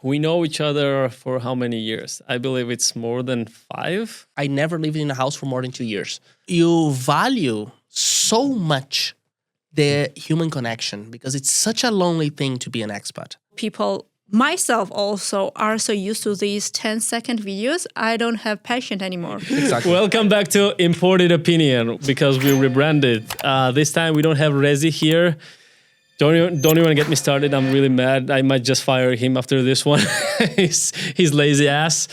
We know each other for how many years? I believe it's more than 5. I never lived in a house for more than 2 years. You value so much the human connection because it's such a lonely thing to be an expat. People, myself also, are so used to these 10-second videos. I don't have passion anymore. Exactly. Welcome back to Imported Opinion because we rebranded. This time we don't have Rezi here. Don't even get me started. I'm really mad. I might just fire him after this one. He's lazy ass.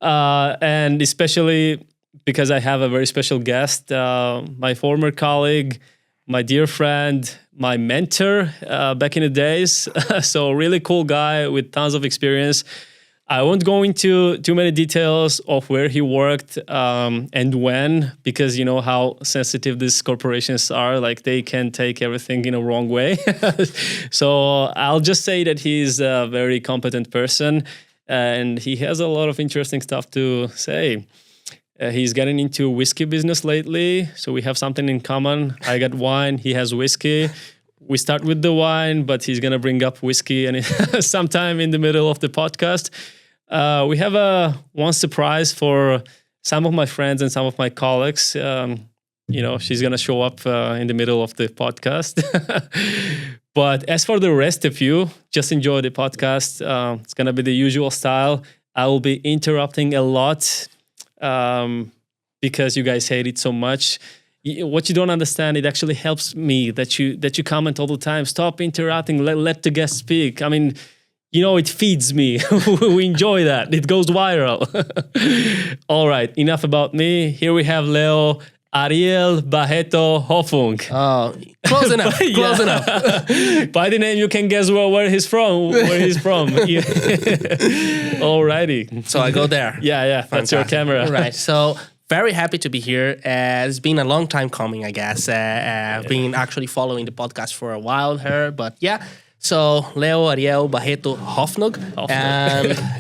And especially because I have a very special guest, my former colleague, my dear friend, my mentor back in the days. So really cool guy with tons of experience. I won't go into too many details of where he worked and when, because you know how sensitive these corporations are. Like they can take everything in a wrong way. So I'll just say that he's a very competent person and he has a lot of interesting stuff to say. He's getting into whiskey business lately, so we have something in common. I got wine, he has whiskey. We start with the wine, but he's going to bring up whiskey and sometime in the middle of the podcast. We have one surprise for some of my friends and some of my colleagues. She's going to show up in the middle of the podcast. But as for the rest of you, just enjoy the podcast. It's going to be the usual style. I will be interrupting a lot because you guys hate it so much. What you don't understand, it actually helps me that you comment all the time. Stop interrupting. Let the guest speak. I mean, it feeds me. We enjoy that. It goes viral. All right, enough about me. Here we have Leo Ariel Barreto Hofnug. Close enough. Close enough. By the name, you can guess where he's from. Alrighty. So I go there. Yeah. Fantastic. That's your camera. All right. So very happy to be here. It's been a long time coming, I guess. I've been actually following the podcast for a while here, but yeah. So Leo Ariel Barreto Hofnug.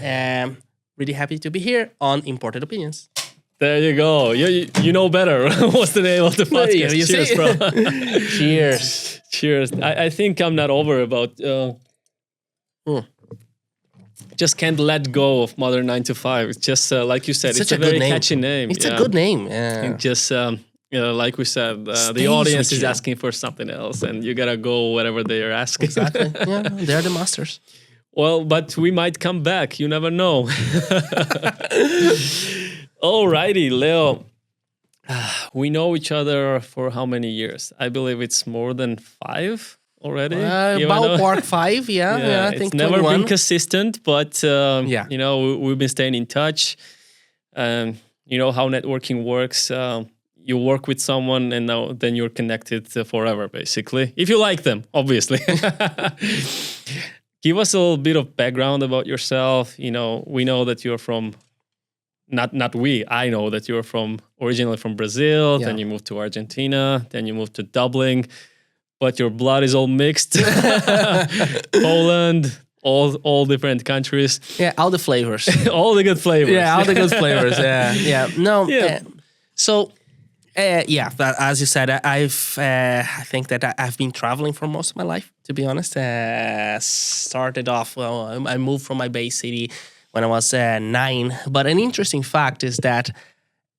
And really happy to be here on Imported Opinions. There you go. You know better. What's the name of the podcast? You Cheers, see? bro. Cheers. Cheers. I think I'm not over about... Just can't let go of Mother 9 to 5. It's just, like you said, it's a very catchy name. It's a good name. And just, like we said, the audience is asking for something else and you gotta go whatever they are asking. Exactly. Yeah, they're the masters. Well, but we might come back. You never know. Alrighty, Leo. We know each other for how many years? I believe it's more than 5 already. Ballpark 5, yeah. I think it's never 21. been consistent, but we've been staying in touch. You know how networking works. You work with someone and then you're connected forever, basically. If you like them, obviously. Give us a little bit of background about yourself. We know that you're from... I know that you're originally from Brazil, then you moved to Argentina, then you moved to Dublin, but your blood is all mixed. Poland, all different countries. Yeah, all the flavors. All the good flavors. Yeah, all the good flavors. Yeah. No. Yeah. But as you said, I think that I've been traveling for most of my life, to be honest. Started off, I moved from my base city when I was 9. But an interesting fact is that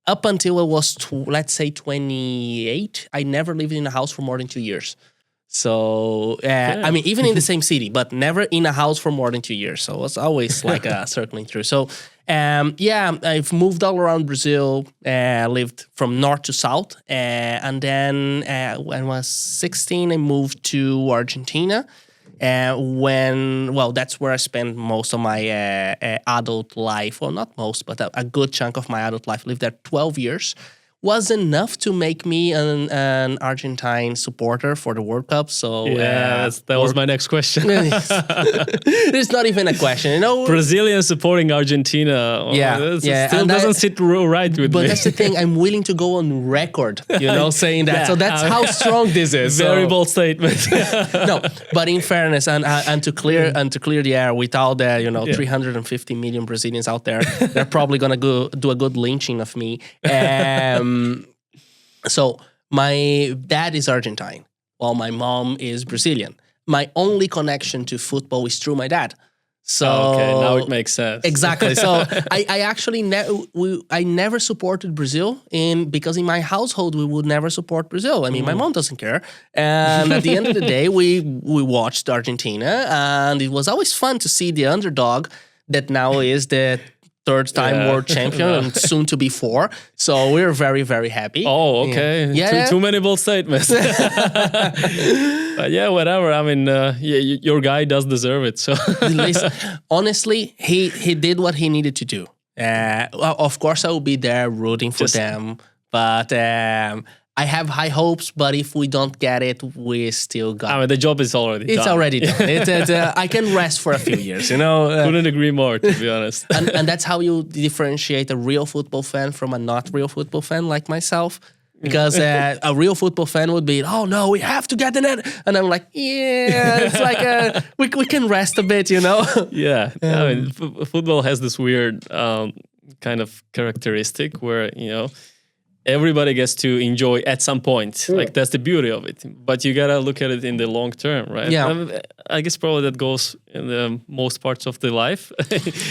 up until I was, let's say, 28, I never lived in a house for more than 2 years. So, I mean, even in the same city, but never in a house for more than 2 years. So it was always like circling through. So, I've moved all around Brazil, lived from north to south. And then when I was 16, I moved to Argentina. That's where I spent most of my adult life. Well, not most, but a good chunk of my adult life. Lived there 12 years. Was enough to make me an Argentine supporter for the World Cup. So that was my next question. It's not even a question, Brazilians supporting Argentina. Still doesn't sit right with me. But that's the thing. I'm willing to go on record, saying that. So that's how strong this is. Very bold statement. No, but in fairness, and to clear the air, with all the 350 million Brazilians out there, they're probably gonna go do a good lynching of me. So my dad is Argentine, while my mom is Brazilian. My only connection to football is through my dad. So Okay, now it makes sense. Exactly. So I actually I never supported Brazil because in my household we would never support Brazil. I mean, my mom doesn't care. And at the end of the day, we watched Argentina, and it was always fun to see the underdog that now is the third-time world champion and soon to be 4. So we're very, very happy. Oh, okay. Yeah. Too many bold statements. But yeah, whatever. I mean, your guy does deserve it. So Listen, honestly, he did what he needed to do. Well, of course, I will be there rooting for them, but I have high hopes. But if we don't get it, we still got. I mean, the job is already done. It's already done. I can rest for a few years. Couldn't agree more, to be honest. and that's how you differentiate a real football fan from a not real football fan like myself. Because a real football fan would be, oh no, we have to get the net, and I'm like, yeah, it's like we can rest a bit, Yeah, I mean, football has this weird kind of characteristic where everybody gets to enjoy at some point. Like that's the beauty of it. But you gotta look at it in the long term, right? Yeah. I guess probably that goes in the most parts of the life.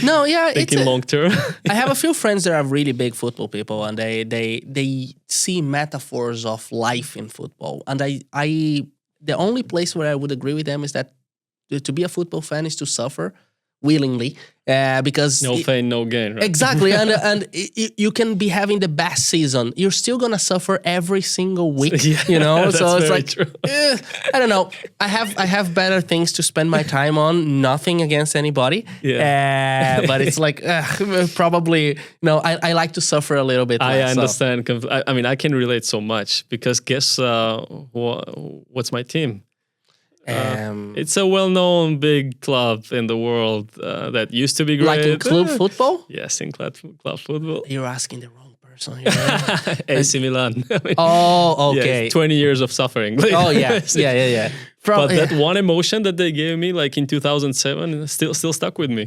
No, yeah, thinking long term. I have a few friends that are really big football people, and they see metaphors of life in football. And I the only place where I would agree with them is that to be a football fan is to suffer willingly, because no pain, no gain, right? Exactly, and you can be having the best season, you're still gonna suffer every single week, That's so it's very like true. I don't know. I have better things to spend my time on. Nothing against anybody, but it's like probably I like to suffer a little bit. I less, understand. I mean, I can relate so much because guess what's my team? It's a well-known big club in the world that used to be great. Like in club football? Yes, in club football. You're asking the wrong person. AC Milan. I mean, Oh, okay. yes, 20 years of suffering. Oh, yeah. Yeah. But that one emotion that they gave me, like in 2007, still stuck with me.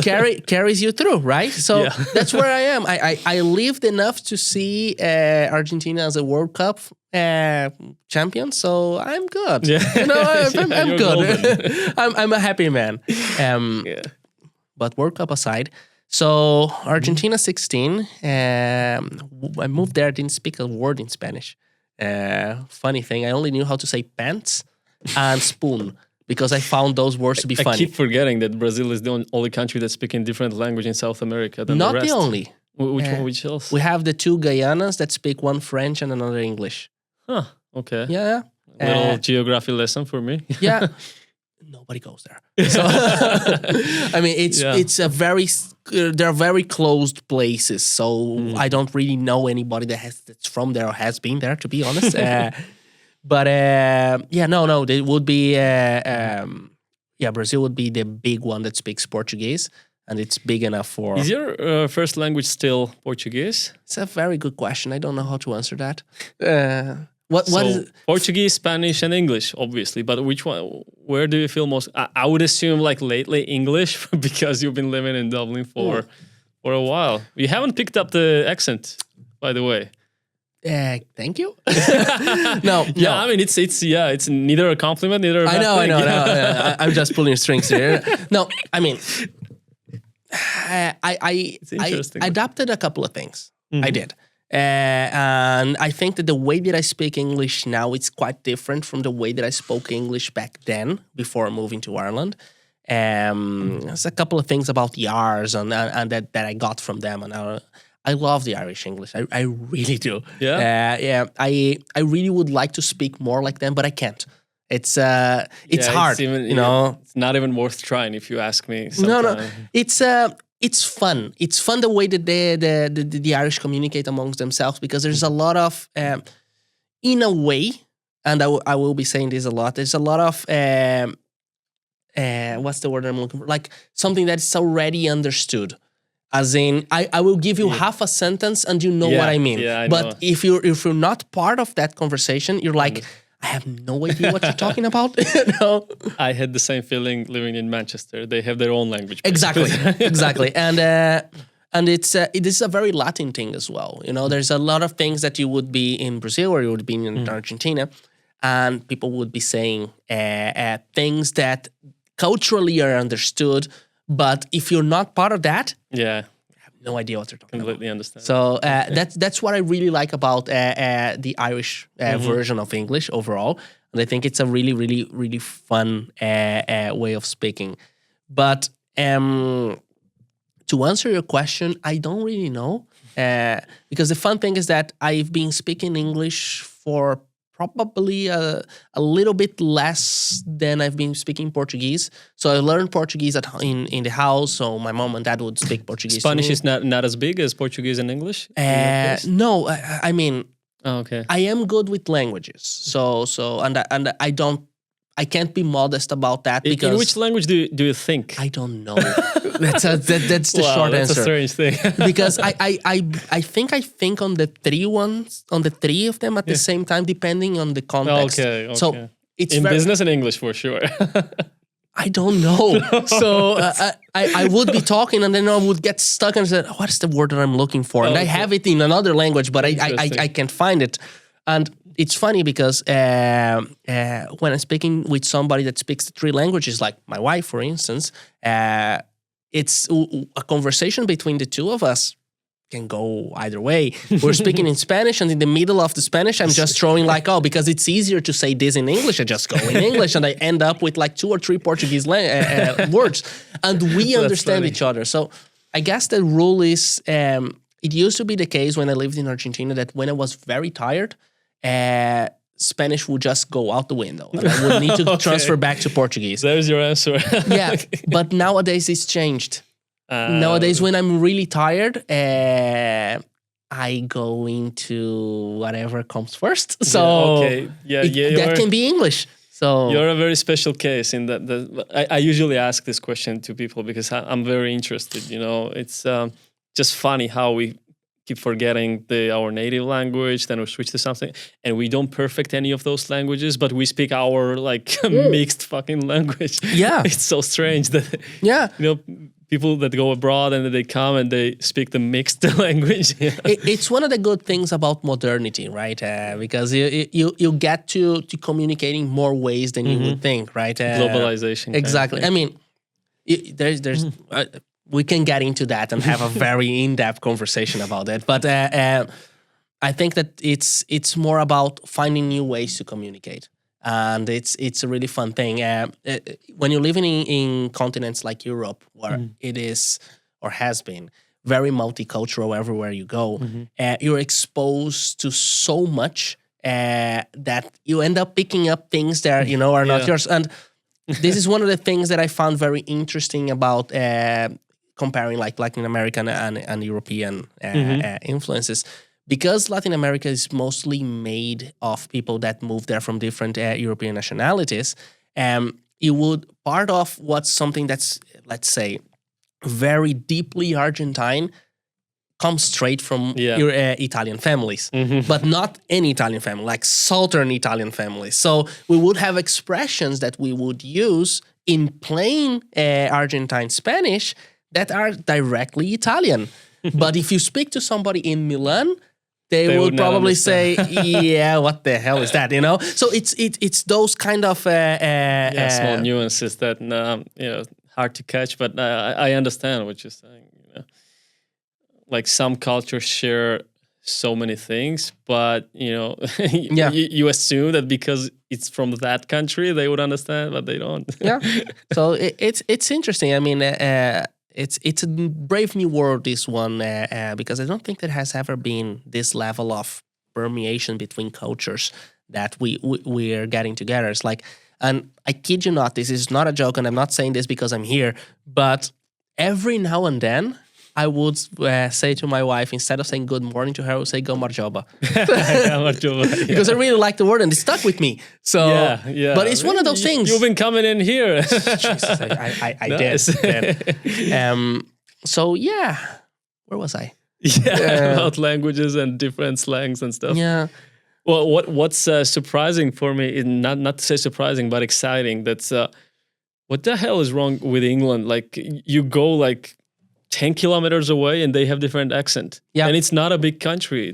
Carries you through, right? So that's where I am. I lived enough to see Argentina as a World Cup champion, so I'm good. Yeah. I'm good. I'm a happy man. But World Cup aside, so Argentina 16. I moved there. Didn't speak a word in Spanish. Funny thing, I only knew how to say pants and spoon, because I found those words to be funny. I keep forgetting that Brazil is the only country that speaks a different language in South America than Not the rest. the only. Which one? Which else? We have the 2 Guyanas that speak one French and another English. Huh. Okay. Yeah. Little geography lesson for me. Yeah. Nobody goes there. So, I mean, it's a very they're very closed places. So I don't really know anybody that's from there or has been there, to be honest. But no, they would be Brazil would be the big one that speaks Portuguese, and it's big enough for. Is your first language still Portuguese? It's a very good question. I don't know how to answer that. What is it? Portuguese, Spanish, and English, obviously. But which one? Where do you feel most? I would assume like lately English because you've been living in Dublin for a while. You haven't picked up the accent, by the way. Thank you. No. I mean it's neither a compliment, neither a bad I know. thing. I'm just pulling strings here. No, I mean, I adapted a couple of things. I did. And I think that the way that I speak English now, it's quite different from the way that I spoke English back then, before moving to Ireland. There's a couple of things about the R's and that I got from them, and I love the Irish English. I really do. Yeah. I really would like to speak more like them, but I can't. It's hard. It's not even worth trying if you ask me. No. It's fun. It's fun the way that the Irish communicate amongst themselves, because there's a lot of, in a way, and I will be saying this a lot. There's a lot of, what's the word I'm looking for? Like something that's already understood. As in, I will give you half a sentence and you know what I mean. Yeah, I but know. if you're not part of that conversation, you're like, I have no idea what you're talking about. I had the same feeling living in Manchester. They have their own language. Basically. Exactly. And it is a very Latin thing as well. There's a lot of things that you would be in Brazil or you would be in Argentina, and people would be saying things that culturally are understood, But if you're not part of that, Yeah, no idea what they're talking completely about. understand. So that's what I really like about the Irish version of English overall, and I think it's a really, really, really fun way of speaking. But to answer your question, I don't really know because the fun thing is that I've been speaking English for probably a little bit less than I've been speaking Portuguese. So I learned Portuguese in the house. So my mom and dad would speak Portuguese. Spanish to me. is not as big as Portuguese and English? in your case? No, I mean, Oh, okay. I am good with languages. So I can't be modest about that because In which language do you think? I don't know. That's the Wow, short that's answer. a strange thing. Because I think on the three of them at the same time, depending on the context. Okay. So it's In very, business and English for sure. I don't know. So I would be talking and then I would get stuck and say, what is the word that I'm looking for? And I have it in another language, but I can't find it. And it's funny because when I'm speaking with somebody that speaks the three languages, like my wife, for instance, it's a conversation between the two of us can go either way. We're speaking in Spanish, and in the middle of the Spanish, I'm just throwing like, oh, because it's easier to say this in English, I just go in English, and I end up with like 2 or 3 Portuguese words, and we understand funny. each other. So I guess the rule is, it used to be the case when I lived in Argentina that when I was very tired, Spanish would just go out the window, and I would need to transfer back to Portuguese. There's your answer. Yeah, but nowadays it's changed. Nowadays, when I'm really tired, I go into whatever comes first. So that can be English. So You're a very special case in that. I usually ask this question to people because I'm very interested. You know, it's just funny how we keep forgetting our native language, then we switch to something, and we don't perfect any of those languages, but we speak our like mixed fucking language. Yeah, it's so strange that people that go abroad and then they come and they speak the mixed language. It's one of the good things about modernity, right? Because you get to communicate in more ways than you would think, right? Globalization. Exactly. I mean, there's we can get into that and have a very in-depth conversation about it. But I think that it's more about finding new ways to communicate. And it's a really fun thing. When you're living in continents like Europe, where it is or has been very multicultural everywhere you go, you're exposed to so much that you end up picking up things that are not yours. And this is one of the things that I found very interesting about comparing like Latin American and European influences. Because Latin America is mostly made of people that moved there from different European nationalities, part of what's something that's, let's say, very deeply Argentine comes straight from your Italian families, but not any Italian family, like Southern Italian families. So we would have expressions that we would use in plain Argentine Spanish that are directly Italian. But if you speak to somebody in Milan, they would probably say, "Yeah, what the hell is that?" So it's those kind of small nuances that hard to catch. But I understand what you're saying. Like some cultures share so many things, but you assume that because it's from that country they would understand, but they don't. Yeah. So it's interesting. I mean. It's a brave new world, this one, because I don't think there has ever been this level of permeation between cultures that we are getting together. It's like, and I kid you not, this is not a joke, and I'm not saying this because I'm here, but every now and then I would say to my wife, instead of saying good morning to her, I would say go marjoba. Because I really like the word and it stuck with me. So, but it's one of those things. You've been coming in here. Jesus, I did. So yeah, where was I? About languages and different slangs and stuff. Yeah. Well, what's surprising for me, is not to say surprising, but exciting. That's what the hell is wrong with England? Like you go like 10 kilometers away and they have different accent. Yeah. And it's not a big country.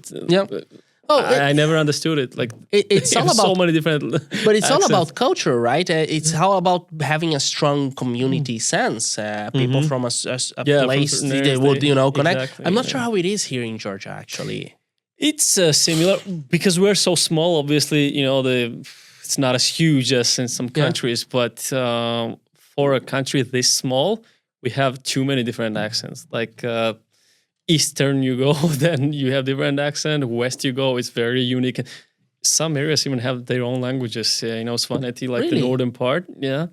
I never understood it. Like it's all about so many different. But it's all accents. about culture, right? It's all about having a strong community sense. People from a place certain they areas, would, connect. exactly, I'm not sure how it is here in Georgia, actually. It's similar because we're so small. Obviously, it's not as huge as in some countries, but for a country this small, we have too many different accents. Like Eastern, you go, then you have different accent. West, you go, it's very unique. Some areas even have their own languages. Svaneti, like Really? the northern part. Yeah,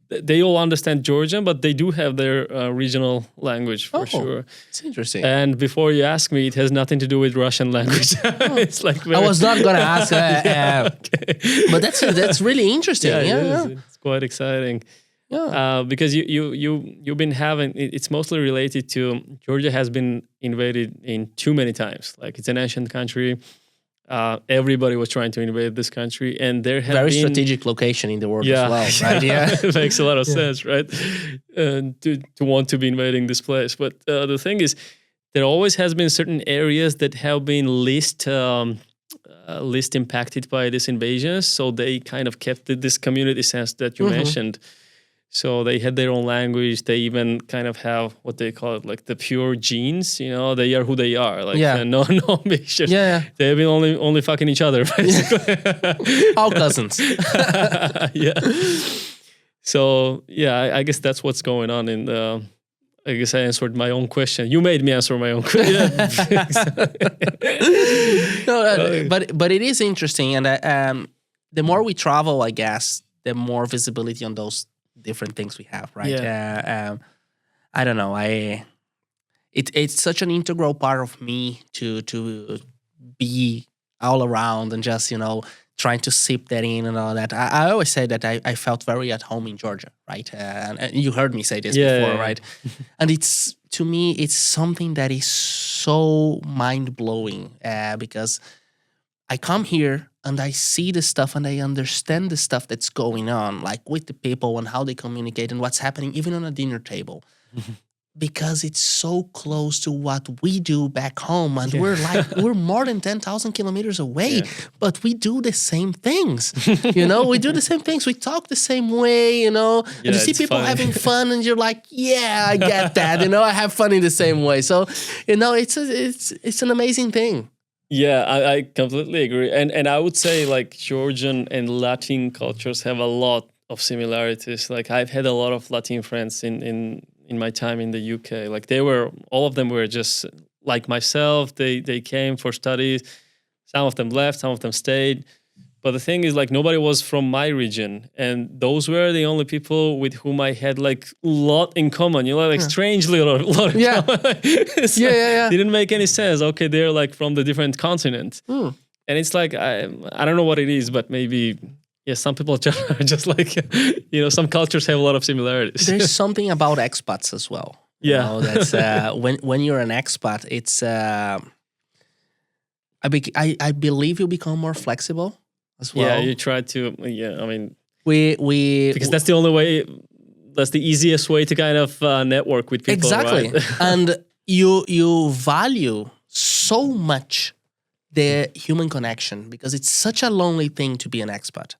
they all understand Georgian, but they do have their regional language for sure. It's interesting. And before you ask me, it has nothing to do with Russian language. It's like I was not gonna ask, but that's really interesting. Yeah. It's quite exciting. Yeah. Because you've been having it's mostly related to Georgia has been invaded in too many times. Like it's an ancient country. Everybody was trying to invade this country, and there have Very been strategic location in the world as well, right? Yeah, it makes a lot of sense, right? To want to be invading this place, but the thing is, there always has been certain areas that have been least impacted by this invasion, so they kind of kept this community sense that you mentioned. So they had their own language. They even kind of have what they call it, like the pure genes. They are who they are. Like no mixtures. Yeah. They've been only fucking each other, basically. All cousins. Yeah. So I guess that's what's going on in the. I guess I answered my own question. You made me answer my own question. But it is interesting, and the more we travel, I guess, the more visibility on those different things we have, right? Yeah. I don't know. It's such an integral part of me to be all around and just trying to sip that in and all that. I always say that I felt very at home in Georgia, right? And you heard me say this before, right? And it's to me, it's something that is so mind blowing because I come here and I see the stuff and I understand the stuff that's going on, like with the people and how they communicate and what's happening, even on a dinner table. Because it's so close to what we do back home. And we're more than 10,000 kilometers away, but we do the same things. We do the same things. We talk the same way, and you see people having fun and you're like, yeah, I get that. I have fun in the same way. So, it's an amazing thing. Yeah, I completely agree. And I would say like Georgian and Latin cultures have a lot of similarities. Like I've had a lot of Latin friends in my time in the UK. Like all of them were just like myself. They came for studies. Some of them left, some of them stayed. But the thing is, like, nobody was from my region, and those were the only people with whom I had like a lot in common. Like strangely a lot in common. Didn't make any sense. Okay, they're like from the different continent, and it's like I don't know what it is, but maybe some people are just like some cultures have a lot of similarities. There's something about expats as well. That's when you're an expat, it's I believe you become more flexible as well. Yeah, you try to. Yeah, I mean, we because that's the only way. That's the easiest way to kind of network with people. Exactly, right? And you value so much the human connection because it's such a lonely thing to be an expat.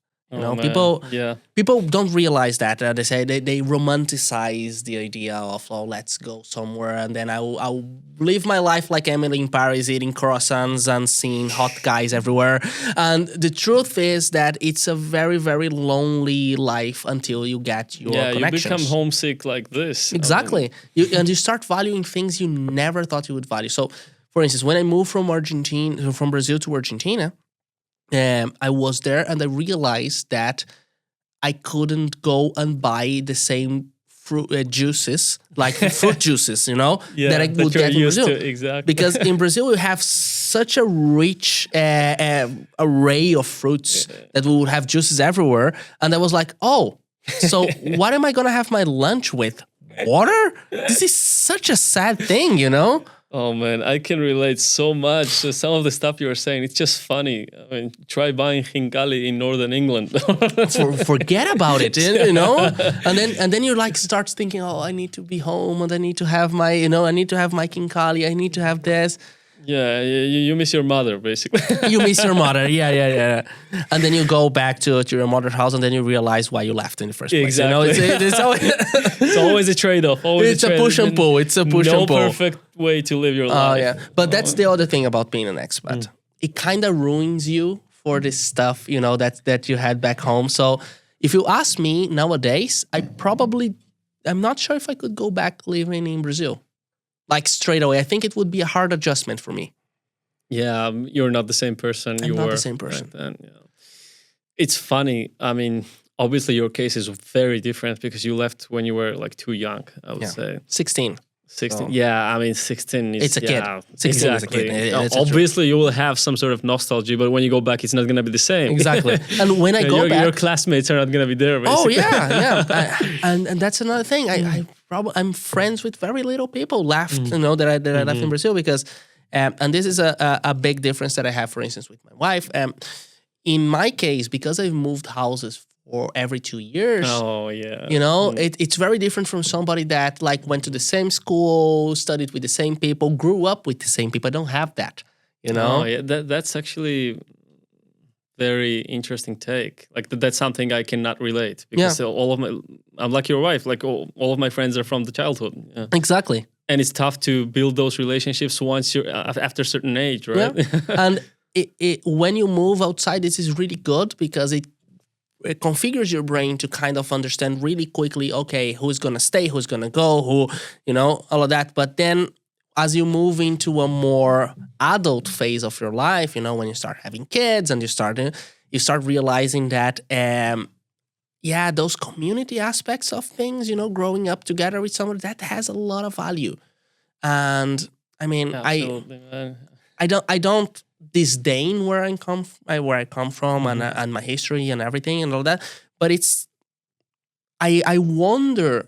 People don't realize that. They say they romanticize the idea of let's go somewhere and then I'll live my life like Emily in Paris, eating croissants and seeing hot guys everywhere. And the truth is that it's a very, very lonely life until you get your connections. You become homesick like this. Exactly, you start valuing things you never thought you would value. So, for instance, when I moved from Brazil to Argentina. I was there and I realized that I couldn't go and buy the same fruit juices, like fruit juices, that I would get in Brazil. Exactly. Because in Brazil we have such a rich array of fruits that we would have juices everywhere. And I was like, so what am I going to have my lunch with? Water? This is such a sad thing, Oh man, I can relate so much. So some of the stuff you were saying, it's just funny. I mean, try buying hinkali in Northern England. Forget about it, And then you like starts thinking, I need to be home, and I need to have my, I need to have my hinkali, I need to have this. Yeah, you miss your mother, basically. You miss your mother, yeah. And then you go back to your mother's house, and then you realize why you left in the first place. Exactly. It's always, It's always a trade-off. it's a push and pull. It's a push and pull. No perfect way to live your life. Oh, yeah. But that's the other thing about being an expat. It kind of ruins you for this stuff, that you had back home. So if you ask me nowadays, I'm not sure if I could go back living in Brazil. Like straight away. I think it would be a hard adjustment for me. Yeah, you're not the same person you were. I'm not the same person. Right then, yeah. It's funny. I mean, obviously your case is very different because you left when you were like too young, I would say. 16. 16. Yeah, I mean, 16 is... It's a kid. 16 is a kid. It's obviously, you will have some sort of nostalgia, but when you go back, it's not going to be the same. Exactly. And when I go back... Your classmates are not going to be there, basically. Oh, yeah. And that's another thing. I'm friends with very little people left, that I left in Brazil because... and this is a big difference that I have, for instance, with my wife. In my case, because I've moved houses for every 2 years. Oh, yeah. It's very different from somebody that like went to the same school, studied with the same people, grew up with the same people. I don't have that, Oh, yeah. That's actually very interesting take. Like that's something I cannot relate because I'm like your wife, like all of my friends are from the childhood. Yeah. Exactly. And it's tough to build those relationships once you're after a certain age, right? Yeah. And when you move outside, this is really good because it configures your brain to kind of understand really quickly, okay, who's going to stay, who's going to go, all of that. But then as you move into a more adult phase of your life, when you start having kids and you start realizing that, those community aspects of things, growing up together with somebody, that has a lot of value. And I mean, I don't disdain where I come from and my history and everything and all that, but I wonder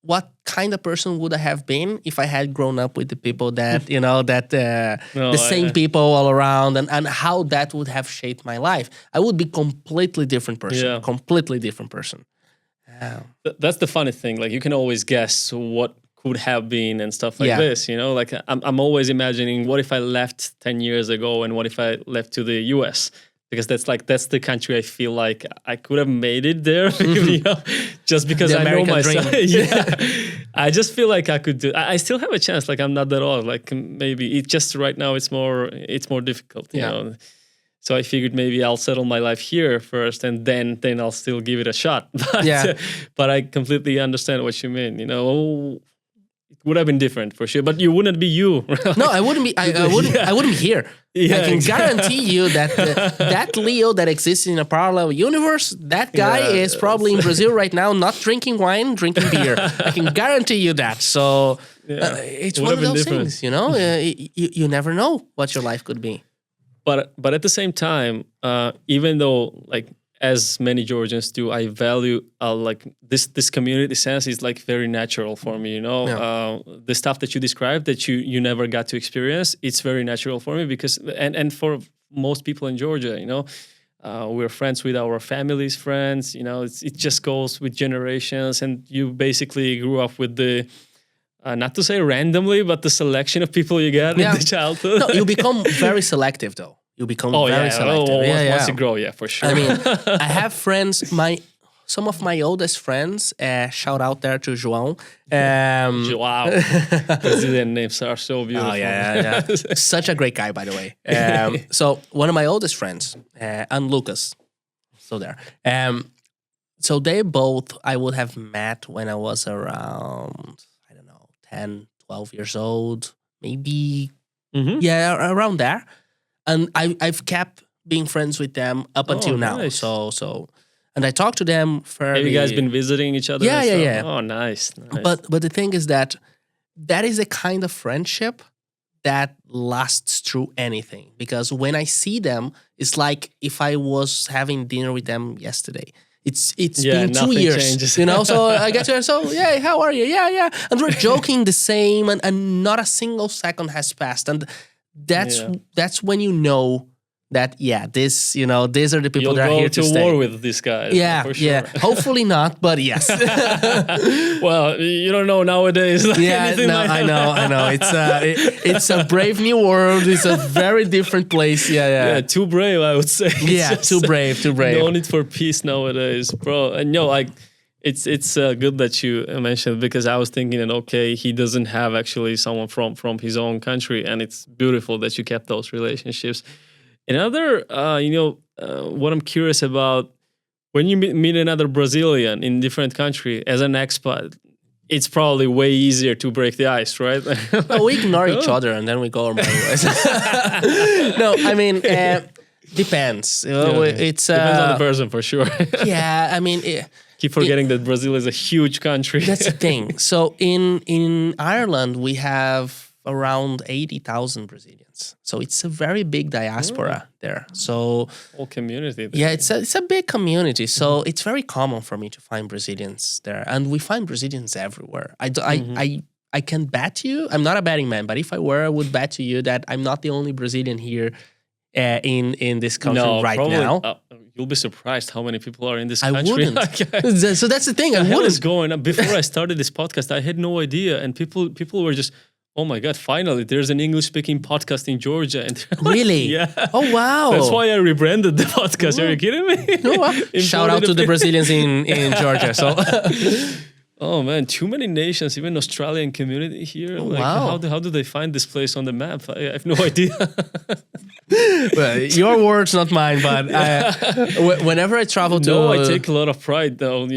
what kind of person would I have been if I had grown up with the people that the same people all around and how that would have shaped my life. I would be completely different person. That's the funny thing. Like you can always guess what could have been and stuff like this, like I'm always imagining what if I left 10 years ago and what if I left to the US, because that's the country I feel like I could have made it there, just because I know myself. I just feel like I could do. I still have a chance. Like I'm not that old. Like maybe it just right now it's more difficult. You know. So I figured maybe I'll settle my life here first, and then I'll still give it a shot. But I completely understand what you mean. It would have been different for sure, but you wouldn't be you. No, I wouldn't be. I wouldn't be here. I can guarantee you that that Leo that exists in a parallel universe, that guy is probably in Brazil right now, not drinking wine, drinking beer. I can guarantee you that. So it's one of those things, you never know what your life could be. But at the same time, even though like as many Georgians do, I value like this community sense is like very natural for me. The stuff that you described that you never got to experience, it's very natural for me because and for most people in Georgia, we're friends with our family's friends. It just goes with generations, and you basically grew up with the. Not to say randomly, but the selection of people you get in the childhood. No, you become very selective, though. You become very selective. Once you grow, for sure. I mean, I have friends. Some of my oldest friends. Shout out there to João. Wow, Brazilian names are so beautiful. Oh yeah. Such a great guy, by the way. So one of my oldest friends, and Lucas, so there. So they both I would have met when I was around. 10, 12 years old, maybe, around there. And I've kept being friends with them up until now. Nice. So, and I talk to them fairly. Have you guys been visiting each other? Yeah. Oh, nice. But the thing is that is a kind of friendship that lasts through anything. Because when I see them, it's like if I was having dinner with them yesterday. It's been 2 years, changes. So I get to her, how are you? Yeah. And we're joking the same and not a single second has passed. And that's when you know that this these are the people You'll that are go here to to stay. war with these guys. Yeah, for sure. yeah. Hopefully not, but yes. Well, you don't know nowadays. Like Yeah, anything no, might I happen. know. It's a brave new world. It's a very different place. Yeah, too brave, I would say. It's Yeah, just, too brave. No need for peace nowadays, bro. And it's good that you mentioned, because I was thinking that he doesn't have actually someone from his own country, and it's beautiful that you kept those relationships. Another, what I'm curious about, when you meet another Brazilian in different country as an expat, it's probably way easier to break the ice, right? We ignore each other and then we go our merry ways. No, I mean, depends. It's depends on the person for sure. Yeah, I mean, keep forgetting that Brazil is a huge country. That's the thing. So in Ireland, we have around 80,000 Brazilians. So it's a very big diaspora there. So whole community there. Yeah, it's a big community. So it's very common for me to find Brazilians there, and we find Brazilians everywhere. I can bet you, I'm not a betting man, but if I were, I would bet to you that I'm not the only Brazilian here in this country probably, now. You'll be surprised how many people are in this I country. wouldn't. So that's the thing. I What is wouldn't. going on? Before I started this podcast, I had no idea, and people were just, oh my god, finally there's an English-speaking podcast in Georgia. And Really? Yeah. Oh wow. That's why I rebranded the podcast. Are you kidding me? No, shout out to the Brazilians in Georgia. So. Oh man, too many nations, even Australian community here. Oh, like, wow. how do they find this place on the map? I have no idea. Well, your words, not mine. But whenever I travel to, I take a lot of pride, though. I'm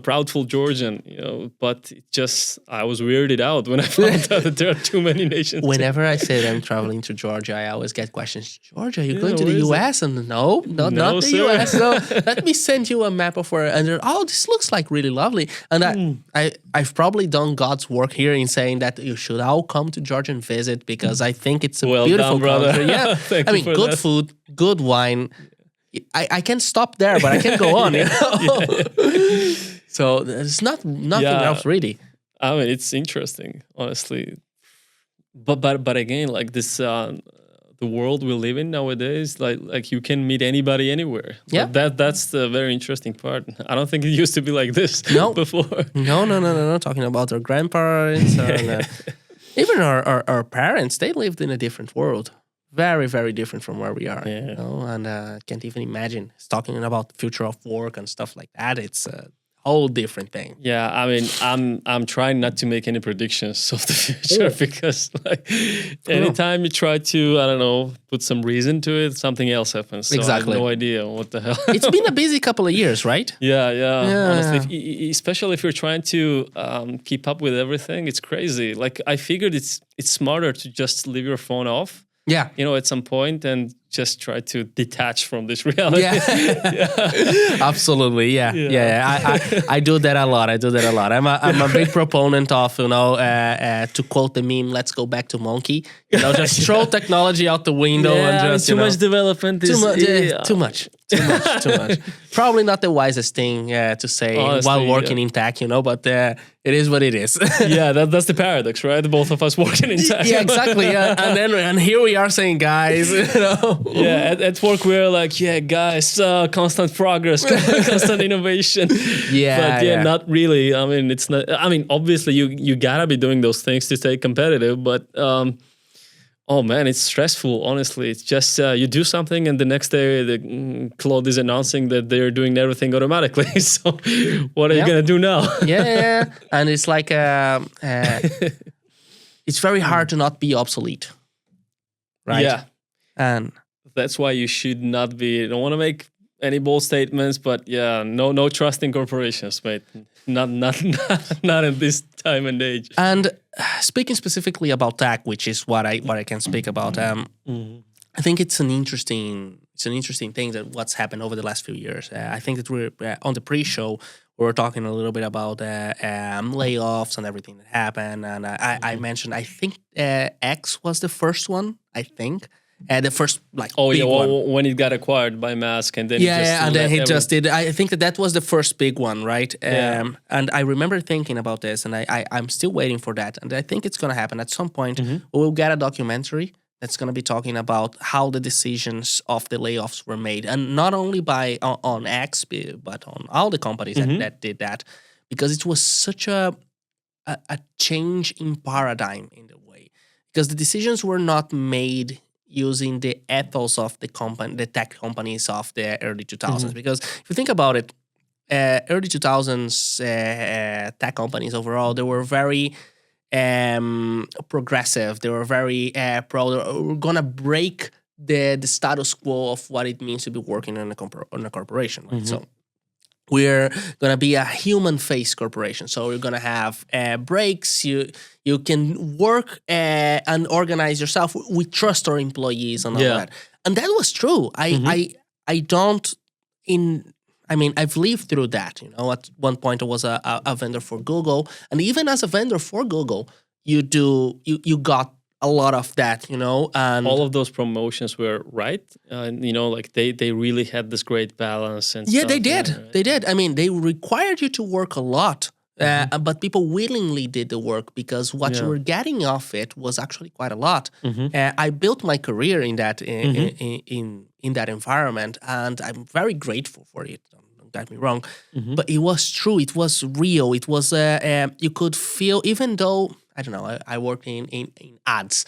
proudful Georgian. But it just I was weirded out when I found out that there are too many nations. Whenever I say I'm traveling to Georgia, I always get questions. Georgia, you're going to where the is US? And no, not the sir. US. No, let me send you a map of where. And they're, this looks like really lovely. And I've probably done God's work here in saying that you should all come to Georgia and visit, because I think it's a beautiful done, brother. country. Yeah, Thank I you mean, for good that. food, good wine. I can stop there, but I can go on. So there's nothing else really. I mean, it's interesting, honestly. But again, like this, the world we live in nowadays, like you can meet anybody anywhere. Yeah, that's the very interesting part. I don't think it used to be like this before. No. Talking about our grandparents and even our parents, they lived in a different world. Very, very different from where we are. Yeah. And can't even imagine. It's talking about the future of work and stuff like that. It's a whole different thing. Yeah, I mean, I'm trying not to make any predictions of the future because, like, anytime you try to, I don't know, put some reason to it, something else happens. So Exactly. I have no idea what the hell. It's been a busy couple of years, right? Yeah. Honestly, especially if you're trying to keep up with everything, it's crazy. Like, I figured it's smarter to just leave your phone off. Yeah. At some point and just try to detach from this reality. Yeah. Absolutely. Yeah. I do that a lot. I'm a big proponent of, to quote the meme, let's go back to monkey. Just throw technology out the window and just, too much development is... Too much. Probably not the wisest thing to say Honestly, while working in tech, but it is what it is. Yeah, that's the paradox, right? Both of us working in tech. Yeah, exactly. Yeah. And here we are saying, guys, Yeah, at work we're like, yeah, guys, constant progress, constant innovation. Yeah, but not really. I mean, it's not. I mean, obviously you gotta be doing those things to stay competitive, but oh man, it's stressful. Honestly, it's just you do something and the next day the Claude is announcing that they're doing everything automatically. So what are you gonna do now? Yeah, and it's like it's very hard to not be obsolete, right? Yeah, and that's why you should not be. I don't want to make any bold statements, but yeah, no trust in corporations, mate. Not in this time and age. And speaking specifically about tech, which is what I can speak about, I think it's an interesting thing that what's happened over the last few years. I think that we're on the pre-show. We were talking a little bit about layoffs and everything that happened, and I mentioned I think X was the first one. I think. The first big one. When it got acquired by Mask, and then just did. I think that was the first big one, right? And I remember thinking about this, and I'm still waiting for that, and I think it's gonna happen at some point. We'll get a documentary that's going to be talking about how the decisions of the layoffs were made, and not only on XP, but on all the companies that did that, because it was such a change in paradigm in the way, because the decisions were not made using the ethos of the tech companies of the early 2000s. Because if you think about it, early 2000s tech companies overall, they were very progressive. They were very we're gonna break the status quo of what it means to be working in a corporation. Right? So we're gonna be a human face corporation. So we're gonna have breaks. You can work and organize yourself. We trust our employees and all that. And that was true. I don't in. I mean, I've lived through that. You know, at one point I was a vendor for Google, and even as a vendor for Google, you got a lot of that. You know, and all of those promotions were right. You know, like they really had this great balance and stuff, they did. right? They did. I mean, they required you to work a lot, but people willingly did the work because what you were getting off it was actually quite a lot. I built my career in that in that environment, and I'm very grateful for it. Don't get me wrong, but it was true. It was real. It was you could feel, even though I don't know. I worked in ads.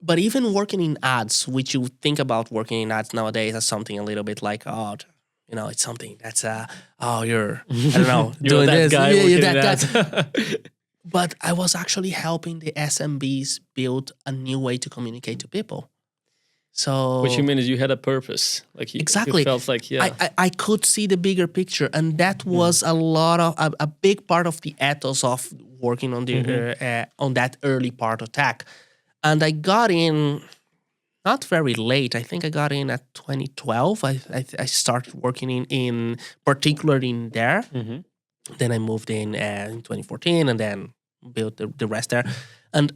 But even working in ads, which you think about working in ads nowadays as something a little bit like, oh, you know, it's something that's, you're, I don't know, you're doing that this. guy You're working that in guy. ads. But I was actually helping the SMBs build a new way to communicate to people. So What you mean is you had a purpose. Like exactly. You felt like, I could see the bigger picture. And that was a big part of the ethos of working on the on that early part of tech. And I got in not very late. I think I got in at 2012. I started working in particularly in there. Then I moved in 2014 and then built the rest there. And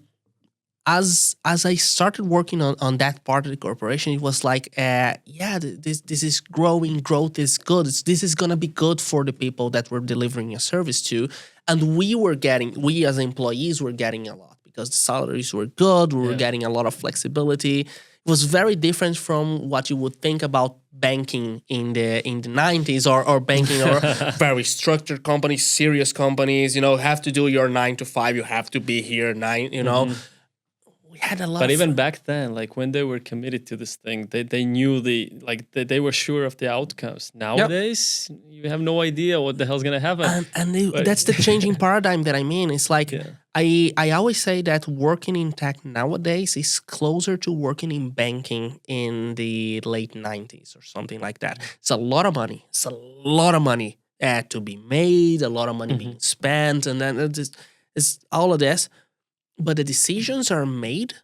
as I started working on that part of the corporation, it was like, this is growing. Growth is good. This is going to be good for the people that we're delivering a service to. And we as employees were getting a lot, because the salaries were good. We were getting a lot of flexibility. It was very different from what you would think about banking in the 90s or banking or very structured companies, serious companies, you know, have to do your 9 to 5. You have to be here 9, you know. We had a lot But even back then, like when they were committed to this thing, they knew they were sure of the outcomes. Nowadays, you have no idea what the hell's gonna happen. That's the changing paradigm that I mean. It's like I always say that working in tech nowadays is closer to working in banking in the late 90s or something like that. It's a lot of money. It's a lot of money to be made, a lot of money being spent, and then it's all of this. But the decisions are made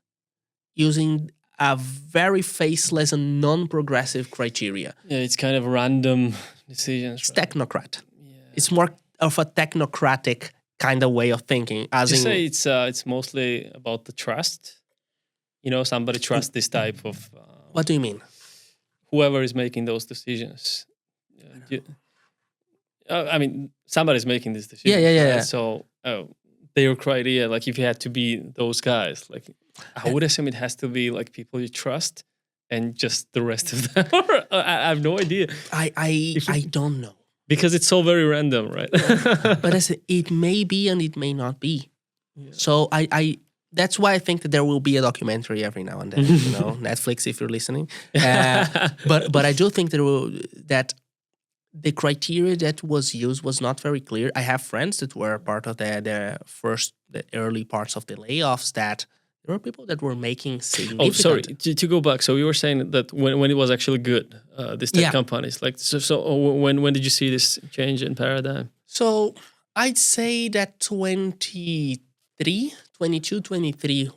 using a very faceless and non-progressive criteria. Yeah, it's kind of random decisions. It's technocrat. Yeah. It's more of a technocratic kind of way of thinking. As you say, it's mostly about the trust. You know, somebody trusts this type of. What do you mean? Whoever is making those decisions. I mean, somebody's making these decisions. Yeah. Right? So. Their criteria, like if you had to be those guys, like I would assume it has to be like people you trust and just the rest of them. I have no idea. I don't know. Because it's so very random, right? But it may be and it may not be. Yeah. So that's why I think that there will be a documentary every now and then, you know, Netflix if you're listening. But I do think that the criteria that was used was not very clear. I have friends that were part of the early parts of the layoffs, that there were people that were making significant... Oh, sorry, to go back. So you were saying that when it was actually good, these tech companies, like, so when did you see this change in paradigm? So I'd say that 22, 23,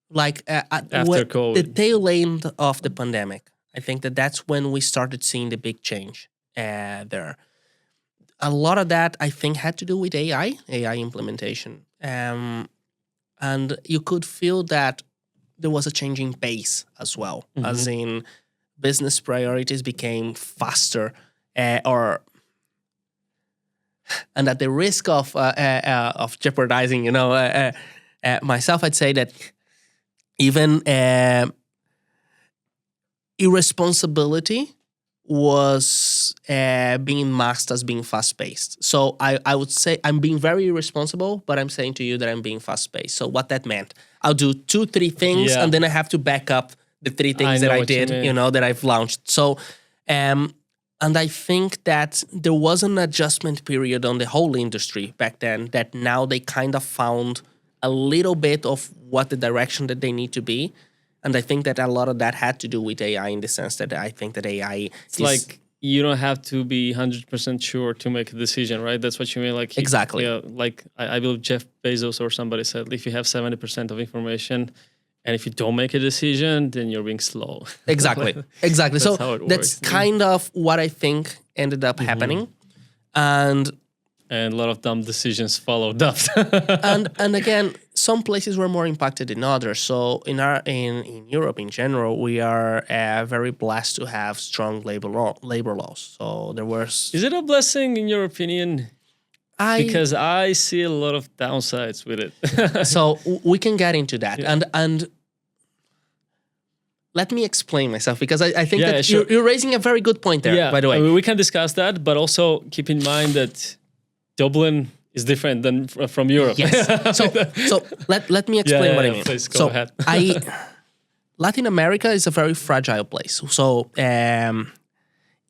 like after COVID. The tail end of the pandemic. I think that's when we started seeing the big change. There. A lot of that, I think, had to do with AI implementation. And you could feel that there was a changing pace as well, as in business priorities became faster, and at the risk of jeopardizing, myself, I'd say that even irresponsibility was being masked as being fast-paced. So I would say I'm being very irresponsible, but I'm saying to you that I'm being fast-paced. So what that meant, I'll do 2-3 things, and then I have to back up the 3 things that I did, that I've launched. So, and I think that there was an adjustment period on the whole industry back then that now they kind of found a little bit of what the direction that they need to be. And I think that a lot of that had to do with AI in the sense that I think that AI it's like you don't have to be 100% sure to make a decision, right? That's what you mean. Like exactly. Like I believe Jeff Bezos or somebody said, if you have 70% of information and if you don't make a decision, then you're being slow. Exactly. Exactly. That's So that's kind of what I think ended up happening. And a lot of dumb decisions followed up. and again, some places were more impacted than others. So in Europe in general, we are very blessed to have strong labor laws. So there was. Is it a blessing in your opinion? Because I see a lot of downsides with it. So we can get into that, and let me explain myself because I think that sure. you're raising a very good point there. Yeah, by the way, I mean, we can discuss that, but also keep in mind that Dublin is different than from Europe. Yes. So let me explain what I mean. Please go ahead. Latin America is a very fragile place. So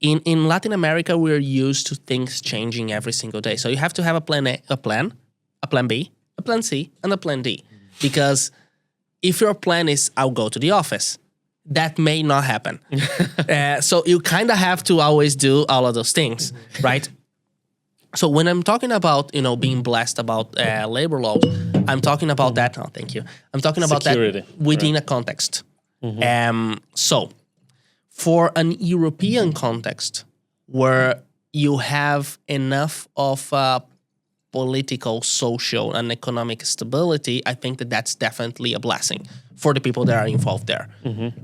in Latin America, we're used to things changing every single day. So you have to have a plan A, a plan B, a plan C, and a plan D. Because if your plan is I'll go to the office, that may not happen. So you kind of have to always do all of those things, right? So when I'm talking about, being blessed about labor laws, I'm talking about that. Oh, thank you. I'm talking about security, that within a context. So for an European context where you have enough of political, social, and economic stability, I think that that's definitely a blessing for the people that are involved there.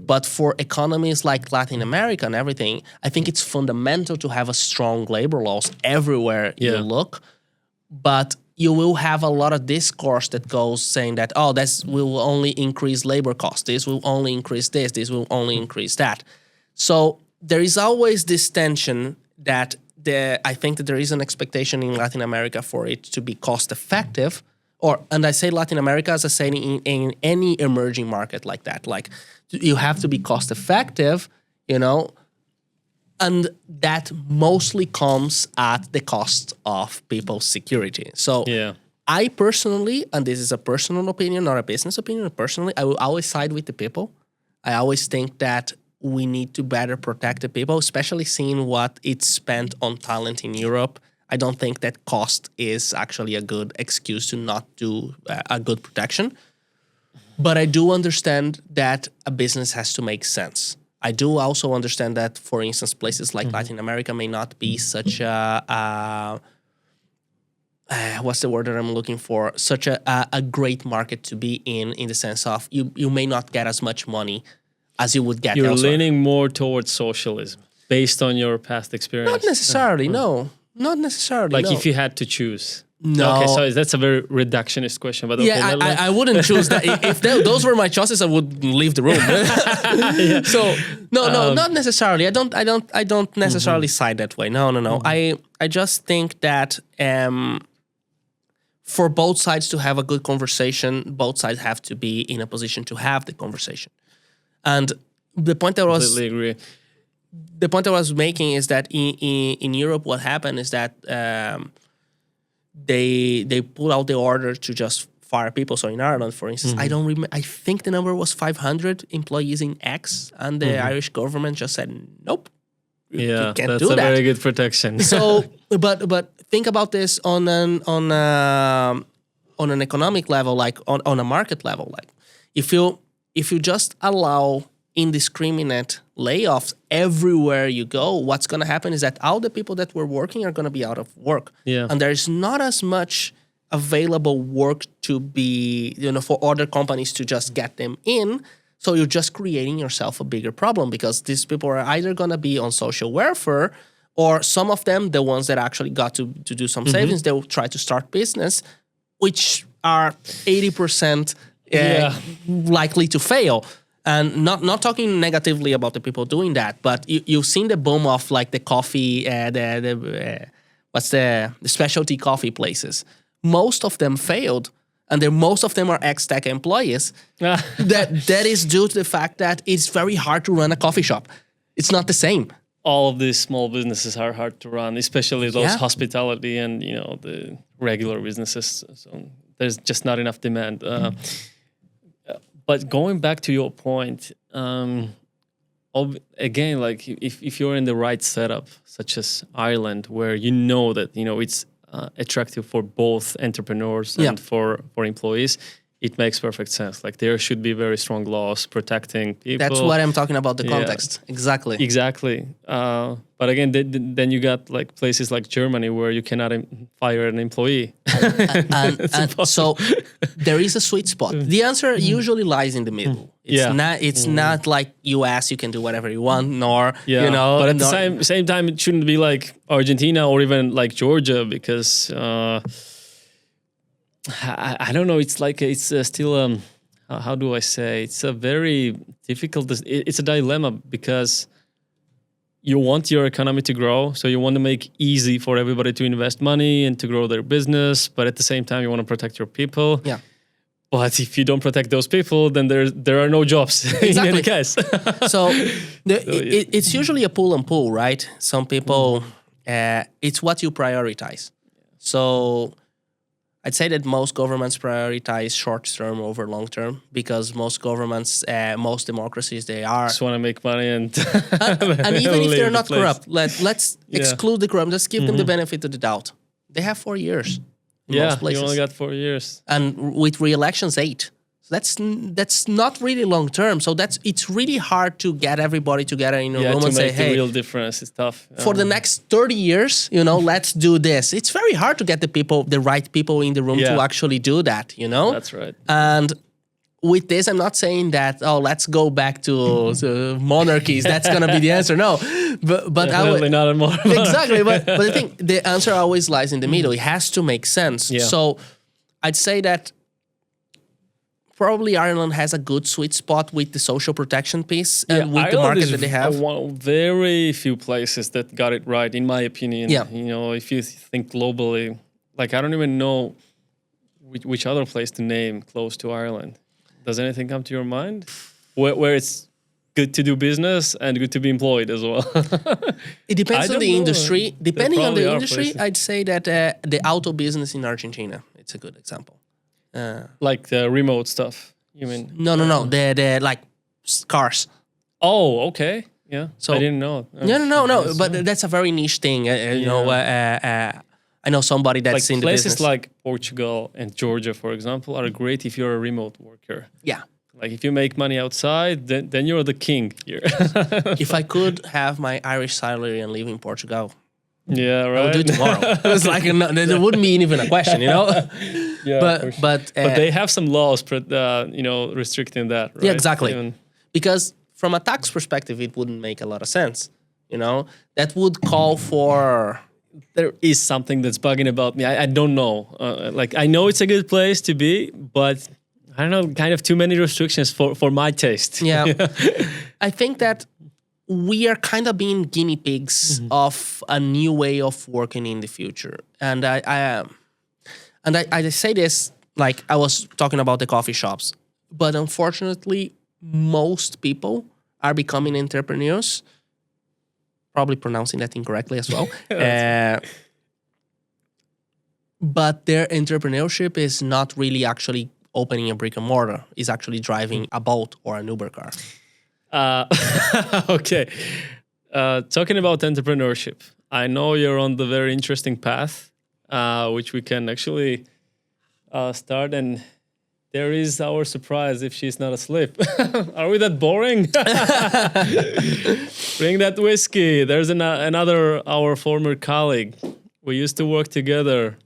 But for economies like Latin America and everything, I think it's fundamental to have a strong labor laws everywhere you look. But you will have a lot of discourse that goes saying that, this will only increase labor costs. This will only increase this. This will only increase that. So there is always this tension that I think that there is an expectation in Latin America for it to be cost effective, and I say Latin America as I say in any emerging market like that. Like you have to be cost effective, and that mostly comes at the cost of people's security. So I personally, and this is a personal opinion, not a business opinion, personally, I will always side with the people. I always think that we need to better protect the people, especially seeing what it's spent on talent in Europe. I don't think that cost is actually a good excuse to not do a good protection. But I do understand that a business has to make sense. I do also understand that, for instance, places like Latin America may not be such what's the word that I'm looking for? Such a great market to be in the sense of you may not get as much money as you would get You're elsewhere. leaning more towards socialism based on your past experience. Not necessarily, no. Not necessarily, Like no. if you had to choose. No. Okay, sorry, that's a very reductionist question. But okay, I wouldn't choose that. If those were my choices, I would leave the room. So no, not necessarily. I don't necessarily side that way. No. I just think that for both sides to have a good conversation, both sides have to be in a position to have the conversation. And the point that completely agree. The point I was making is that in Europe, what happened is that they put out the order to just fire people. So in Ireland, for instance, I don't remember. I think the number was 500 employees in X, and the Irish government just said nope. Yeah, you can't that's do a that. very good protection. So, but think about this on an economic level, like on a market level, like if you just allow indiscriminate layoffs everywhere you go, what's going to happen is that all the people that were working are going to be out of work. Yeah. And there's not as much available work to be, for other companies to just get them in. So you're just creating yourself a bigger problem because these people are either going to be on social welfare, or some of them, the ones that actually got to do some savings, they will try to start business, which are 80% likely to fail. And not talking negatively about the people doing that, but you've seen the boom of like the coffee, the specialty coffee places. Most of them failed, and most of them are ex-tech employees. that is due to the fact that it's very hard to run a coffee shop. It's not the same. All of these small businesses are hard to run, especially those hospitality and the regular businesses. So there's just not enough demand. But going back to your point, again, like if you're in the right setup, such as Ireland, where that it's attractive for both entrepreneurs and for employees, it makes perfect sense. Like there should be very strong laws protecting people. That's what I'm talking about, the context. Exactly. But again, then you got like places like Germany where you cannot fire an employee. and so there is a sweet spot. The answer usually lies in the middle. It's not like US, you can do whatever you want, nor, But at the same time, it shouldn't be like Argentina or even like Georgia because... I don't know. It's like it's still how do I say? It's a very difficult. It's a dilemma because you want your economy to grow, so you want to make easy for everybody to invest money and to grow their business, but at the same time you want to protect your people. Yeah. But if you don't protect those people, then there are no jobs in any case. So it's usually a pull and pull, right? Some people, it's what you prioritize. So I'd say that most governments prioritize short term over long term because most governments, most democracies, they are just want to make money and even if they're not corrupt, let's exclude the corrupt. Let's give them the benefit of the doubt. They have 4 years. In most places. You only got 4 years, and with re-elections 8. So that's not really long term. So it's really hard to get everybody together in a room and say, "Hey, the real difference is tough." For the next 30 years, let's do this." It's very hard to get the right people in the room to actually do that. That's right. And with this, I'm not saying that let's go back to monarchies. That's gonna be the answer. No, but definitely not a monarchy. Exactly. But I think the answer always lies in the middle. It has to make sense. Yeah. So I'd say that. Probably Ireland has a good sweet spot with the social protection piece and with the market that they have. Very few places that got it right, in my opinion. Yeah. If you think globally, like I don't even know which other place to name close to Ireland. Does anything come to your mind? Where it's good to do business and good to be employed as well. It depends on the industry. Depending on the industry, places. I'd say that the auto business in Argentina, it's a good example. Like the remote stuff, you mean? No. The like cars. Oh, okay. Yeah. So I didn't know. No. But that's a very niche thing. I know somebody that's in the business. Places like Portugal and Georgia, for example, are great if you're a remote worker. Yeah. Like if you make money outside, then you're the king here. If I could have my Irish salary and live in Portugal. Yeah, right. I'll do it tomorrow. It's like there wouldn't be even a question, Yeah, but they have some laws, restricting that. Right? Yeah, exactly. Because from a tax perspective, it wouldn't make a lot of sense. That would call for. There is something that's bugging about me. I don't know. I know it's a good place to be, but I don't know. Kind of too many restrictions for my taste. Yeah, I think that. We are kind of being guinea pigs of a new way of working in the future, and I say this like I was talking about the coffee shops, but unfortunately, most people are becoming entrepreneurs. Probably pronouncing that incorrectly as well. But their entrepreneurship is not really actually opening a brick and mortar. It's actually driving a boat or an Uber car. Okay. Talking about entrepreneurship, I know you're on the very interesting path, which we can actually start. And there is our surprise if she's not asleep. Are we that boring? Bring that whiskey. There's another, our former colleague. We used to work together.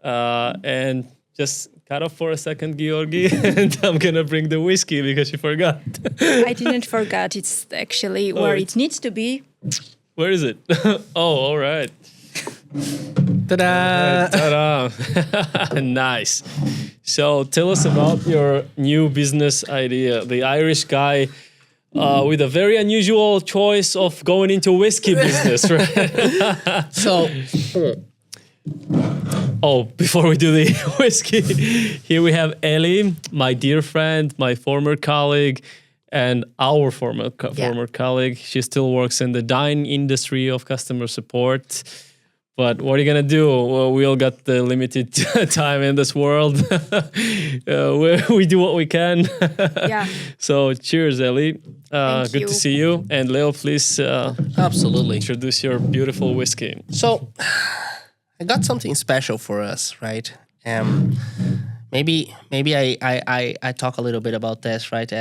And just cut off for a second, Georgi, and I'm gonna bring the whiskey because she forgot. I didn't forget. It's actually where it needs to be. Where is it? Oh, all right. Ta-da! Ta-da! Nice. So tell us about your new business idea. The Irish guy with a very unusual choice of going into whiskey business, right? So, Oh, before we do the whiskey, here we have Ellie, my dear friend, my former colleague, and our former colleague. She still works in the dining industry of customer support. But what are you gonna do? Well, we all got the limited time in this world. We do what we can. Yeah. So cheers, Ellie. Thank Good you. to see you. And Leo, please absolutely. introduce your beautiful whiskey. So, I got something special for us, right? Maybe I talk a little bit about this, right?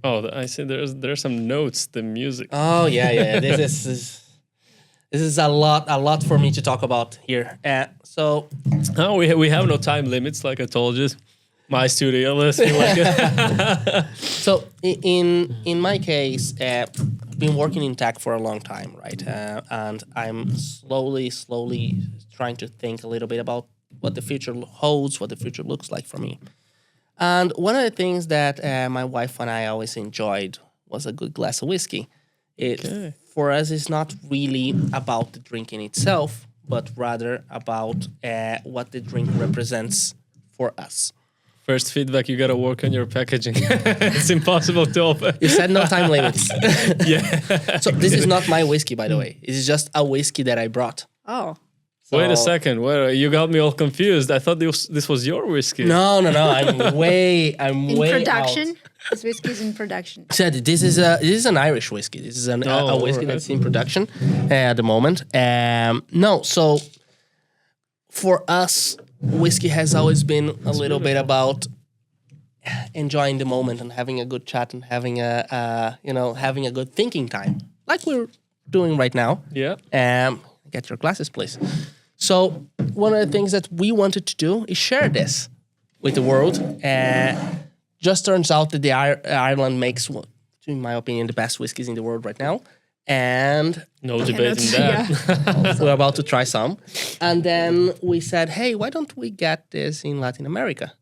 Oh, I see. There's some notes. The music. Oh yeah. This is a lot for me to talk about here. Oh, we have no time limits, like I told you. My studio, let's be like it. So in my case, I've been working in tech for a long time, right? And I'm slowly trying to think a little bit about what the future holds, what the future looks like for me. And one of the things that my wife and I always enjoyed was a good glass of whiskey. For us, it's not really about the drink in itself, but rather about what the drink represents for us. First feedback, you gotta work on your packaging. It's impossible to open. You said no time limits. Yeah. So this is not my whiskey, by the way. It is just a whiskey that I brought. Oh. Wait a second. You got me all confused. I thought this was your whiskey. No. I'm way In way production? out. This whiskey is in production. Said this is an Irish whiskey. This is a whiskey right. that's in production at the moment. No, so for us, whiskey has always been a little bit about enjoying the moment and having a good chat and having a good thinking time, like we're doing right now. Yeah. Get your glasses, please. So one of the things that we wanted to do is share this with the world. Just turns out that Ireland makes, in my opinion, the best whiskeys in the world right now. And No debating that. Yeah. we're about to try some. And then we said, hey, why don't we get this in Latin America?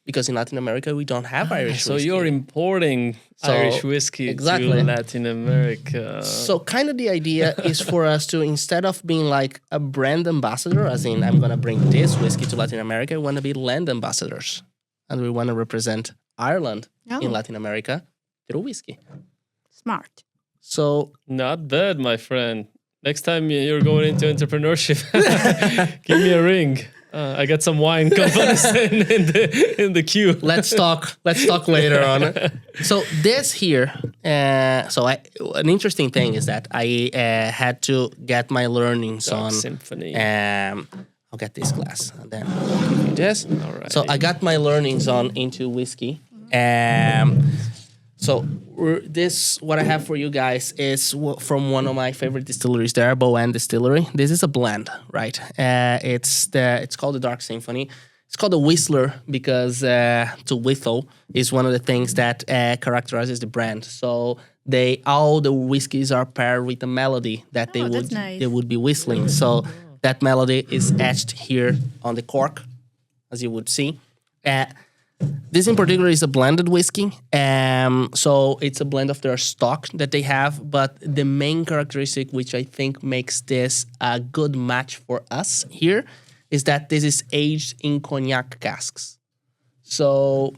Because in Latin America, we don't have Irish So whiskey. you're importing Irish whiskey exactly. to Latin America. So kind of the idea is for us to, instead of being like a brand ambassador, as in I'm going to bring this whiskey to Latin America, we want to be land ambassadors. And we want to represent Ireland in Latin America through whiskey. Smart. So Not bad, my friend. Next time you're going into entrepreneurship, give me a ring. I got some wine companies in the queue. let's talk later on. So this here, an interesting thing is that I had to get my learnings Dark on Symphony. I'll get this glass and then I'll give you this. Alright. So I got my learnings on into whiskey. So this, what I have for you guys is from one of my favorite distilleries there, Bowen Distillery. This is a blend, right? It's called the Dark Symphony. It's called the Whistler because to whistle is one of the things that characterizes the brand. So all the whiskeys are paired with a melody that That's nice. they would be whistling. So that melody is etched here on the cork, as you would see. This in particular is a blended whiskey. So it's a blend of their stock that they have. But the main characteristic, which I think makes this a good match for us here, is that this is aged in cognac casks. So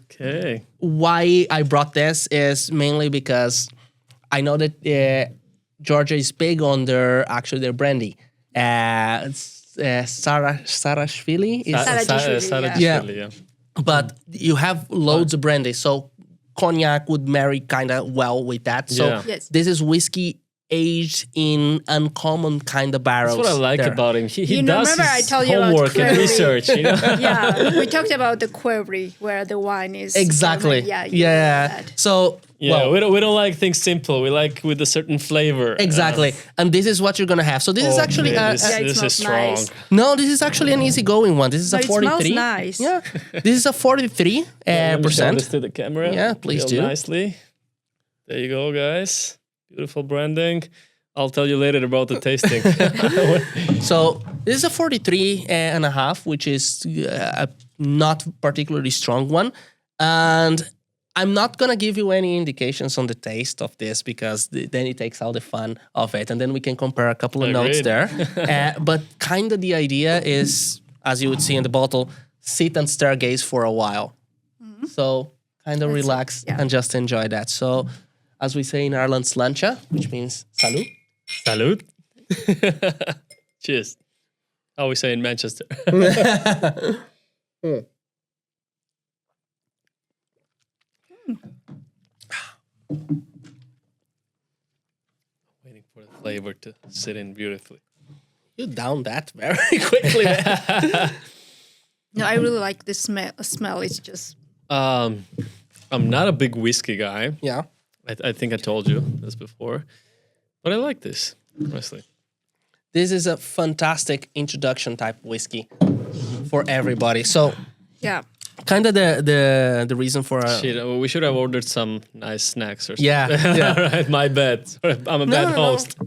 why I brought this is mainly because I know that Georgia is big on their brandy. Sarashvili is Sarashvili, yeah. but you have loads of brandy, so cognac would marry kind of well with that. So Yes. this is whiskey aged in uncommon kind of barrels. That's what I like there. about him. He You know, does remember I his told you about homework and Query? research, you know? Yeah, we talked about the query where the wine is. Exactly. Yeah. You know that. So Yeah, we don't like things simple. We like with a certain flavor. exactly, and this is what you're gonna have. So this is actually this it is smells strong. nice. no, this is actually an easygoing one. This is But a it smells 43. nice. Yeah, this is a 43 Let me show percent. this to the camera. Yeah, please Real do. Nicely. There you go, guys. Beautiful branding. I'll tell you later about the tasting. So this is a 43 and a half, which is a not particularly strong one. And I'm not going to give you any indications on the taste of this because then it takes all the fun of it. And then we can compare a couple of notes there. But kind of the idea is, as you would see in the bottle, sit and stargaze for a while. Mm-hmm. So kind of relax and just enjoy that. So as we say in Ireland, slancha, which means salut. Salud. Cheers. How we say in Manchester. Waiting for the flavor to sit in beautifully. You down that very quickly. No, I really like this smell. It's just... I'm not a big whiskey guy. Yeah. I think I told you this before. But I like this, honestly. This is a fantastic introduction type whiskey for everybody. So, yeah, kind of the reason for shit, we should have ordered some nice snacks or something. Yeah. Right, my bad. Sorry, I'm a bad host.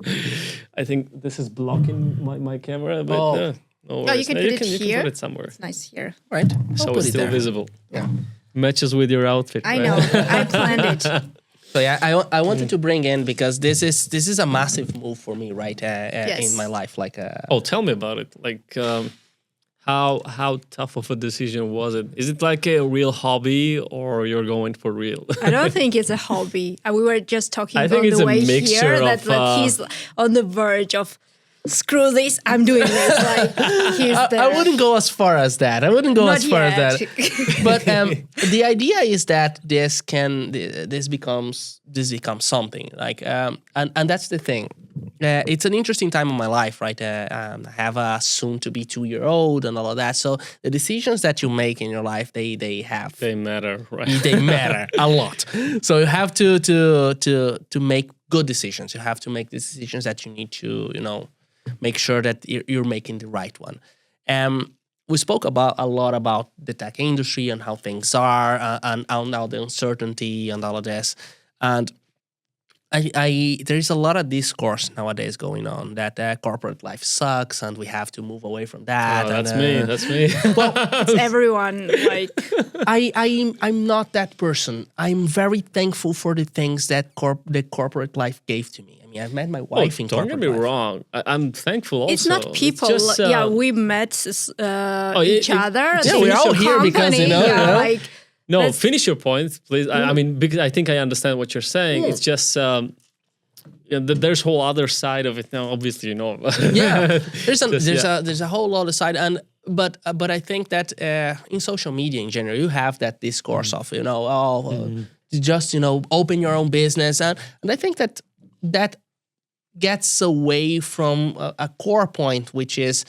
I think this is blocking my camera a bit. No you can put it here. You can put it somewhere. It's nice here. Right. So it's still visible. Yeah. Matches with your outfit. I right? know. I planned it. So yeah, I wanted to bring in because this is a massive move for me, right? Yes. In my life, like. Oh, tell me about it. Like, how tough of a decision was it? Is it like a real hobby, or you're going for real? I don't think it's a hobby. We were just talking I think on it's the a way mixture here of, that he's on the verge of. Screw this! I'm doing this. Like he's there. I wouldn't go as far as that. Not yet. But the idea is that this becomes something like and that's the thing. It's an interesting time in my life, right? I have a soon to be 2-year-old and all of that. So the decisions that you make in your life, they matter, right? They matter a lot. So you have to make good decisions. You have to make the decisions that you need to, make sure that you're making the right one. We spoke a lot about the tech industry and how things are and now the uncertainty and all of this. And there's a lot of discourse nowadays going on that corporate life sucks and we have to move away from that. Oh, that's me. That's me. Well, it's everyone. Like I'm not that person. I'm very thankful for the things that the corporate life gave to me. I mean, I've met my wife in corporate life. Don't get me wrong. I'm thankful also. It's not people. It's just, we met each other. Yeah, we're all here because, like... No, finish your point, please. I mean, because I think I understand what you're saying. It's just there's a whole other side of it now. Obviously, Yeah, there's a whole other side, but I think that in social media in general, you have that discourse of just open your own business, and I think that gets away from a core point, which is.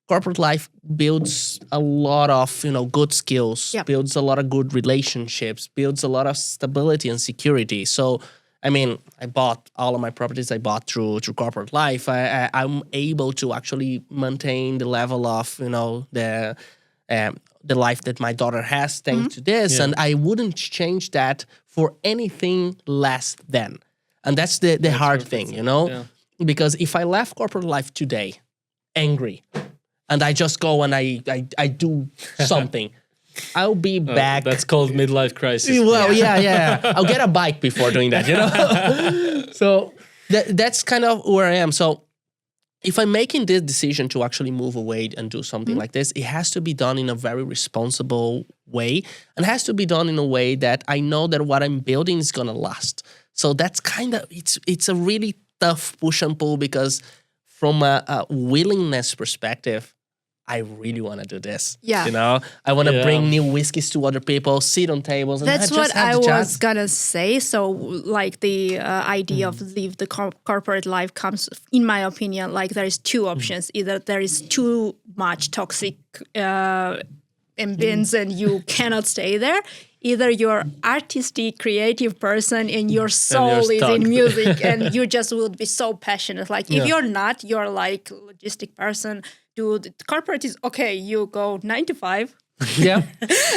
Corporate life builds a lot of, good skills, builds a lot of good relationships, builds a lot of stability and security. So, I mean, I bought all of my properties I bought through corporate life. I'm able to actually maintain the level of, the life that my daughter has thanks to this. Yeah. And I wouldn't change that for anything less than. And that's the hard thing, Yeah. Because if I left corporate life today, angry, and I just go and I do something, I'll be back. That's called midlife crisis. Well, yeah. I'll get a bike before doing that, So that's kind of where I am. So if I'm making this decision to actually move away and do something like this, it has to be done in a very responsible way and has to be done in a way that I know that what I'm building is going to last. So that's kind of, it's a really tough push and pull because from a willingness perspective, I really want to do this. Yeah. I want to bring new whiskeys to other people, sit on tables. And that's just what I was was going to say. So like the idea of leave the corporate life comes, in my opinion, like there is two options. Either there is too much toxic ambience and you cannot stay there. Either you're artistic, creative person and your soul is in music and you just would be so passionate. Like if you're not, you're like logistic person. Dude, corporate is okay. You go 9 to 5. Yeah.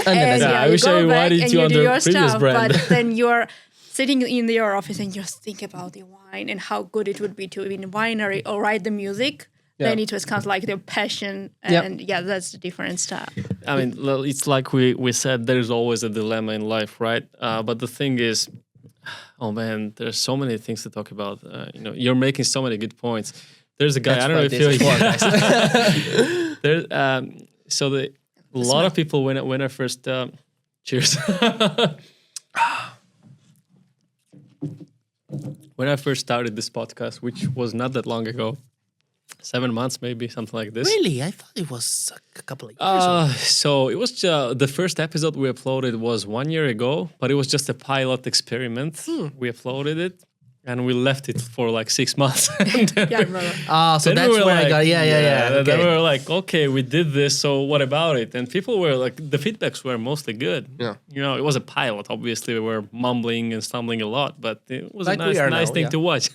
I wish I invited you on the previous brand. But then you're sitting in your office and just think about the wine and how good it would be to be in a winery or write the music. Then it was kind of like their passion, and that's the different stuff. I mean, it's like we said, there's always a dilemma in life, right? But the thing is, oh man, there's so many things to talk about. You're making so many good points. There's a guy, I don't know if you there. A lot of people when I first cheers. When I first started this podcast, which was not that long ago. 7 months, maybe something like this. Really? I thought it was a couple of years ago. So it was the first episode we uploaded was 1 year ago, but it was just a pilot experiment. We uploaded it and we left it for like 6 months. So that's where I got Okay. Then we were like, okay, we did this, so what about it? And people were like, the feedbacks were mostly good. Yeah. It was a pilot. Obviously, we were mumbling and stumbling a lot, but it was like a nice thing to watch.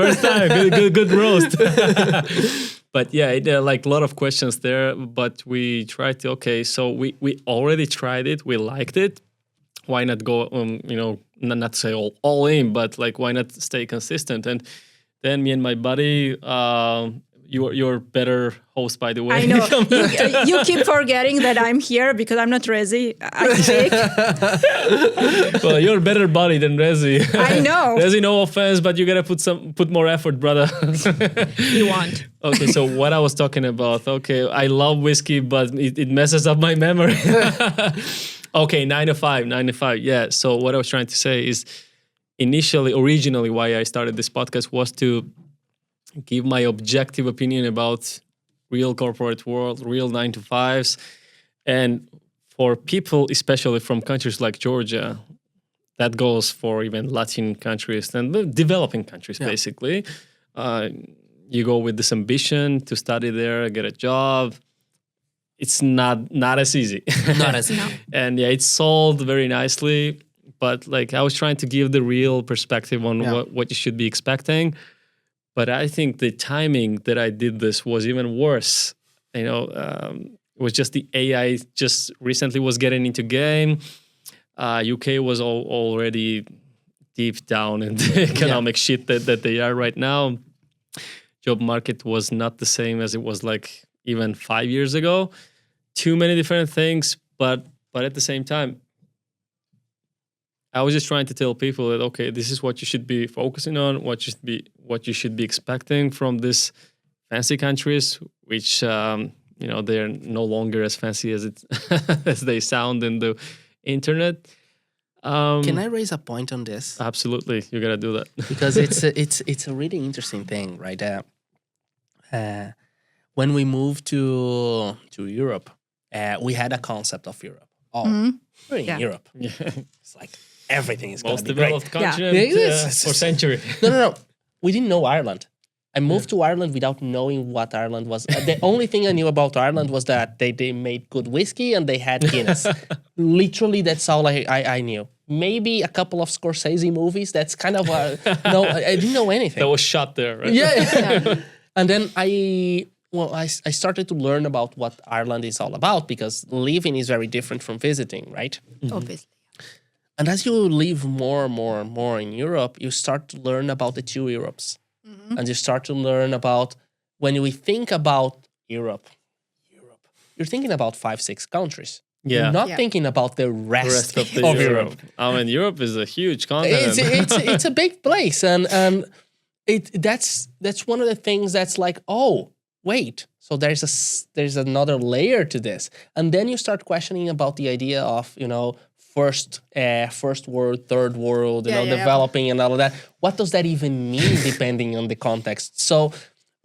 First time, good roast. But like a lot of questions there. But we tried to. Okay, so we already tried it. We liked it. Why not go? Not say all in, but like why not stay consistent? And then me and my buddy, you're better host, by the way. I know. You keep forgetting that I'm here because I'm not Rezi. I'm sick. Well, you're a better buddy than Rezi. I know. Rezi, no offense, but you gotta put more effort, brother. You want. Okay, so what I was talking about. Okay, I love whiskey, but it messes up my memory. Okay, 9 to 5. Yeah. So what I was trying to say is, originally, why I started this podcast was to give my objective opinion about real corporate world, real 9 to 5s, and for people, especially from countries like Georgia, that goes for even Latin countries and developing countries, basically. You go with this ambition to study there, get a job. It's not as easy. Not as easy. No. And it's sold very nicely, but like I was trying to give the real perspective on what you should be expecting. But I think the timing that I did this was even worse. It was just the AI just recently was getting into game. UK was already deep down in the economic shit that they are right now. Job market was not the same as it was like even 5 years ago. Too many different things, but at the same time, I was just trying to tell people that, okay, this is what you should be focusing on, what you should be expecting from these fancy countries, which they're no longer as fancy as as they sound in the internet. Can I raise a point on this? Absolutely, you gotta do that because it's a really interesting thing, right? When we moved to Europe, we had a concept of Europe. We're in Europe. Yeah. It's like everything is going to be great. Most developed continent for century. No. We didn't know Ireland. I moved to Ireland without knowing what Ireland was. The only thing I knew about Ireland was that they made good whiskey and they had Guinness. Literally, that's all I knew. Maybe a couple of Scorsese movies. That's kind of no. I didn't know anything. That was shot there, right? Yeah. And then I started to learn about what Ireland is all about because living is very different from visiting, right? Obviously. And as you live more and more and more in Europe, you start to learn about the two Europes. And you start to learn about, when we think about Europe, you're thinking about 5-6 countries. Yeah. You're not thinking about the rest of Europe. I mean, Europe is a huge continent. It's a big place. And that's one of the things that's like, oh, wait, so there's another layer to this. And then you start questioning about the idea of, first world, third world, developing and all of that. What does that even mean depending on the context? So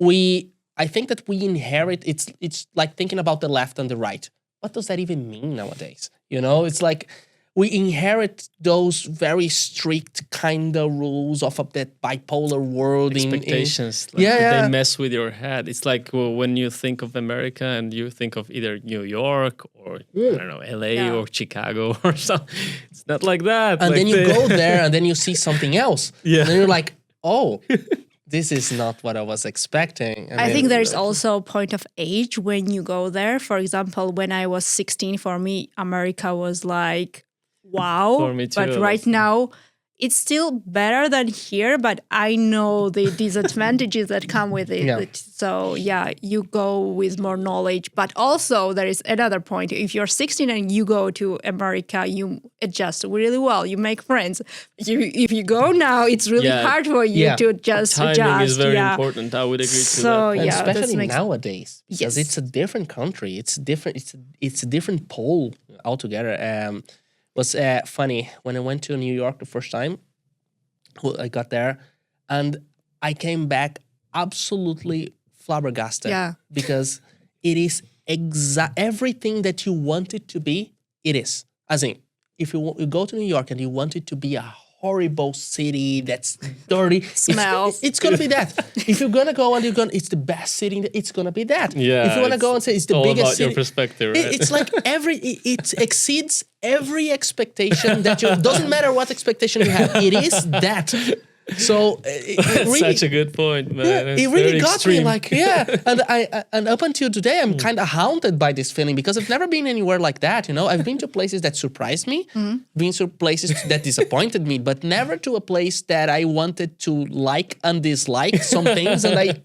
I think that we inherit, it's like thinking about the left and the right. What does that even mean nowadays? It's like we inherit those very strict kind of rules of that bipolar world. Expectations. They mess with your head. It's like when you think of America and you think of either New York or, I don't know, LA or Chicago or something. It's not like that. And then you go there and then you see something else. Yeah. And then you're like, oh, this is not what I was expecting. I think there's also a point of age when you go there. For example, when I was 16, for me, America was like, wow. For me too, But right now, it's still better than here, but I know the disadvantages that come with it. Yeah. So yeah, you go with more knowledge. But also there is another point. If you're 16 and you go to America, you adjust really well. You make friends. If you go now, it's really Yeah. hard for you Yeah. to just Timing adjust. is very yeah. important. I would agree to So that. And yeah, that especially makes nowadays, because Yes. it's a different country. It's different. It's a different pole altogether. Was funny when I went to New York the first time. I got there, and I came back absolutely flabbergasted. Yeah. Because it is everything that you want it to be. It is. As in, if you go to New York and you want it to be a horrible city that's dirty, Smells. it's gonna be that. If you're gonna go and it's the best city, it's gonna be that. Yeah, If you wanna go and say it's the all biggest about city, your perspective, right? it's like it exceeds every expectation that you. Doesn't matter what expectation you have, it is that. So it really, Such a good point, man. yeah, It's it really very got extreme. me. Like, yeah, and up until today, I'm kind of haunted by this feeling because I've never been anywhere like that. You know, I've been to places that surprised me, been to places that disappointed me, but never to a place that I wanted to like and dislike some things. And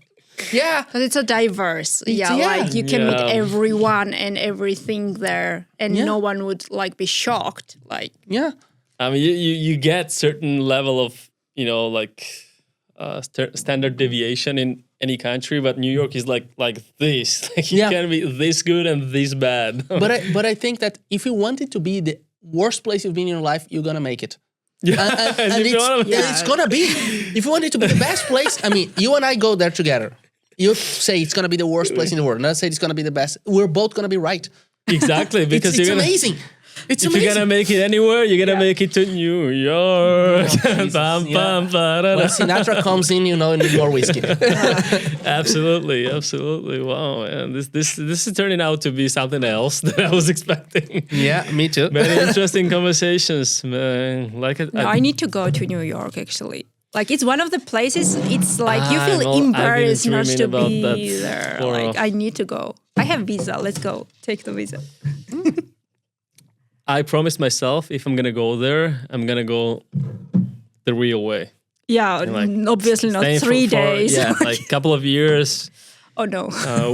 yeah, Because it's a diverse. Yeah, yeah. like you can meet Yeah. everyone and everything there, and no one would like be shocked. Like yeah. I mean, you get certain level of, you know, like standard deviation in any country, but New York is like this. Like you Yeah. can be this good and this bad. But I think that if you want it to be the worst place you've been in your life, you're gonna make it. And If you wanna- it's gonna be. If you want it to be the best place, I mean, you and I go there together. You say it's gonna be the worst place in the world, and I say it's gonna be the best. We're both gonna be right. Exactly, because It's you're gonna, amazing. It's if amazing. you're gonna make it anywhere, you're gonna make it to New York. Bam, Yeah. bam, ba-da-da. When Sinatra comes in, you know, and need more whiskey. Absolutely, absolutely. Wow, man, this is turning out to be something else than I was expecting. Yeah, me too. Many interesting conversations, man. Like it. no, I need to go to New York actually. Like it's one of the places. It's like you feel I've been embarrassed not dreaming to about be that there. for Like I need to go. I have visa. Let's go. Take the visa. I promised myself if I'm gonna go there, I'm gonna go the real way. Yeah, like, obviously not Staying 3 days. Yeah, like a couple of years Oh no.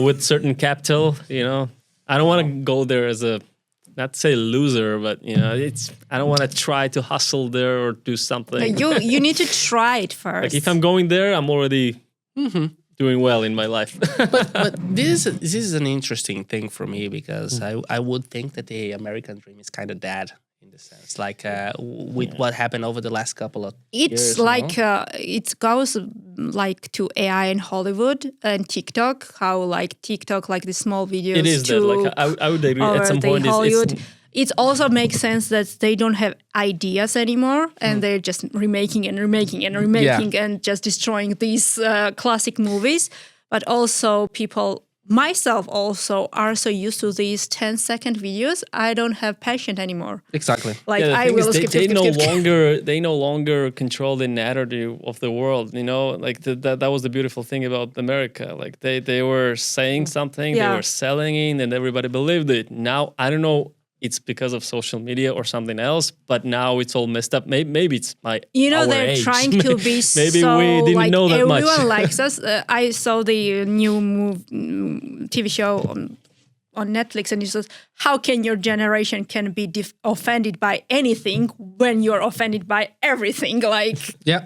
with certain capital. You know, I don't want to go there as a, not to say loser, but you know, I don't want to try to hustle there or do something. You need to try it first. Like if I'm going there, I'm already doing well in my life. But this is an interesting thing for me because I would think that the American dream is kind of dead in the sense, like with what happened over the last couple of years. It's you like know? it goes like to AI in Hollywood and TikTok. How like TikTok, like the small videos. It is that. Like I would agree. At some point, Hollywood. it's It also makes sense that they don't have ideas anymore, and they're just remaking and remaking and remaking and just destroying these classic movies. But also people, myself also, are so used to these 10-second videos. I don't have patience anymore. Exactly. Like the I thing is will skip. they no longer control the narrative of the world. You know, like that was the beautiful thing about America. Like they were saying something, they were selling it, and everybody believed it. Now I don't know. It's because of social media or something else, but now it's all messed up. Maybe it's our They're age. trying to be Maybe so we didn't like know that much. everyone likes us. I saw the new TV show on Netflix, and it says, "How can your generation can be offended by anything when you're offended by everything?" Like Yeah.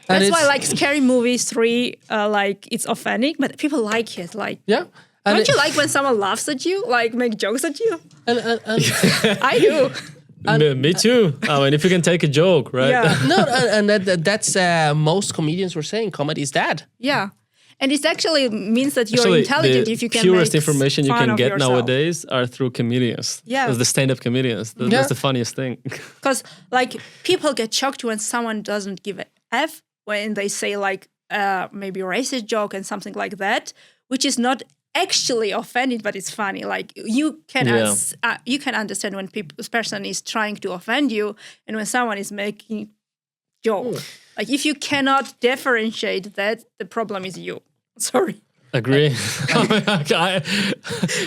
that's why like scary movies 3, like it's offending, but people like it. Like Yeah. And don't you like when someone laughs at you, like make jokes at you? and I do. Me too. I mean, if you can take a joke, right? Yeah. no, and that's most comedians were saying comedy is dead. Yeah. And it actually means that you're Actually, intelligent the if you can purest make information you fun can of get yourself. nowadays are through comedians. Yeah. As the stand-up comedians. That's the funniest thing. Because like people get shocked when someone doesn't give a F when they say like maybe a racist joke and something like that, which is not actually offended, but it's funny. Like you can you can understand when this person is trying to offend you, and when someone is making joke. Like if you cannot differentiate that, the problem is you. Sorry. Agree.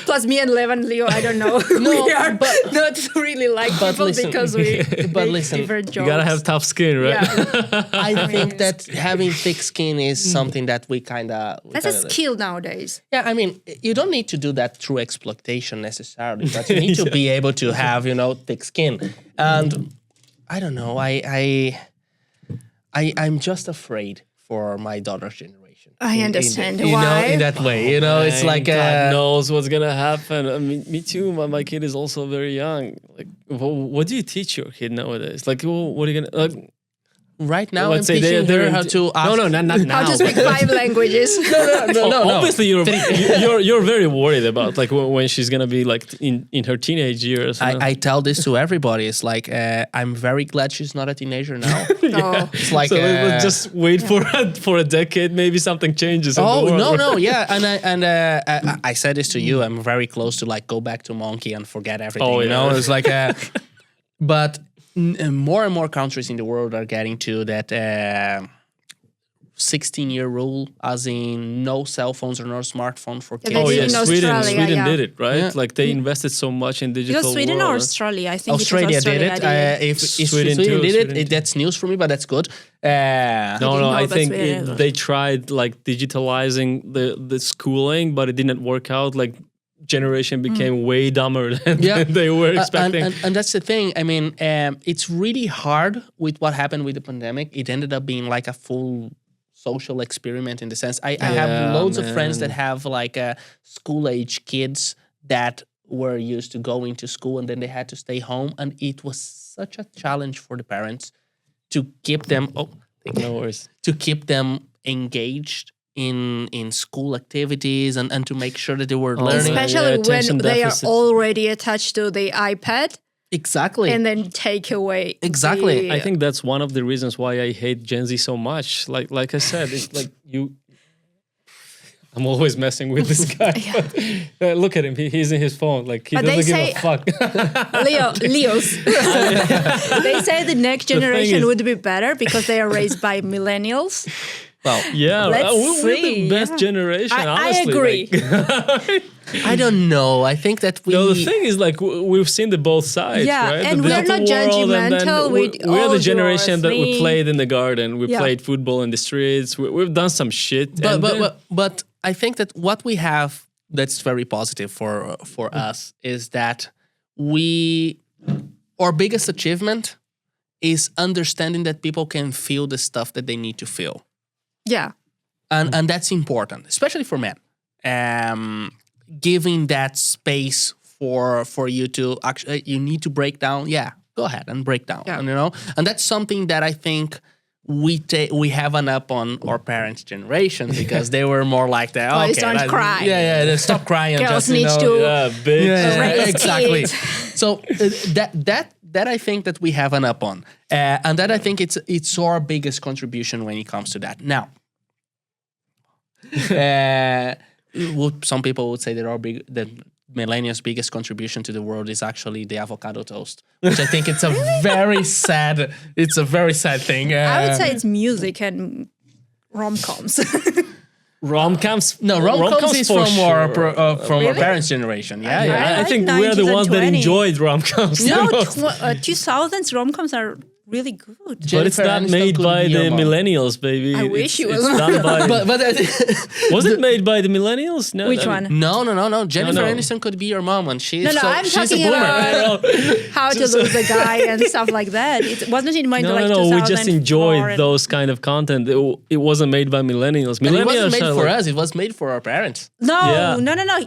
Plus me and Leo, I don't know. We are not really like people because we make different jokes. You gotta have tough skin, right? Yeah. I think that having thick skin is something that we kind of... That's a skill nowadays. Yeah, I mean, you don't need to do that through exploitation necessarily, but you need to be able to have, thick skin. And I don't know, I'm just afraid for my daughter's generation. I understand why. In that way, it's like God knows what's gonna happen. I mean, me too. My kid is also very young. Like, what do you teach your kid nowadays? Like, what are you gonna? Right now, I'm teaching her how to ask. No, not now. How to speak 5 languages. No. Obviously, you're very worried about like when she's gonna be like in her teenage years. I tell this to everybody. It's like I'm very glad she's not a teenager now. Oh. It's like so let's just wait for a decade. Maybe something changes. Oh no, yeah, and I said this to you. I'm very close to like go back to monkey and forget everything. Oh, yeah. It's like, but. More and more countries in the world are getting to that 16-year rule, as in no cell phones or no smartphone for kids. Oh yeah, Sweden yeah. did it, right? Yeah. Like they invested so much in digital. Because Sweden world. or Australia? I think Australia it was Australia did it. If Sweden did it, that's news for me, but that's good. No, I think Sweden. they tried like digitalizing the schooling, but it didn't work out. Like generation became way dumber than they were expecting. And that's the thing. I mean, it's really hard with what happened with the pandemic. It ended up being like a full social experiment in the sense. I have loads of friends that have like school-age kids that were used to going to school and then they had to stay home. And it was such a challenge for the parents to keep them... to keep them engaged in school activities and to make sure that they were learning. Especially when they are already attached to the iPad. Exactly. And then take away. Exactly. I think that's one of the reasons why I hate Gen Z so much. Like I said, it's like I'm always messing with this guy. But, look at him. He's in his phone. Like he doesn't give a fuck. Leos. They say the next generation would be better because they are raised by millennials. Well, yeah, we're the best generation. Honestly. I agree. I don't know. I think that we... No, the thing is, like, we've seen the both sides, right? And the we're not judgmental. We're the generation that we played in the garden. We played football in the streets. We've done some shit. But I think that what we have that's very positive for us is that our biggest achievement is understanding that people can feel the stuff that they need to feel. Yeah. And that's important, especially for men. Giving that space for you to actually, you need to break down. Yeah, go ahead and break down. Yeah. And that's something that I think we have an up on our parents' generation because they were more like that. Oh, okay, don't cry. Yeah, stop crying. Girls need to raise exactly. kids. So that I think that we have an up on, and that I think it's our biggest contribution when it comes to that. Now, some people would say that millennials' biggest contribution to the world is actually the avocado toast, which I think it's a very sad. It's a very sad thing. I would say it's music and rom-coms. Rom-coms? No, rom-coms is from sure. our parents' generation. Yeah. I think we're the ones that enjoyed rom-coms. No, 2000s rom-coms are really good. But it's not made by the millennials, baby. I wish it was. It's done by... but was it made by the millennials? No. Which one? No. Jennifer Aniston could be your mom, and she's I'm she's talking a boomer. about How to Lose a Guy and stuff like that. It wasn't in mind like 2004. We just enjoyed those kind of content. It wasn't made by millennials. It wasn't made for us. It was made for our parents. No.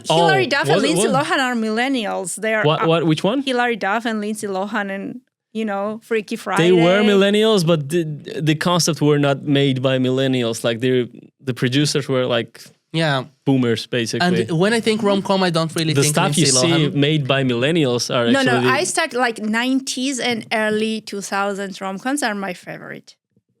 Hilary Duff and Lindsay Lohan are millennials. They are. What? Which one? Hilary Duff and Lindsay Lohan and Freaky Friday. They were millennials, but the concept were not made by millennials. Like the producers were like boomers, basically. And when I think rom-com, I don't really think the stuff Lindsay you Lohan. see made by millennials are actually... I start like 90s and early 2000s rom-coms are my favorite.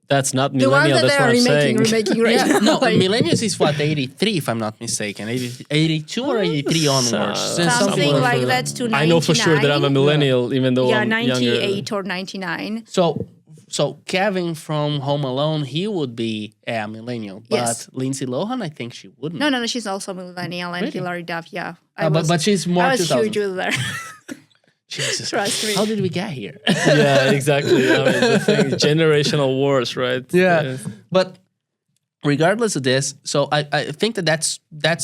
That's not The ones millennial, that that's they what are I'm saying. remaking right now. No, millennials is what, 83 if I'm not mistaken. 82 or 83 onwards. Something like that to 99. I know for sure that I'm a millennial, even though I'm 98 younger. or 99. So So Kevin from Home Alone, he would be a millennial, but Yes. Lindsay Lohan, I think she wouldn't. No, she's also millennial, and Really? Hilary Duff, yeah. But she's more I was 2000. huge with her. Jesus. Trust me. How did we get here? Yeah, exactly. I mean, the thing, generational wars, right? Yeah. But regardless of this, so I think that's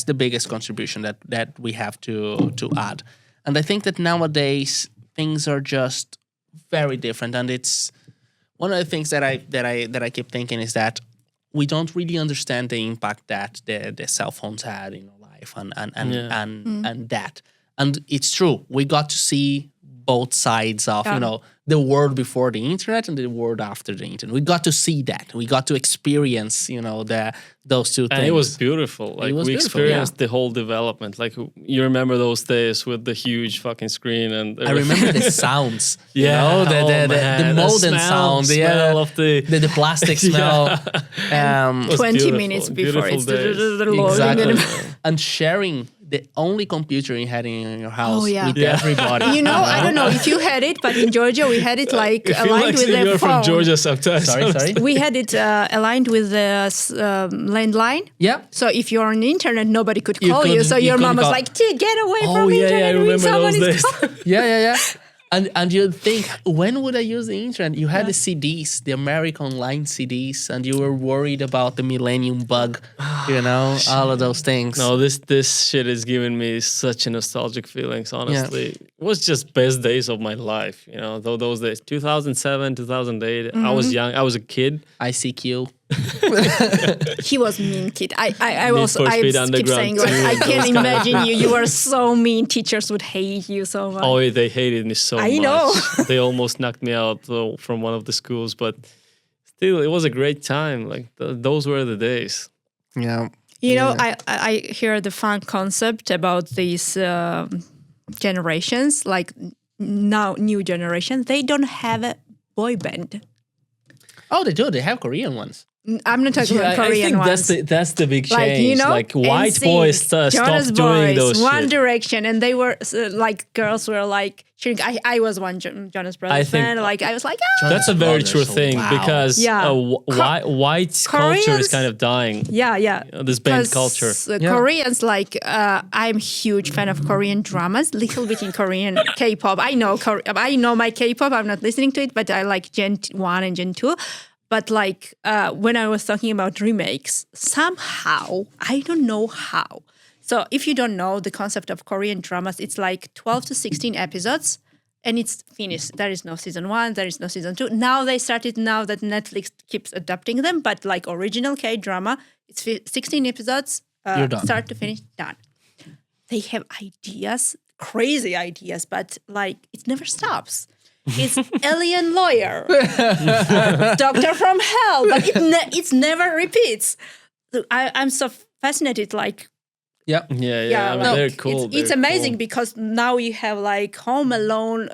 the biggest contribution that we have to add. And I think that nowadays things are just very different. And it's one of the things that I keep thinking is that we don't really understand the impact that the cell phones had in our life and that. And it's true. We got to see both sides of, the world before the internet and the world after the internet. We got to see that. We got to experience, those two things. And it was beautiful. Like we experienced the whole development. Like you remember those days with the huge fucking screen and I remember the sounds. Yeah, the modem sound, smell of the plastic smell. 20 minutes before it's loading. Exactly. And sharing the only computer you had in your house with everybody. I don't know if you had it, but in Georgia we had it like aligned with the you're phone. from Georgia sometimes. Sorry. We had it aligned with the landline. Yeah. So if you're on the internet, nobody could call you. So your mom was like, "Get away from yeah, internet." I remember someone those is days. calling." Yeah. And you'd think, when would I use the internet? You had the CDs, the American Online CDs, and you were worried about the millennium bug, all of those things. No, this shit is giving me such a nostalgic feelings, honestly. It was just best days of my life, though those days. 2007, 2008, I was young, I was a kid. ICQ. He was mean kid. I Speed keep Underground saying like, 2, I can't imagine you. You were so mean. Teachers would hate you so much. Oh, they hated me so much. I know. They almost knocked me out from one of the schools, but still, it was a great time. Like those were the days. Yeah. I hear the fun concept about these generations, like now new generation. They don't have a boy band. Oh, they do. They have Korean ones. I'm not talking about Korean I ones. think that's the big change. Like white NSYNC, boys stopped Jonas doing Boys, those One shit. Direction, and they were like girls were like cheering. I was one Jonas Brothers fan. Like I was like, That's a very Brothers, true thing because white culture is kind of dying. Yeah. This band culture. Koreans, like, I'm huge fan of Korean dramas, little bit in Korean K-pop. I know my K-pop. I'm not listening to it, but I like Gen 1 and Gen 2. But like when I was talking about remakes, somehow, I don't know how. So if you don't know the concept of Korean dramas, it's like 12 to 16 episodes and it's finished. There is no season 1, there is no season 2. Now they started, now that Netflix keeps adapting them, but like original K-drama, it's 16 episodes, You're done. Start to finish, done. They have ideas, crazy ideas, but like it never stops. It's alien lawyer, doctor from hell, but it never repeats. I'm so fascinated. Like, Yeah. I mean, they're cool. It's amazing because now you have like Home Alone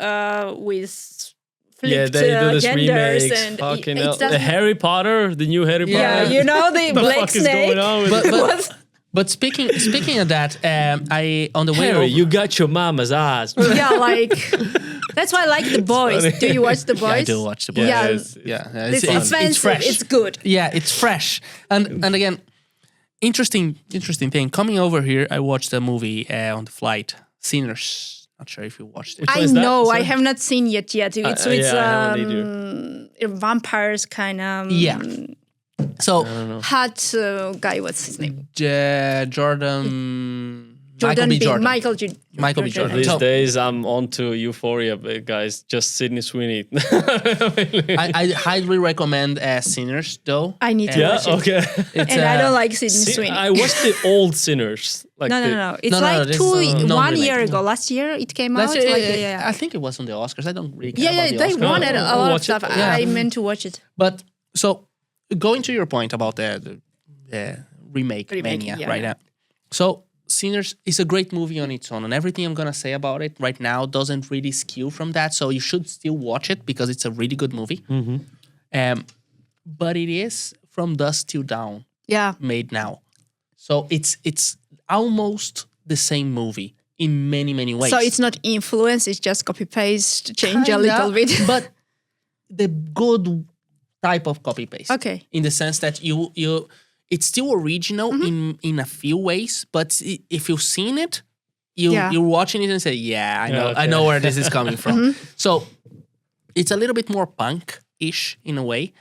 with flipped they do this genders remakes. and Fucking it hell. The doesn't- Harry Potter, the new Harry Potter. Yeah, the the Black fuck is Snake. going on with But speaking of that, I on the way Harry, over, you got your mama's ass. Yeah, like that's why I like The Boys. funny. Do you watch The Boys? I do watch the boys. Yeah, It's it's offensive. fresh. It's good. Yeah, it's fresh. And again, interesting thing. Coming over here, I watched a movie on the flight, Sinners. Not sure if you watched it. Which I one is that? know. I Sorry? have not seen yet. It's I haven't vampires kind of. Yeah. So Hot guy. What's his name? Jordan Jordan Michael B. Jordan. Michael B. Jordan. These So- days, I'm on to Euphoria, guys. Just Sydney Sweeney. I highly recommend Sinners, though. I need to watch it. okay. It's, And I don't like Sydney Sweeney. I watched the old Sinners. Like No. It's No, like this is 1 non-related. year ago. Last year it came out. Last year, Like, I think it was on the Oscars. I don't really care Yeah, about the they Oscars. won it. A I'll lot of watch it. stuff. Yeah. I meant to watch it. But so going to your point about the remake mania yeah, right yeah. now. So Sinners is a great movie on its own, and everything I'm gonna say about it right now doesn't really skew from that. So you should still watch it because it's a really good movie. But it is from dusk till dawn Yeah. made now, so it's almost the same movie in many ways. So it's not influence. It's just copy paste, change a little bit. but the good type of copy paste. Okay. In the sense that you it's still original in a few ways, but if you've seen it, you're watching it and say, I know where this is coming from. So it's a little bit more punk-ish in a way,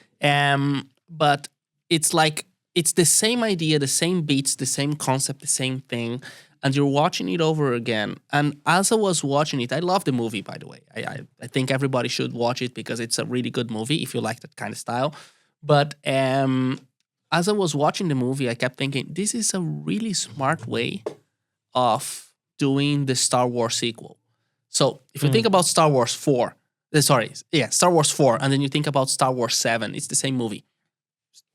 but it's like it's the same idea, the same beats, the same concept, the same thing, and you're watching it over again. And as I was watching it, I love the movie, by the way. I think everybody should watch it because it's a really good movie if you like that kind of style. But as I was watching the movie, I kept thinking, this is a really smart way of doing the Star Wars sequel. So if you think about Star Wars 4, Star Wars 4, and then you think about Star Wars 7, it's the same movie.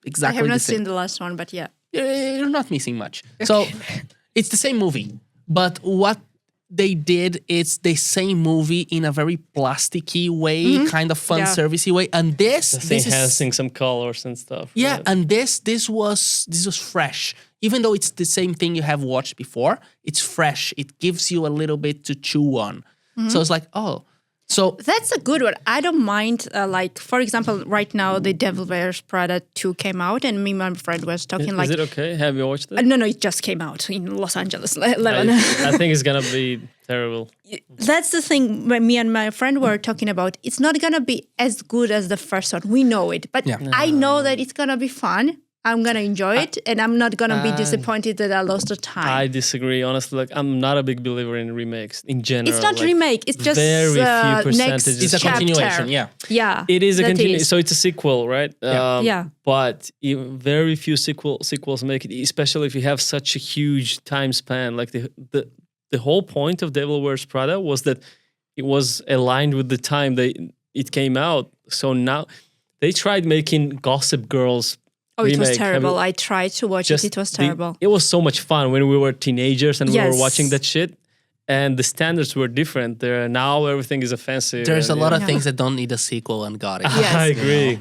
Exactly. I have not seen the last one, but yeah. You're not missing much. So it's the same movie, but what they did is the same movie in a very plasticky way, kind of fun servicey way, and this enhancing some colors and stuff. Yeah, right? and this was fresh. Even though it's the same thing you have watched before, it's fresh. It gives you a little bit to chew on. So it's like, so that's a good one. I don't mind. Like, for example, right now the Devil Wears Prada 2 came out, and me and my friend was talking Is it okay? Have you watched it? No, it just came out in Los Angeles. 11. I think it's gonna be terrible. That's the thing. When me and my friend were talking about, it's not gonna be as good as the first one. We know it, but I know that it's gonna be fun. I'm gonna enjoy it, and I'm not gonna be disappointed that I lost the time. I disagree, honestly. Like, I'm not a big believer in remakes in general. It's not remake. It's just very few percentages. It's a continuation. Yeah. It is a continuation. So it's a sequel, right? Yeah. But very few sequels make it, especially if you have such a huge time span. Like the whole point of Devil Wears Prada was that it was aligned with the time it came out. So now they tried making Gossip Girls. Oh, it was remake. terrible. I tried to watch it. It was terrible. It was so much fun when we were teenagers and we were watching that shit. And the standards were different there. Now everything is offensive. There's a lot of things that don't need a sequel and got it. Yes. I agree.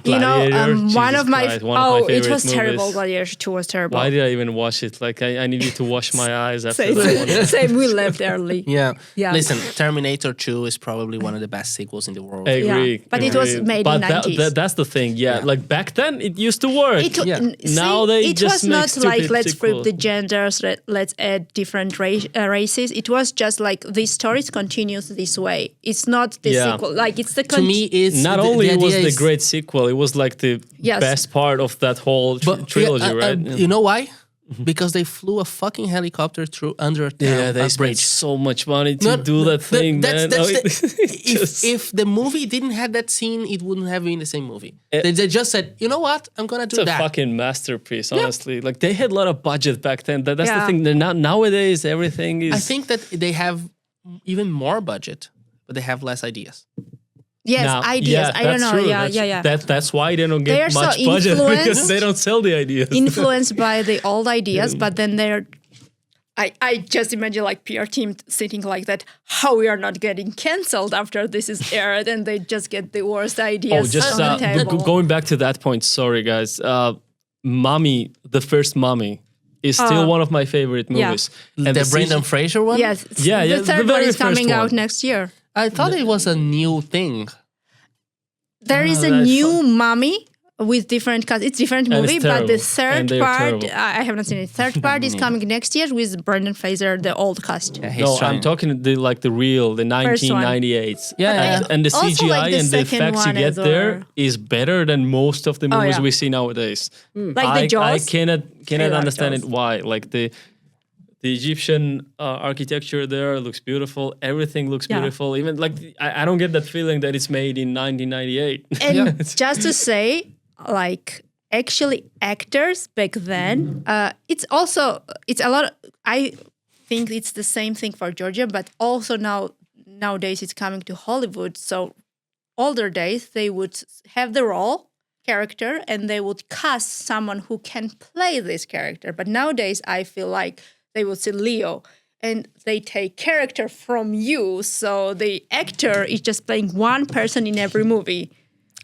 One of my favorite it was movies. terrible. Gladiator 2 was terrible. Why did I even watch it? Like I needed to wash my eyes after Same. that one. Same. We left early. Yeah. Yeah. Listen, Terminator 2 is probably one of the best sequels in the world. I agree. But it was made in 90s. That's the thing. Yeah. Like back then it used to work. Now they it just was make not like stupid let's flip sequels. the genders, let's add different races. It was just like this story continues this way. It's not the sequel. Like it's the To me, it's not only was the great sequel, it was like the Yes. best part of that whole trilogy, right? You know why? Because they flew a fucking helicopter through under a they spent bridge. so much money to do that thing, man. If the movie didn't have that scene, it wouldn't have been the same movie. They just said, you know what? I'm gonna do It's a that. fucking masterpiece, honestly. Like they had a lot of budget back then. That's the thing. Nowadays, everything is. I think that they have even more budget, but they have less ideas. Yes, ideas. I don't know. True. Yeah. That's why they don't get They're much so budget because influenced- they don't sell the ideas. Influenced by the old ideas, but then they're. I just imagine like PR team sitting like that. How we are not getting cancelled after this is aired, and they just get the worst ideas on the table. Going back to that point. Sorry, guys. Mummy, the first Mummy, is still one of my favorite movies. And The Brendan Fraser one? Yes. Yeah, The third the one very is coming first out one. next year. I thought it was a new thing. There is a new Mummy with different cuts. It's different And it's movie, but the terrible. third And they're part, terrible. I have not seen it. Third part is coming next year with Brendan Fraser, the old cast. Yeah, he's No, trying. I'm talking the 1998s. Yeah. And the Also, CGI like, the and the second effects you one get as there well. is better than most of the movies yeah. we see nowadays. Like the Jaws. I cannot I love understand Jaws. it why. Like the Egyptian architecture there looks beautiful. Everything looks beautiful. Even like I don't get that feeling that it's made in 1998. And just to say, like, actually actors back then, it's a lot. I think it's the same thing for Georgia, but also nowadays it's coming to Hollywood. So older days, they would have the role character and they would cast someone who can play this character. But nowadays, I feel like they would say Leo and they take character from you. So the actor is just playing one person in every movie.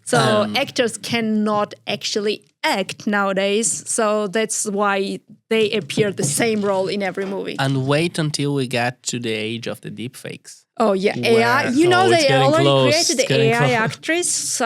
So actors cannot actually act nowadays. So that's why they appear the same role in every movie. And wait until we get to the age of the deepfakes. Oh, yeah. AI. it's they getting already close. created It's the getting AI close. actress.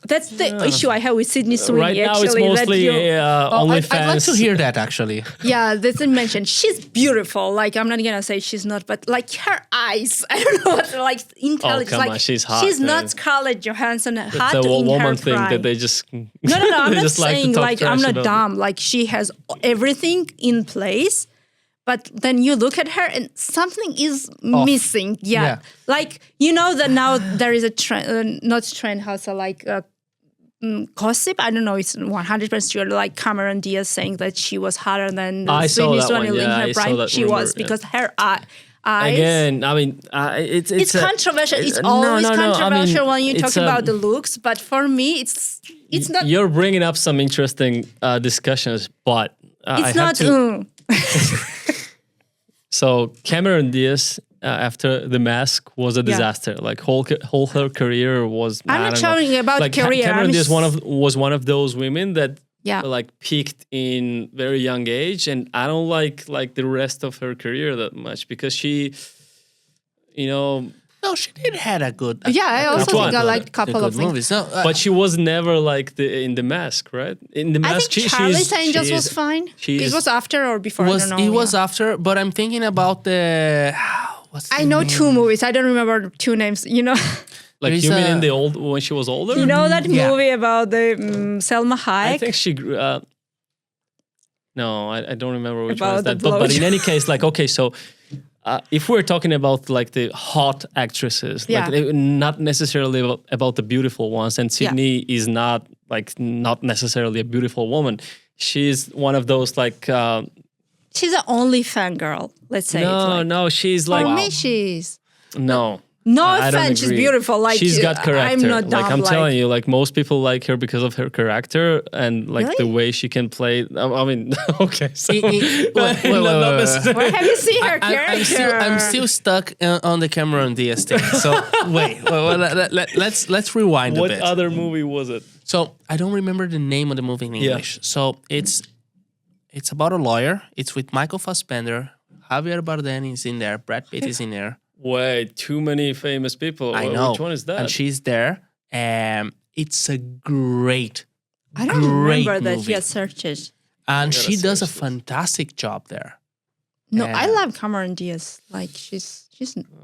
That's the issue I have with Sydney Sweeney. Right now, it's actually, mostly OnlyFans. I'd like to hear that actually. Yeah, that's mentioned. She's beautiful. Like, I'm not gonna say she's not, but like her eyes, I don't know what, like intelligence. come like, on, she's hot, She's man. not Scarlett Johansson. It's Hot a in woman her thing prime. that they just No. I'm they not just like to saying talk like I'm trash not about. dumb. Like she has everything in place, but then you look at her and something is missing. Yeah. Like that now there is a trend, not trend, how so like. Gossip. I don't know. It's 100% sure. Like Cameron Diaz saying that she was hotter than Sweeney Sweeney in her prime. She was because her eyes. Again, I mean, it's controversial. It's always controversial when you talk about the looks. But for me, it's not. You're bringing up some interesting discussions, but it's not. So Cameron Diaz. After The Mask was a disaster. Like whole her career was. I'm not talking about like career. Cameron Diaz was one of those women that Yeah. like peaked in very young age, and I don't like the rest of her career that much because she, you know. No, she did had a good. Yeah, I also Which one? think I liked a couple of things. movies. No, But she was never like in the Mask, right? In the I Mask, think Charlie's Angels was fine. she It is- was after or before. I don't know. It was after, but I'm thinking about the. What's the I know name? 2 movies. I don't remember 2 names. You know, Like There's you mean a- in the old when she was older? you know that Yeah. movie about the Selma Hayek. I think she grew. No, I don't remember which one About is the that. But in blowjob. any case, like okay, so if we're talking about like the hot actresses, Yeah. like not necessarily about the beautiful ones, and Sydney is not necessarily a beautiful woman. She's one of those like. She's an only fangirl. Let's say. No, she's like For me, she's. no. No I don't offense, she's agree. beautiful. Like she's got character. I'm not dumb. like I'm telling you, like most people like her because of her character and like the Really? way she can play. I mean, okay, so wait. not necessarily. Where have you seen her character? I'm still stuck on the Cameron Diaz thing. So wait, let's rewind a What bit. other movie was it? So I don't remember the name of the movie in English. So it's about a lawyer. It's with Michael Fassbender, Javier Bardem is in there, Brad Pitt is in there. Wait, too many famous people. I know. Which one is that? And she's there. It's a great, I don't great remember that. movie. Yes, search it. And she does a search this. fantastic job there. No, I love Cameron Diaz. Like she's.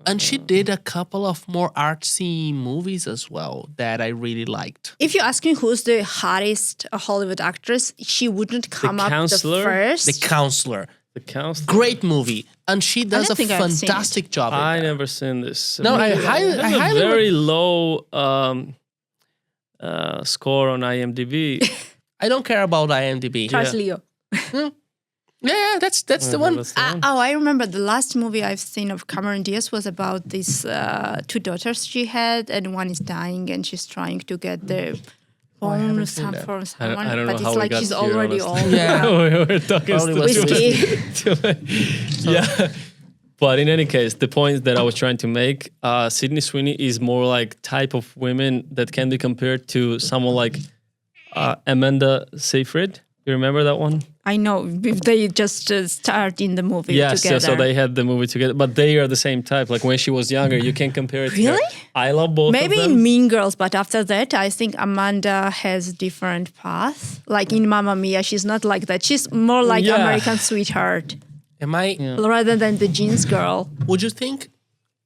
And she did a couple of more artsy movies as well that I really liked. If you ask me who's the hottest Hollywood actress, she wouldn't come up the Counselor? first. The Counselor. The Counselor. Great movie. And she does don't a think I've seen fantastic job. in I there. never seen this. No, I It highly- has I a highly very low score on IMDb. I don't care about IMDb. Trust Leo. Yeah, that's the one. That's the one. I remember the last movie I've seen of Cameron Diaz was about these 2 daughters she had, and one is dying, and she's trying to get the phone from someone. I don't know but how it's we like got she's here, already honestly. old. Yeah. We're talking Probably was Whiskey. yeah. But in any case, the point that I was trying to make, Sydney Sweeney is more like type of women that can be compared to someone like Amanda Seyfried. You remember that one? I know if they just start in the movie Yes, together. so they had the movie together, but they are the same type. Like when she was younger, you can compare it. To her. Really? I love both Maybe of them. in Mean Girls, but after that, I think Amanda has different path. Like in Mamma Mia, she's not like that. She's more like Yeah. American Sweetheart Am I? rather than the jeans girl. Would you think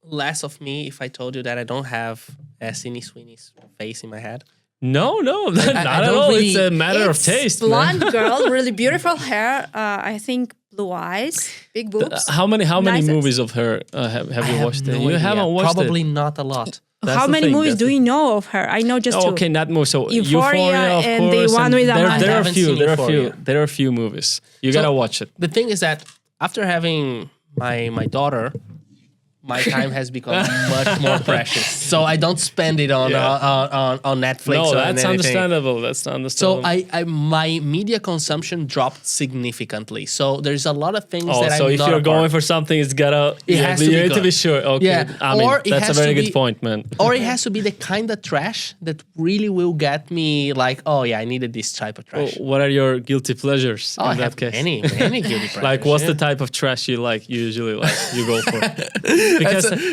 less of me if I told you that I don't have Sydney Sweeney's face in my head? No, not I at don't all. really- It's a matter of It's taste. man. blonde girl, really beautiful hair. I think blue eyes, big boobs. How many Nice. movies of her have you watched? No You idea. haven't watched Probably it. not a lot. That's How the many thing, movies that's do the- you know of her? I know just two. Okay, not more. So Euphoria of and the course, one with there, Amanda. there I are a haven't few. seen There are a few. Euphoria. There are a few movies. You gotta watch it. The thing is that after having my daughter, my time has become much more precious. So I don't spend it on Netflix. No, or that's anything. understandable. That's understandable. So I my media consumption dropped significantly. So there's a lot of things Oh, that so I'm if not you're a going part for something, it's gotta. It has to be you need to good. be sure. Okay, Yeah, I mean or it that's a has very to good be- point, man. or it has to be the kind of trash that really will get me like, oh yeah, I needed this type of trash. What are your guilty pleasures Oh, I in have that case? any guilty pleasures. Like, what's yeah. the type of trash you like? Usually, like you go for.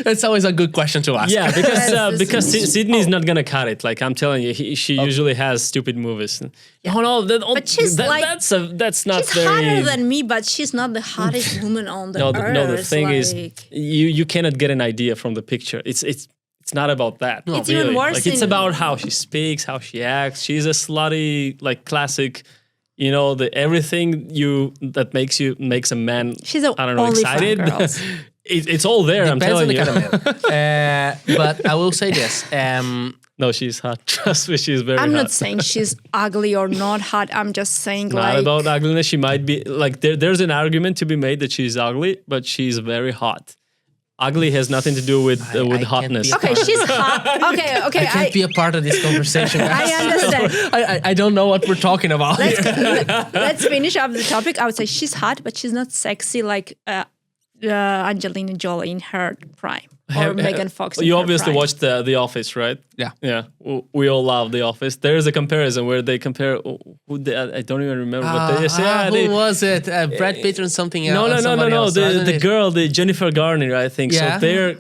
That's always a good question to ask. Yeah, Yes, because this is- Sydney's not gonna cut it. Like I'm telling you, she usually has stupid movies. Oh no, But she's like- that's not She's very. hotter than me, but she's not the hottest woman on the no, earth. no. The thing is, like- you cannot get an idea from the picture. It's not about that. It's even really. worse Like it's in- about how she speaks, how she acts. She's a slutty, like classic. The everything that makes a man. She's a I don't know, only fan excited. girls. It's all there. I'm Depends on telling the you. kind of man. But I will say this. No, she's hot. Trust me, she's very hot. I'm not saying she's ugly or not hot. I'm just saying Not like about ugliness. She might be like there's an argument to be made that she's ugly, but she's very hot. Ugly has nothing to do with I can't hotness. be a okay, she's hot. Okay, I can't be a part of this conversation. I understand. I don't know what we're talking about. Let's finish up the topic. I would say she's hot, but she's not sexy like Angelina Jolie in her prime or Megan Fox. In You her obviously prime. watched the Office, right? Yeah. Yeah. We all love The Office. There's a comparison where they compare. I don't even remember what they say. Who was it? Brad Pitt or something else? No. somebody else, wasn't The it? girl, the Jennifer Garner, I think. Yeah. So they're.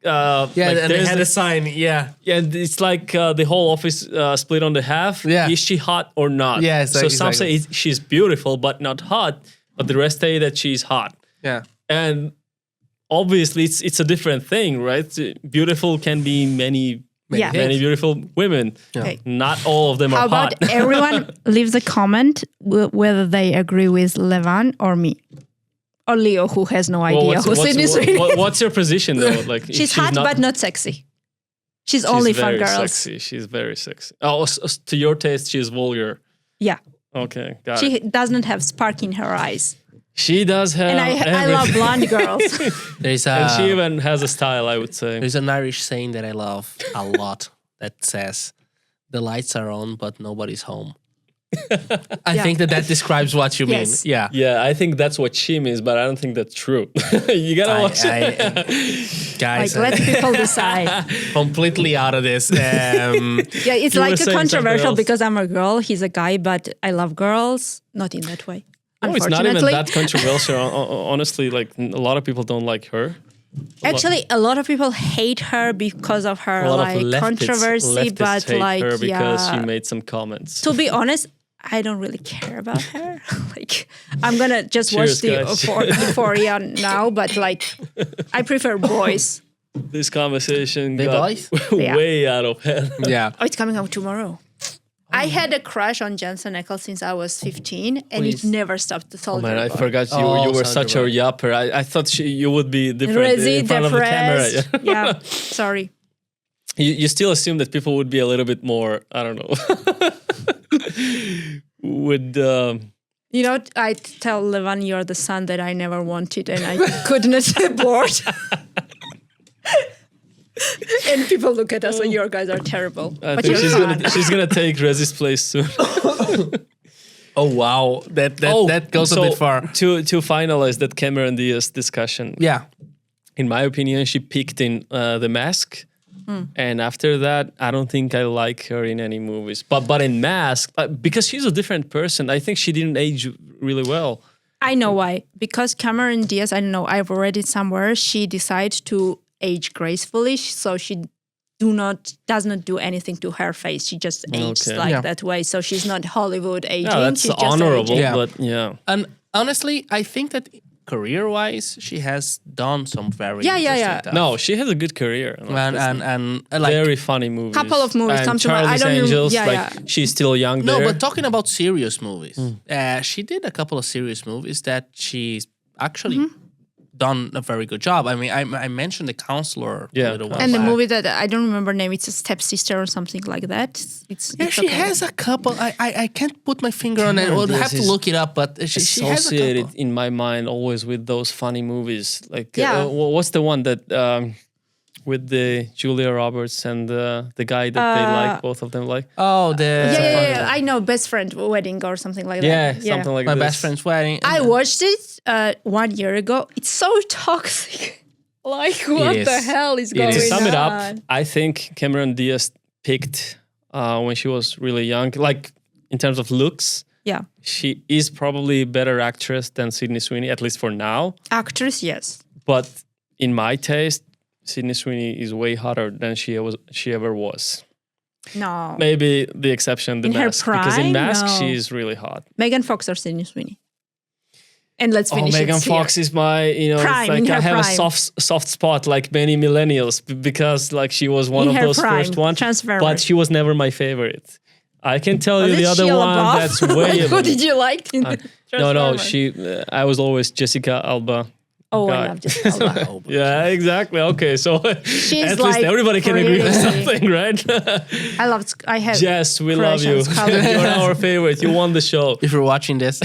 Yeah, like and they there's had a- a sign. Yeah. Yeah, it's like the whole office split on the half. Yeah. Is she hot or not? Yeah, So some exactly. say she's beautiful but not hot, but the rest say that she's hot. Yeah. And obviously, it's a different thing, right? Beautiful can be many Yeah. many beautiful women. Okay. Not all of them How are about hot. everyone leaves a comment whether they agree with Levan or me? Or Leo, who has no idea who Sydney Sweeney is. what's your position though? Like She's hot but not sexy. She's only she's for very girls. sexy. She's very sexy. Oh, to your taste, she's vulgar. Yeah. Okay, got She it. doesn't have spark in her eyes. She does have. And I everything. love blonde girls. There's And she a even has a style, I would say. there's an Irish saying that I love a lot that says, "The lights are on, but nobody's home." I Yeah. think that describes what you Yes. mean. Yeah. Yeah, I think that's what she means, but I don't think that's true. You gotta watch it. Guys, Like, let people decide. completely out of this. Yeah, it's You were like a saying something controversial else. because I'm a girl, he's a guy, but I love girls. Not in that way. No, it's not even Unfortunately. that controversial. Honestly, like a lot of people don't like her. Actually, a lot of people hate her because of her A lot like of leftists, controversy, but hate like her because yeah. she made some comments. To be honest, I don't really care about her. Like, I'm gonna just Cheers, watch the guys. Euphoria now, but like, I prefer boys. This conversation The got boys? Yeah. way out of hand. Yeah. Oh, it's coming out tomorrow. I had a crush on Jensen Ackles since I was 15, and Please. it never stopped the Oh soldier. man, I Boy. forgot you. Oh, You were Sandra such a Bullock. yapper. I thought you would be different Resi, in front of the camera. depressed. Yeah, sorry. You still assume that people would be a little bit more. I don't know. would. You know, I tell Levan, you're the son that I never wanted, and I couldn't abort. And people look at us and your guys are terrible. I But think you're she's gonna take Rezi's place soon. Oh wow, that goes so a bit far. To finalize that Cameron Diaz discussion, Yeah. in my opinion, she peaked in The Mask, and after that, I don't think I like her in any movies. But in Mask, because she's a different person, I think she didn't age really well. I know why. Because Cameron Diaz, I don't know, I've read it somewhere, she decided to age gracefully, so she does not do anything to her face. She just ages Okay. like Yeah. that way. So she's not Hollywood aging. Yeah, that's she's just honorable, aging. Yeah. but yeah. And honestly, I think that career-wise, she has done some very Yeah, interesting yeah. stuff. No, she has a good career. And like Very funny movies. Couple of movies And come to mind. I Charlie's don't rem- Angels, yeah, like yeah. she's still young no, there. but talking about serious movies, she did a couple of serious movies that she's actually done a very good job. I mean, I mentioned The Counselor Yeah. a little while And the back. movie that I don't remember name, it's a stepsister or something like that. It's She okay. has a couple. I can't put my finger on it. We'll Diaz have to is look it up, but she has a associated couple. in my mind always with those funny movies. Like, Yeah. what's the one that with the Julia Roberts and the guy that they like, both of them like? Oh, the Yeah. I know, Best Friend Wedding or something like Yeah, that. something like my this. best friend's wedding. I watched it 1 year ago. It's so toxic. Like, what the is. hell is It going is. To on? sum it up, I think Cameron Diaz picked when she was really young. Like in terms of looks, Yeah. she is probably a better actress than Sydney Sweeney, at least for now. Actress, yes. But in my taste, Sydney Sweeney is way hotter than she ever was. No. Maybe the exception, the In her Mask, because in prime, Mask no. she's really hot. Megan Fox or Sydney Sweeney. And let's finish it Megan here. Fox is my, it's Prime, like in her I have prime. a soft spot like many millennials because like she was one In of her those prime, first ones, Transformers. but she was never my favorite. I can tell you the other Shia one LaBeouf? that's way Like, who above. did you like? In No, Transformers? I was always Jessica Alba. Oh, guy. I love Jessica Alba. Yeah, exactly. Okay, so She's at least like everybody can agree on pretty- something, right? I have Jess, we love crush you. on Scarlett You're Johansson. our favorite. You won the show. If you're watching this,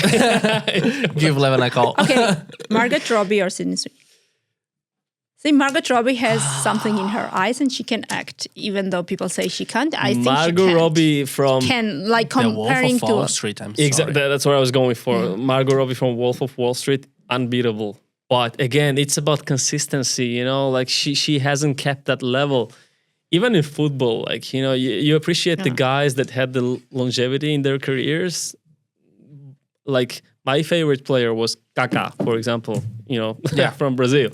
give Levin a call. Okay, Margot Robbie or Sydney Sweeney? See, Margot Robbie has something in her eyes and she can act, even though people say she can't. I think Margot she Robbie from can, like The Wolf comparing of Wall to. Street. I'm sorry. exactly. That's what I was going for. Margot Robbie from Wolf of Wall Street, unbeatable. But again, it's about consistency. Like she hasn't kept that level. Even in football, like you appreciate the guys that had the longevity in their careers. Like my favorite player was Kaká, for example. From Brazil.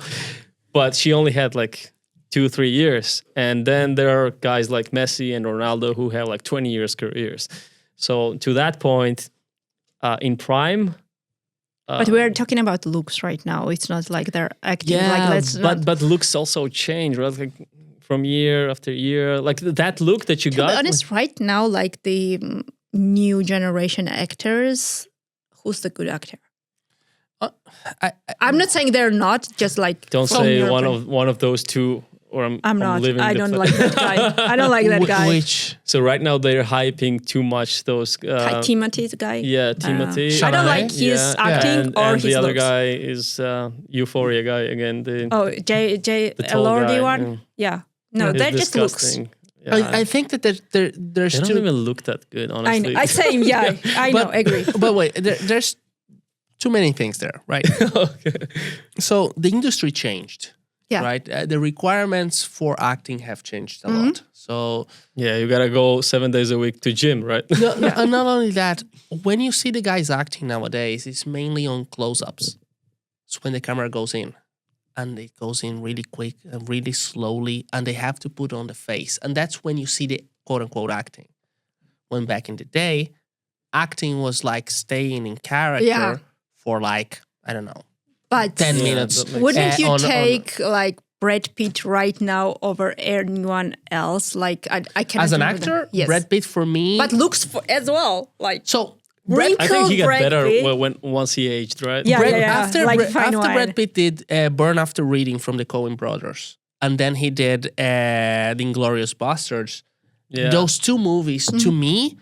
But she only had like 2-3 years. And then there are guys like Messi and Ronaldo who have like 20 years careers. So to that point, in prime. But we're talking about looks right now. It's not like they're acting like let's but looks also change, right? Like from year after year. Like that look that you got. To be honest, right now, like the new generation actors, who's the good actor? I'm not saying they're not, just like Don't from say your one of those two, or I'm not. living I the don't like that guy. I don't like that guy. Which So right now they're hyping too much those. Timothy's guy. Yeah, Timothy. I don't like Chalamet? his acting or and his the other looks. guy is Euphoria guy again. Oh, J the tall Elordi guy, one. Yeah. No, It's they're just looks. disgusting. Yeah. I think that there's they don't two. even look that good, I honestly. know. I same. Yeah, I know. Agree. But wait, there's too many things there, right? Okay. So the industry changed, Yeah. right? The requirements for acting have changed a lot. So Yeah, you gotta go 7 days a week to gym, right? and not only that, when you see the guys acting nowadays, it's mainly on close-ups. It's when the camera goes in, and it goes in really quick and really slowly, and they have to put on the face, and that's when you see the quote-unquote acting. When back in the day, acting was like staying in character for like, I don't know, But 10 Yeah, minutes. that makes wouldn't you on- take like Brad Pitt right now over anyone else? Like I can't. As an remember them. actor, yes. Brad Pitt for me. But looks as well. Like so I think he got Brad better Pitt. once he aged, right? Yeah, Brad, yeah. After, Like Brad, fine after wine. Brad Pitt did Burn After Reading from the Coen brothers, and then he did The Inglourious Bastards. Yeah. Those two movies, to me,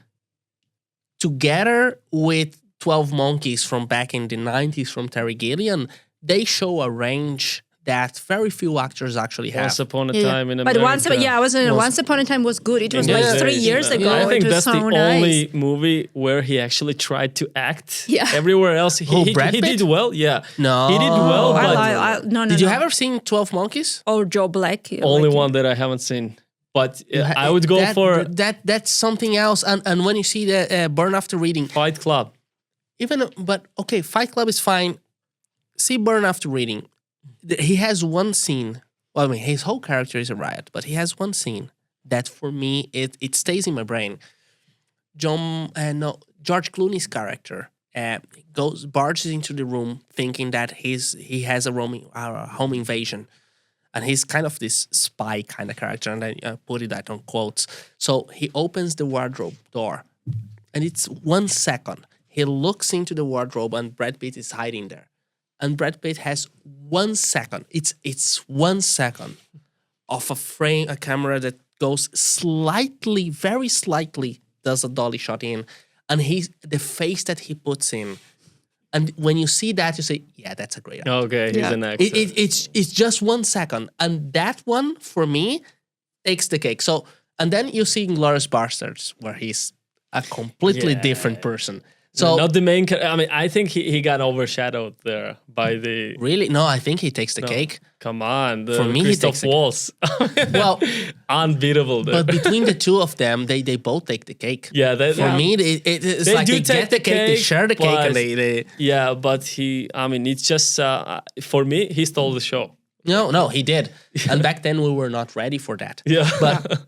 together with 12 Monkeys from back in the 90s from Terry Gilliam, they show a range that very few actors actually have. Once Upon a Yeah. Time in But America. Once Upon a Time was good. It was In like those 3 days, years ago. I think it was that's so the nice. only movie where he actually tried to act. Yeah. Everywhere else, he Brad did Pitt? well. Yeah. No. He did well, I, but no. Did you no. ever seen 12 Monkeys? Or Joe Black? only like, one that I haven't seen. But I would go for That's something else. And when you see the Burn After Reading, Fight Club. but okay, Fight Club is fine. See Burn After Reading. He has one scene. Well, I mean, his whole character is a riot, but he has one scene that for me, it stays in my brain. George Clooney's character barges into the room thinking that he has a home invasion. And he's kind of this spy kind of character, and I put that on quotes. So he opens the wardrobe door, and it's 1 second. He looks into the wardrobe, and Brad Pitt is hiding there. And Brad Pitt has 1 second. It's 1 second of a camera that goes slightly, very slightly, does a dolly shot in, and the face that he puts in. And when you see that, you say, yeah, that's a great actor. Okay, he's Yeah. an actor. It's just 1 second. And that one, for me, takes the cake. So, and then you see Inglourious Bastards, where he's a completely Yeah. different person. So, not the main. I mean, I think he got overshadowed there by the. really? No, I think he takes the cake. Come on, For me, he Christoph takes the- Waltz. Well, Unbeatable. There. but between the two of them, they both take the cake. yeah, that, For me, it's They like do they take get the the cake, they cake, share the cake, but- and they Yeah, but I mean, it's just for me, he stole the show. No, he did. And back then we were not ready for that. Yeah.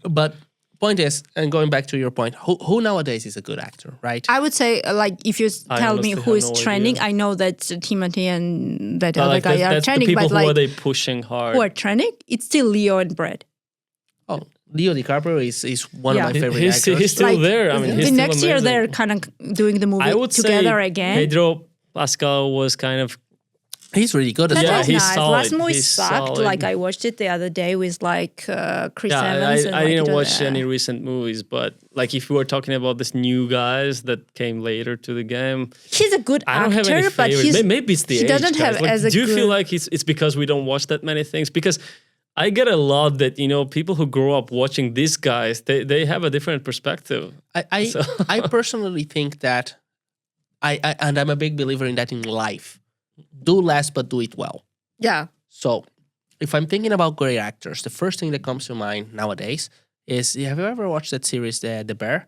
But point is, and going back to your point, who nowadays is a good actor, right? I would say, like, if you tell me honestly who have is no trending, idea. I know that Timothy and that other Like guy are that's the trending, people but who are like, they pushing hard. who are trending? It's still Leo and Brad. Oh, Leo DiCaprio is one of my favorite He's actors. still Like, there. I mean, he's the still next year amazing. they're kind of doing the movie I would together say again. Pedro Pascal was kind of He's really good at That Yeah, was he's nice. solid. Last movie He's sucked. solid. Like I watched it the other day with like Chris yeah. Evans. and I like, didn't it was, watch any recent movies, but like if we were talking about this new guys that came later to the game, He's a good I don't have any actor, but favorites. Maybe it's the he age, doesn't guys. have Like, as a do you good. feel like it's because we don't watch that many things? Because I get a lot that people who grow up watching these guys, they have a different perspective. I personally think that and I'm a big believer in that in life. Do less, but do it well. Yeah. So, if I'm thinking about great actors, the first thing that comes to mind nowadays is: have you ever watched that series, The Bear?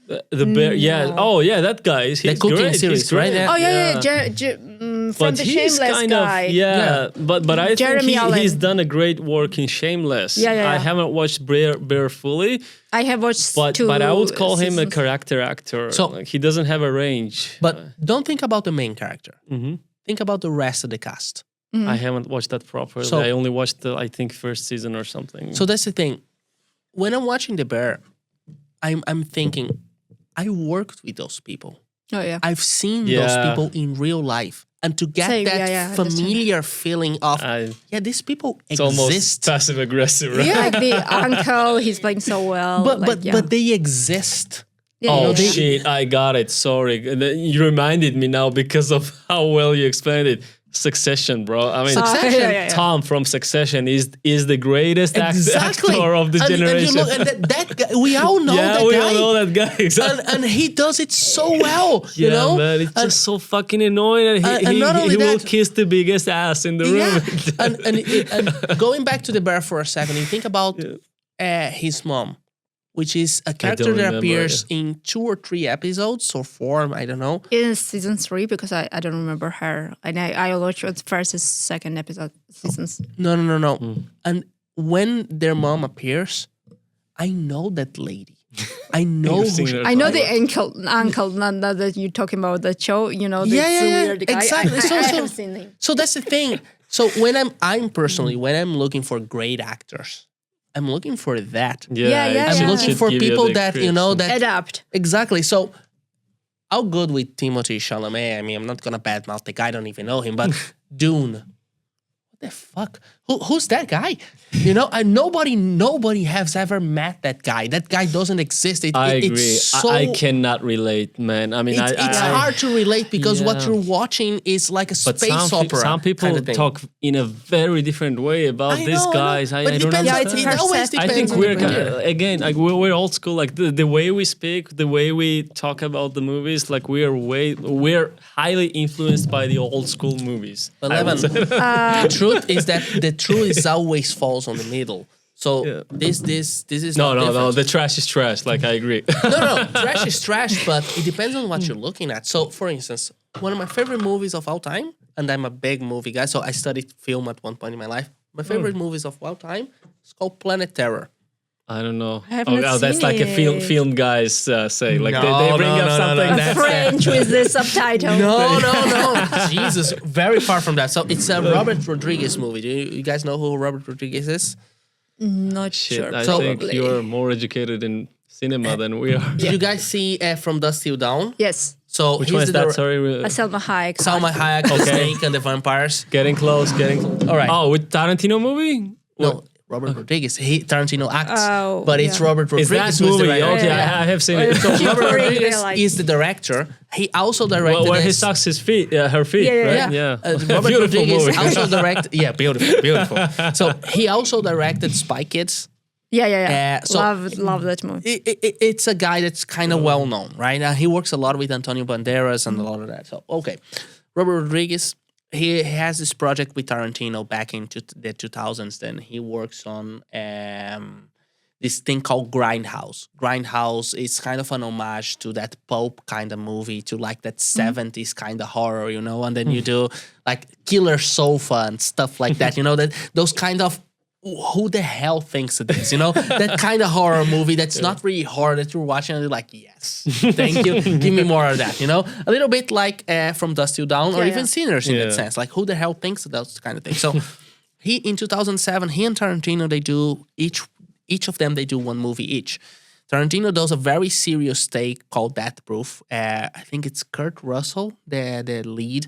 The bear, yeah. No. Oh, yeah, that guy. He's cooking great. series, He's great. right? Oh yeah. From But the he's Shameless kind guy. of yeah. But I Jeremy think Allen. he's done a great work in Shameless. Yeah. I haven't watched Bear fully, I have watched but two I would call him a seasons. character actor. So- Like, he doesn't have a range. But don't think about the main character. Mhm. Think about the rest of the cast. I haven't watched that properly. So- I only watched the I think first season or something. So that's the thing. When I'm watching The Bear, I'm thinking, I worked with those people. Oh yeah. I've seen Yeah. those people in real life. And to get Same, that yeah, I understand. familiar feeling of, these people it's almost exist. passive aggressive, right? Yeah, like the uncle, he's playing so well. But they exist. Yeah, Oh yeah. shit! I got it. Sorry, And then you reminded me now because of how well you explained it. Succession, bro. I mean, Succession. yeah. Tom from Succession is the greatest Exactly. actor of the generation. And that guy, we all know yeah, that we guy. all know that guy. Exactly. And he does it so well, Yeah, you know? man, it's just so fucking annoying, and and not only he will that- kiss the biggest ass in the room. and going back to The Bear for a second, you think about his mom, which is a character don't that remember, appears in 2 or 3 episodes or 4, I don't know. In season 3, because I don't remember her. And I watched the first and second episode seasons. No. And when their mom appears, I know that lady. I know You've seen who her I know before. the uncle not that you're talking about the show. You know, the Yeah, weird guy. exactly. I So- have seen him. So that's the thing. So when I'm personally, when I'm looking for great actors, I'm looking for that. Yeah, it I'm yeah. looking should for give you people the that, you know, description. that Adapt. exactly. So how good with Timothée Chalamet? I mean, I'm not gonna badmouth the guy. I don't even know him, but Dune. What the fuck? Who's that guy? You know, nobody has ever met that guy. That guy doesn't exist. I agree. It's so, I cannot relate, man. I mean, it's hard to relate because what Yeah. you're watching is like a But space opera. some people kind of thing. talk in a very different way about I these know, guys. But I it don't depends on- understand. Yeah, it always perception. I depends think on we're the player. again like we're old school. Like the way we speak, the way we talk about the movies, like we're highly influenced by the old school movies. I would 11. say. The truth is that the truth is always falls on the middle. So Yeah. this is No, not no, no. different. The trash is trash. Like I agree. no. Trash is trash, but it depends on what you're looking at. So, for instance, one of my favorite movies of all time, and I'm a big movie guy, so I studied film at one point in my life. My favorite movies of all time is called Planet Terror. I don't know. I have not that's seen like a film it. film guys say. Like No, they bring no, up no, no, something. no. That's French with the subtitle. No. Jesus, very far from that. So it's a Robert Rodriguez movie. Do you guys know who Robert Rodriguez is? Not shit. sure. I So- think you're more educated in cinema than we are. Did you guys see From Dusk Till Dawn? Yes. So Which he's one is the that? dir- Sorry. Selma Hayek. Salma Hayek, the Snake, and the Vampires. Getting close. All right. Oh, with Tarantino movie? No, Robert Rodriguez. Tarantino acts, Oh, but it's yeah. Robert Is Rodriguez that who's the movie? director. Okay, Yeah. I have seen it. So Robert Really, Rodriguez like- is the director. He also directed Where he this- sucks his feet, her feet, Yeah, right? yeah. Robert Beautiful Rodriguez movie. also directed. Yeah, beautiful. So he also directed Spy Kids. Yeah. so- love that movie. It's a guy that's kind of well known, right? He works a lot with Antonio Banderas and a lot of that. So okay, Robert Rodriguez. He has this project with Tarantino back into the 2000s. Then he works on this thing called Grindhouse. Grindhouse is kind of an homage to that pulp kind of movie, to like that 70s kind of horror, you know. And then you do like Killer Sofa and stuff like that, you know, that those kind of who the hell thinks it is, you know, that kind of horror movie that's not really horror, that you're watching and you're like, yes, thank you, give me more of that, you know, a little bit like From Dusk Till Dawn, or even Sinners in that sense, like who the hell thinks those kind of things. So in 2007, he and Tarantino, they do each of them, they do one movie each. Tarantino does a very serious take called Death Proof. I think it's Kurt Russell, the lead.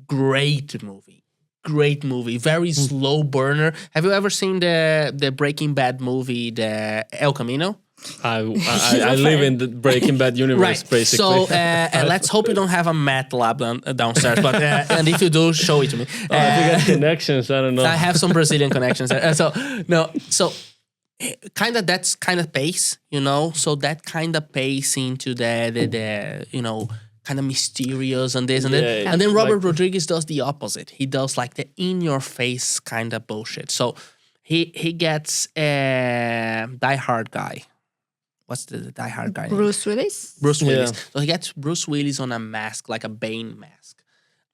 Great movie, very slow burner. Have you ever seen the Breaking Bad movie, the El Camino? I live in the Breaking Bad universe, basically. So let's hope you don't have a math lab downstairs. But and if you do, show it to me. If you got connections, I don't know. I have some Brazilian connections there. So kind of that's kind of pace, you know. So that kind of pace into the you know, kind of mysterious and this and then. And then Robert Rodriguez does the opposite. He does like the in your face kind of bullshit. So he gets Die Hard guy. What's the Die Hard guy? Bruce Willis. Bruce Willis. So he gets Bruce Willis on a mask, like a Bane mask.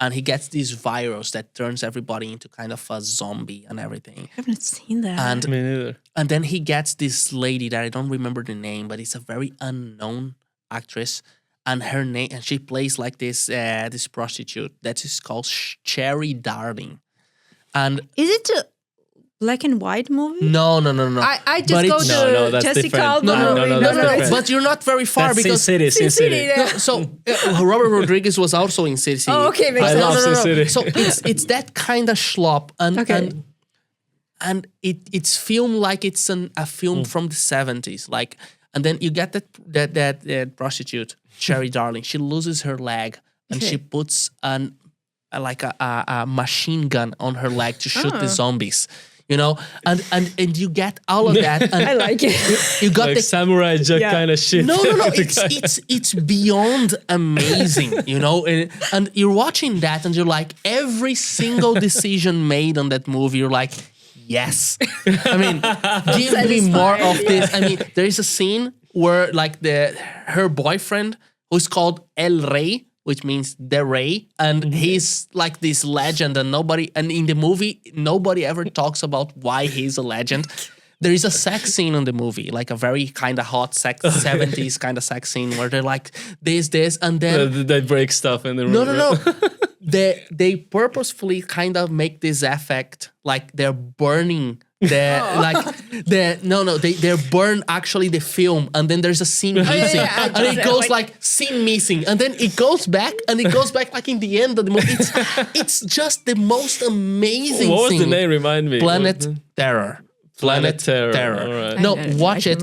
And he gets this virus that turns everybody into kind of a zombie and everything. I haven't seen that. And, Me neither. And then he gets this lady that I don't remember the name, but it's a very unknown actress. And her name, and she plays like this this prostitute that is called Cherry Darling. And is it a black and white movie? No. I just go to that's Jessica different. Alba. No. But you're not very far That's because Sin City. Yeah. No, so Robert Rodriguez was also in Sin City. Oh, okay, makes I sense. love Sin City. So it's that kind of schlop, and it's filmed like it's a film from the 70s, like. And then you get that prostitute, Cherry Darling. She loses her leg, and she puts a machine gun on her leg to shoot the zombies. You know, and you get all of that. And I like it. You got like the Samurai Jack kind of shit. No. It's beyond amazing, you know. And you're watching that, and you're like, every single decision made on that movie, you're like, yes. I mean, give me more of this. I mean, there is a scene where like her boyfriend, who's called El Rey, which means the Ray, and he's like this legend, and in the movie, nobody ever talks about why he's a legend. There is a sex scene in the movie, like a very kind of hot 70s kind of sex scene where they're like this, and then they break stuff in the room. No. They purposefully kind of make this effect like they're burning they burn actually the film, and then there's a scene missing, and it goes like scene missing, and then it goes back, and it goes back like in the end of the movie. It's just the most amazing. What was thing. the name? Remind me. Planet Terror. Planet Terror. All right. No, watch it.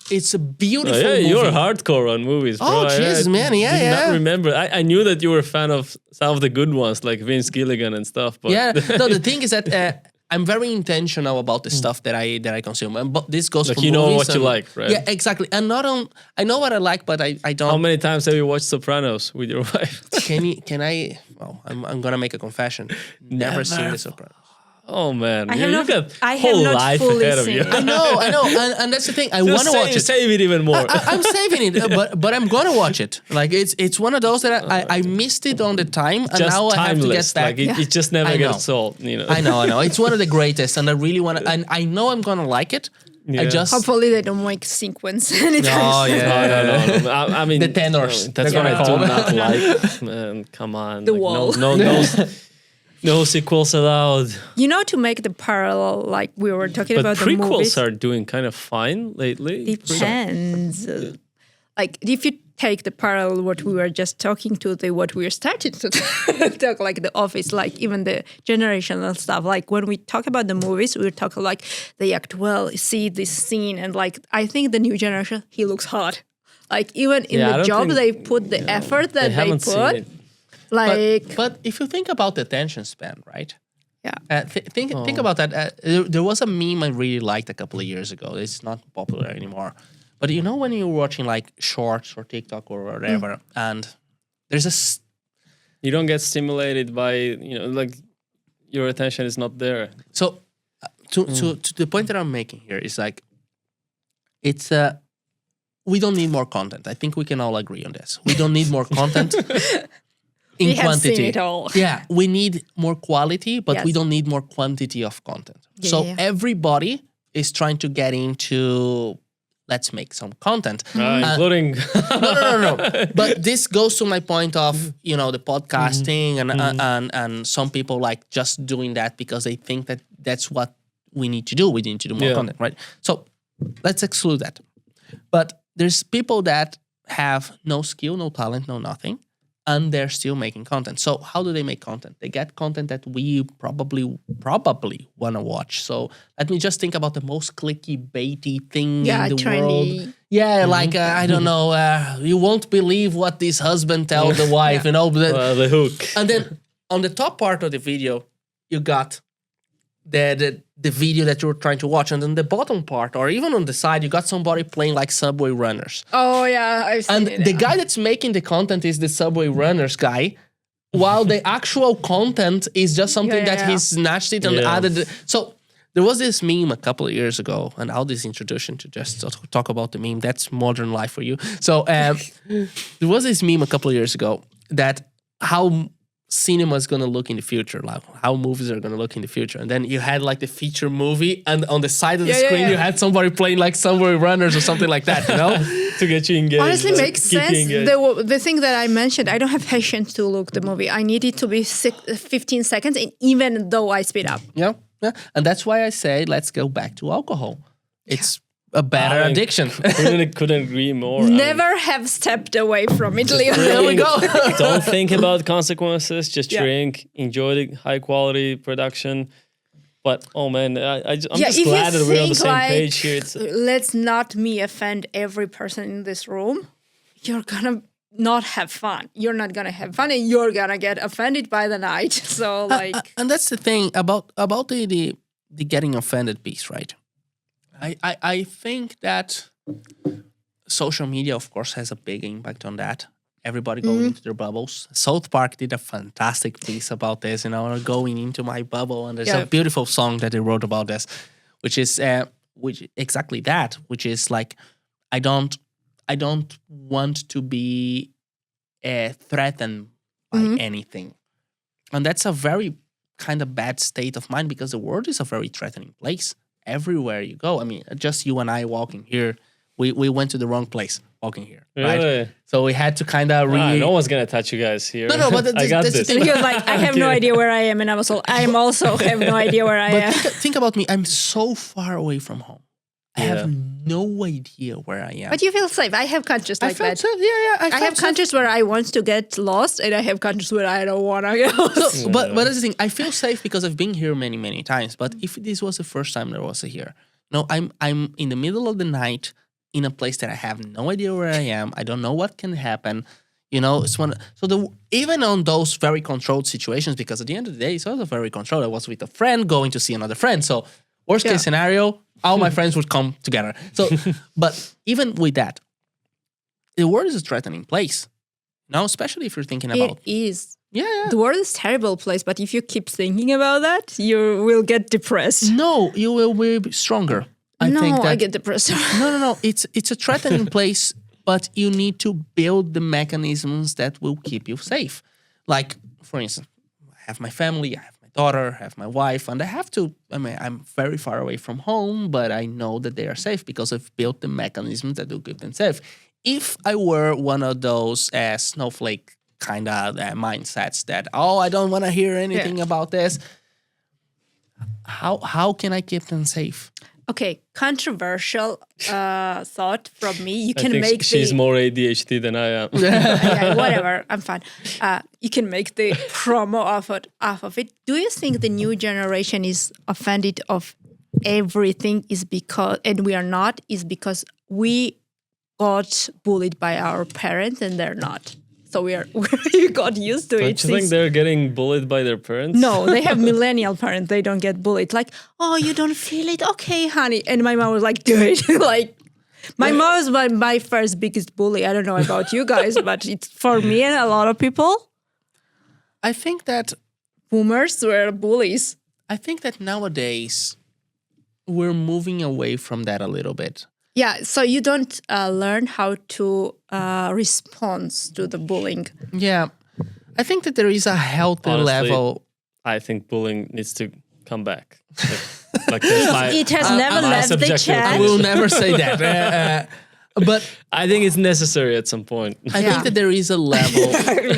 It's a beautiful movie. You're hardcore on movies, bro. Oh, jeez, man. I did not remember. I knew that you were a fan of some of the good ones, like Vince Gilligan and stuff. But no, the thing is that I'm very intentional about the stuff that I consume. But this goes like for you know movies what you like, right? Yeah, exactly. And I know what I like, but I don't. How many times have you watched Sopranos with your wife? Can I? Well, I'm gonna make a confession. Never seen The Sopranos. Oh man, I you have got not whole life fully ahead of seen you. it. I know, and that's the thing. I want to watch it. Save it even more. I'm saving it, but I'm gonna watch it. Like it's one of those that I missed it on the time, and just now timeless. I have to get back. Like it just never I know. gets old. You know. I know. It's one of the greatest, and I really want to. And I know I'm gonna like it. Yeah. I just Hopefully they don't make sequence anytime. Oh yeah. No. I mean, The tenors. That's They're what I gonna do call not like. Man, come on. The Like, wall. No sequels allowed. You know, to make the parallel, like we were talking But about the prequels movies. are doing kind of fine lately. Depends. Like if you take the parallel what we were just talking to the what we were starting to talk, like The Office, like even the generational stuff. Like when we talk about the movies, we talk like they act well, see this scene, and like I think the new generation, he looks hot. Like even in the job, they put the effort that they put. Like, but if you think about the attention span, right? Yeah. Think about that. There was a meme I really liked a couple of years ago. It's not popular anymore. But you know when you're watching like shorts or TikTok or whatever, and there's you don't get stimulated by, like your attention is not there. So to the point that I'm making here is like It's we don't need more content. I think we can all agree on this. We don't need more content in We have quantity. seen it all. Yeah, we need more quality, but we Yes. don't need more quantity of content. Yeah, So yeah. everybody is trying to get into, let's make some content. Including No. But this goes to my point of, the podcasting and some people like just doing that because they think that that's what we need to do. We need to do more content, right? So let's exclude that. But there's people that have no skill, no talent, no nothing, and they're still making content. So how do they make content? They get content that we probably want to watch. So let me just think about the most clicky-baity thing in the world. Yeah, like, I don't know, you won't believe what this husband tells the wife, the hook. And then on the top part of the video, you got the video that you're trying to watch. And then the bottom part, or even on the side, you got somebody playing like Subway Runners. Oh, yeah, I've seen And it. the guy that's making the content is the Subway Runners guy, while the actual content is just something that he snatched it and added. So there was this meme a couple of years ago, and I'll just introduce you to just talk about the meme. That's modern life for you. So there was this meme a couple of years ago that how cinema is going to look in the future, like how movies are going to look in the future. And then you had like the feature movie, and on the side of the screen you had somebody playing like Subway Runners or something like that, To get you engaged. Honestly, like, makes keep you sense. engaged. The thing that I mentioned, I don't have patience to look the movie. I need it to be 15 seconds, and even though I speed up. Yeah. And that's why I say, let's go back to alcohol. It's a better addiction. couldn't agree more. Never have stepped away from it. There we go. Don't think about consequences. Just Yeah. drink. Enjoy the high quality production. But I'm just if you glad that we're on the think, same page here. It's, let's not me offend every person in this room. You're gonna not have fun. You're not gonna have fun, and you're gonna get offended by the night. So and that's the thing about the getting offended piece, right? I think that social media, of course, has a big impact on that. Everybody going into their bubbles. South Park did a fantastic piece about this, going into my bubble. And there's a beautiful song that they wrote about this, which is exactly that, which is like, I don't want to be threatened by anything. And that's a very kind of bad state of mind, because the world is a very threatening place. Everywhere you go. I mean, just you and I walking here, we went to the wrong place walking here, right? Really? So we had to kind of no one's gonna touch you guys here. No, but I got that's the this. thing. he was like, I have no idea where I am, and I also have no idea where I am. But think about me. I'm so far away from home. I have no idea where I am. But you feel safe. I have countries like that. safe. Yeah. I have countries where I want to get lost, and I have countries where I don't want to go. So, but that's the thing. I feel safe because I've been here many, many times. But if this was the first time there was here, I'm in the middle of the night in a place that I have no idea where I am. I don't know what can happen. Even on those very controlled situations, because at the end of the day, it's also very controlled. I was with a friend going to see another friend. So worst case scenario, all my friends would come together. So, but even with that, the world is a threatening place. Especially if you're thinking about It is. Yeah. The world is a terrible place, but if you keep thinking about that, you will get depressed. No, you will be stronger. I get depressed. No. It's a threatening place, but you need to build the mechanisms that will keep you safe. Like, for instance, I have my family, I have my daughter, I have my wife, and I'm very far away from home, but I know that they are safe because I've built the mechanisms that will keep them safe. If I were one of those snowflake kind of mindsets that, I don't want to hear anything about this, how can I keep them safe? Okay, controversial thought from me. You I can think make she's more ADHD than I am. yeah, whatever, I'm fine. You can make the promo off of it. Do you think the new generation is offended of everything and we are not, is because we got bullied by our parents and they're not? So we got used to it. Don't you think they're getting bullied by their parents? No, they have millennial parents. They don't get bullied. Like, you don't feel it? Okay, honey. And my mom was like, do it. Like, my mom was my first biggest bully. I don't know about you guys, but it's for me and a lot of people. I think that Boomers were bullies. I think that nowadays we're moving away from that a little bit. Yeah, so you don't learn how to respond to the bullying. Yeah, I think that there is a healthy Honestly, level. I think bullying needs to come back. Like that's my, It has never my left the subjective chat. I will never say that. But I think it's necessary at some point. I think that there is a level.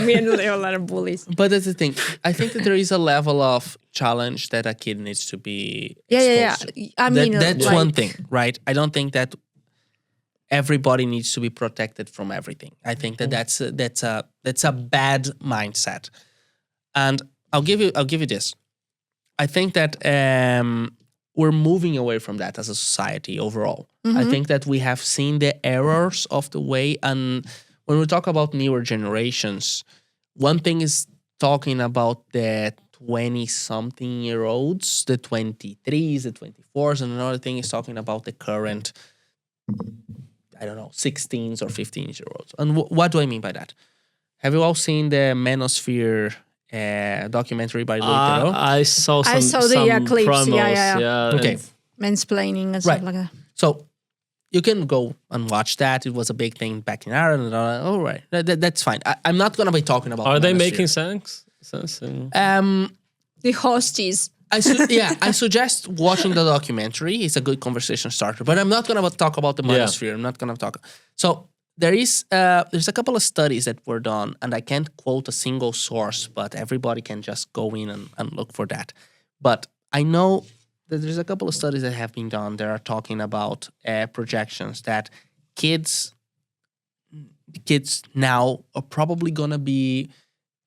Me and Leo, a lot of bullies. But that's the thing. I think that there is a level of challenge that a kid needs to be Yeah. exposed to. I mean, That's like, one thing, right? I don't think that everybody needs to be protected from everything. I think that that's a bad mindset. And I'll give you this. I think that we're moving away from that as a society overall. I think that we have seen the errors of the way, and when we talk about newer generations, one thing is talking about the 20-something-year-olds, the 23s, the 24s, and another thing is talking about the current, I don't know, 16s or 15-year-olds. And what do I mean by that? Have you all seen the Manosphere documentary by Leo? I saw some, I saw the clips. promos. Yeah. Okay. and Mansplaining and stuff Right. like that. So you can go and watch that. It was a big thing back in Ireland. All right, that's fine. I'm not gonna be talking about. Are they Manosphere. making sense? The hosties. I suggest watching the documentary. It's a good conversation starter. But I'm not gonna talk about the Manosphere. I'm not gonna talk. So there's a couple of studies that were done, and I can't quote a single source, but everybody can just go in and look for that. But I know that there's a couple of studies that have been done that are talking about projections that kids now are probably gonna be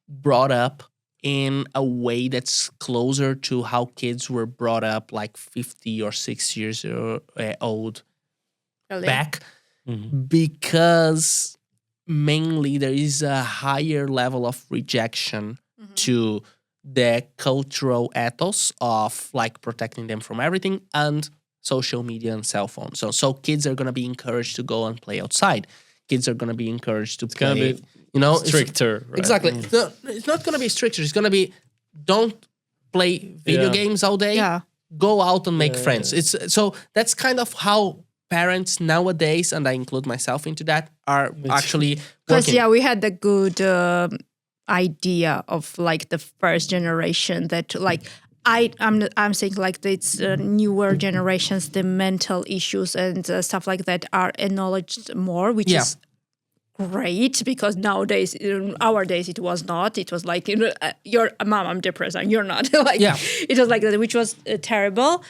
brought up in a way that's closer to how kids were brought up like 50 or 6 years old Really. back, because mainly there is a higher level of rejection to the cultural ethos of like protecting them from everything and social media and cell phones. So kids are gonna be encouraged to go and play outside. Kids are gonna be encouraged to gonna play. be It's- stricter. Right? Exactly. It's not gonna be stricter. It's gonna be don't play video Yeah. games all day. Yeah. Go out and make friends. It's so that's kind of how parents nowadays, and I include myself into that, are actually Because working. we had the good idea of like the first generation that like I'm saying like it's newer generations, the mental issues and stuff like that are acknowledged more, which Yeah. is great, because nowadays in our days it was not. It was like, you're a mom, I'm depressed, and you're not. Like Yeah. it was like that, which was terrible.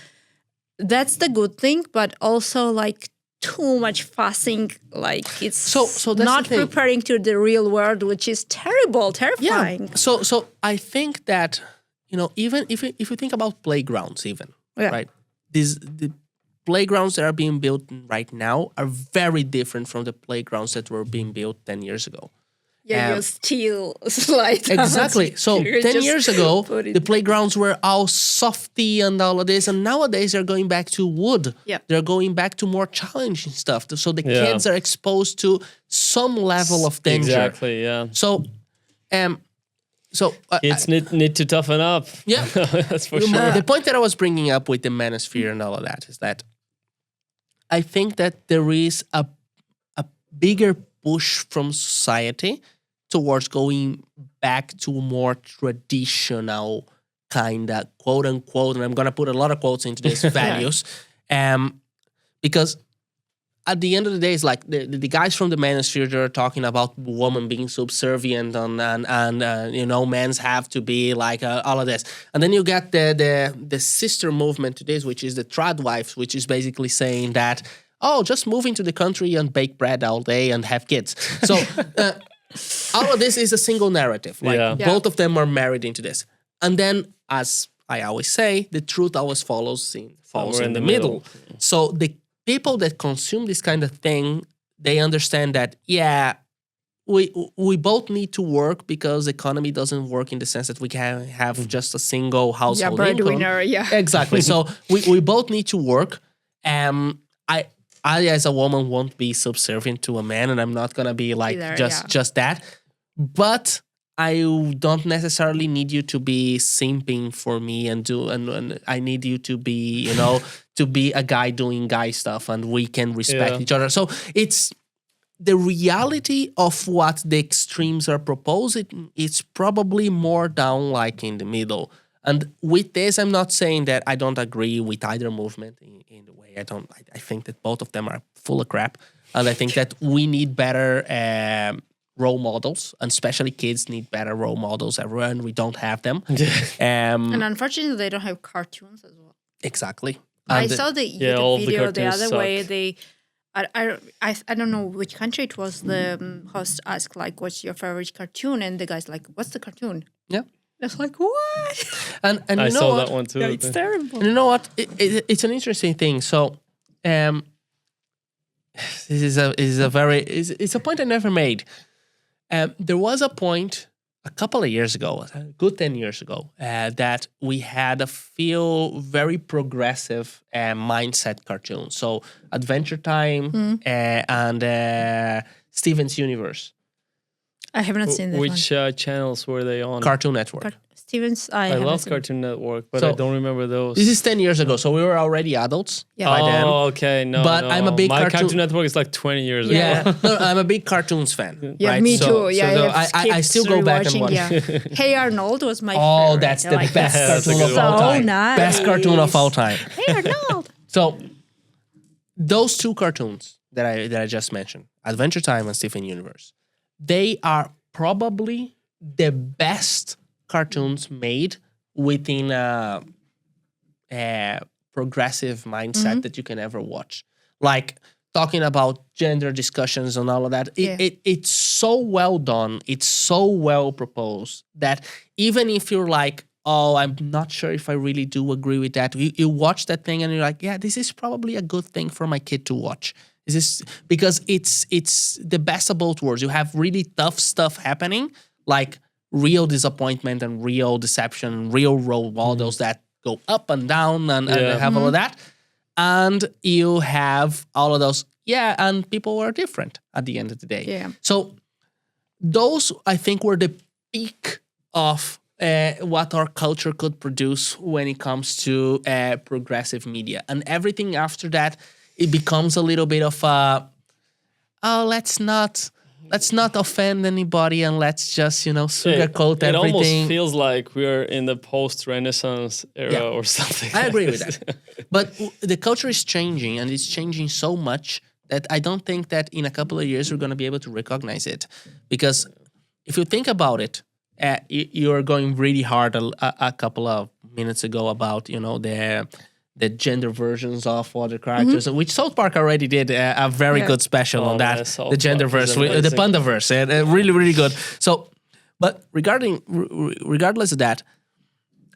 That's the good thing, but also like too much fussing, like it's So that's not the thing. preparing to the real world, which is terrible, terrifying. So I think that even if you think about playgrounds, even Yeah. right, the playgrounds that are being built right now are very different from the playgrounds that were being built 10 years ago. Yeah, you steal slide. Exactly. So You 10 just years ago, put it- the playgrounds were all softy and all of this. And nowadays, they're going back to wood. Yeah. They're going back to more challenging stuff. So the Yeah. kids are exposed to some level of danger. Exactly. Yeah. So, Kids need to toughen up. yeah. That's for sure. The point that I was bringing up with the manosphere and all of that is that I think that there is a bigger push from society towards going back to a more traditional kind of quote unquote, and I'm going to put a lot of quotes into this, values. Because at the end of the day, it's like the guys from the manosphere, they're talking about women being subservient and men's have to be like all of this. And then you get the sister movement to this, which is the trad wives, which is basically saying that, just move into the country and bake bread all day and have kids. So all of this is a single narrative. Like Yeah. both of them are married into this. And then, as I always say, the truth always falls in the middle. So the people that consume this kind of thing, they understand that, we both need to work because the economy doesn't work in the sense that we can have just a single household income. breadwinner, yeah. Exactly. So we both need to work. I as a woman won't be subservient to a man, and I'm not gonna be like Either, just that. But I don't necessarily need you to be simping for me and I need you to be, to be a guy doing guy stuff, and we can respect each other. So it's the reality of what the extremes are proposing. It's probably more down like in the middle. And with this, I'm not saying that I don't agree with either movement in the way. I think that both of them are full of crap. And I think that we need better role models, and especially kids need better role models everywhere, and we don't have them. And unfortunately, they don't have cartoons as well. Exactly. I saw the YouTube video the other suck. way. I don't know which country it was. The host asked like, "What's your favorite cartoon?" And the guy's like, "What's the cartoon?" Yeah. It's like, what? And I you know saw what? that one too. Yeah, it's terrible. And you know what? It's an interesting thing. So, this is a point I never made. There was a point a couple of years ago, a good 10 years ago, that we had a few very progressive mindset cartoons. So Adventure Time and Steven's Universe. I have not seen that Which channels were they on? Cartoon Network. Stevens, I love Cartoon Network, but So, I don't remember those. This is 10 years ago, so we were already adults by then. Oh, okay. No, But no. I'm a big My Cartoon- Cartoon Network is like 20 years ago. Yeah, no, I'm a big cartoons fan. Yeah, right? me So- too. Yeah, so I, I still go back and watch. Yeah. Hey Arnold was my Oh, favorite. that's I the like best that. cartoon That's a of good all one. time. So nice. Best cartoon of all time. Hey Arnold. So those two cartoons that I just mentioned, Adventure Time and Steven Universe, they are probably the best cartoons made within a progressive mindset that you can ever watch. Like talking about gender discussions and all of that. It's so well done. It's so well proposed that even if you're like, oh, I'm not sure if I really do agree with that, you watch that thing and you're like, yeah, this is probably a good thing for my kid to watch. Is this because it's the best of both worlds. You have really tough stuff happening, like real disappointment and real deception, real role models that go up and down and have all of that. And you have all of those, and people are different at the end of the day. Yeah. So those, I think, were the peak of what our culture could produce when it comes to progressive media. And everything after that, it becomes a little bit of let's not offend anybody and let's just, sugarcoat everything. It almost feels like we're in the post-Renaissance era or something. I agree with that. But the culture is changing, and it's changing so much that I don't think that in a couple of years we're going to be able to recognize it. Because if you think about it, you're going really hard a couple of minutes ago about, the gender versions of other characters, which South Park already did a very good special on that. The genderverse, the Pandaverse, really, really good. So, but regardless of that,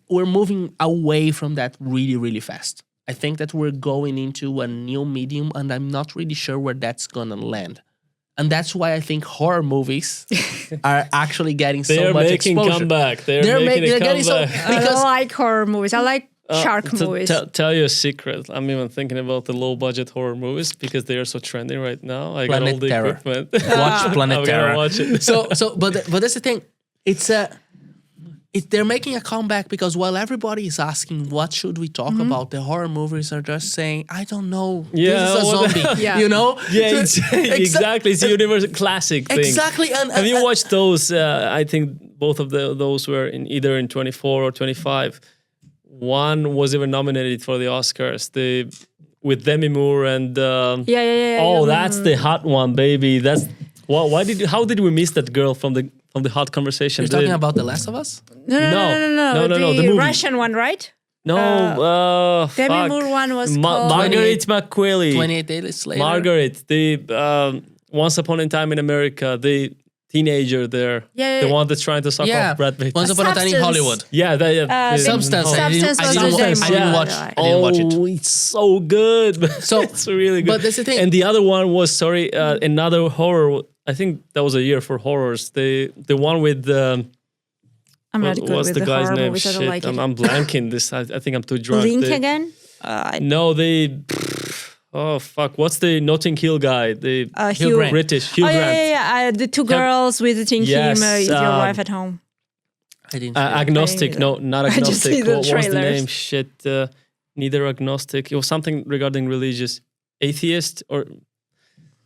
we're moving away from that really, really fast. I think that we're going into a new medium, and I'm not really sure where that's gonna land. And that's why I think horror movies are actually getting so much exposure. They're making comeback. They're making a comeback. I don't like horror movies. I like shark movies. Tell you a secret. I'm even thinking about the low budget horror movies because they are so trendy right now. I Planet got all the Terror. equipment. Watch Planet I'm Terror. gonna watch it. But that's the thing. They're making a comeback because while everybody is asking what should we talk about, the horror movies are just saying, I don't know. Yeah, this is a zombie. Yeah, exactly. It's a universal classic thing. Exactly. And have you watched those? I think both of those were either in 24 or 25. One was even nominated for the Oscars. With Demi Moore and oh, that's the hot one, baby. That's how did we miss that girl from the hot conversation? You're talking about The Last of Us? No. The The movie. Russian one, right? No, Demi Moore one was called Margaret McQuilly. 28 Days Later. Margaret, the Once Upon a Time in America, the teenager there, the one that's trying to suck off Brad Pitt. Once Upon a Time in Hollywood. Substance I didn't watch it. Oh, it's so good. So it's really good. But that's the thing. And the other one was another horror. I think that was a year for horrors. The one with I'm not good what's with the guy's horror name? movies. I don't Shit, like it. I'm blanking this. I think I'm too drunk. Link again? No, they. Oh fuck! What's the Notting Hill guy? The Hugh Grant. British Hugh Oh Grant. yeah. The two girls visiting Yes, him with your wife at home. I didn't. see that. Agnostic? No, not I just see agnostic. the What was the trailers. name? Shit. Neither agnostic. It was something regarding religious. Atheist or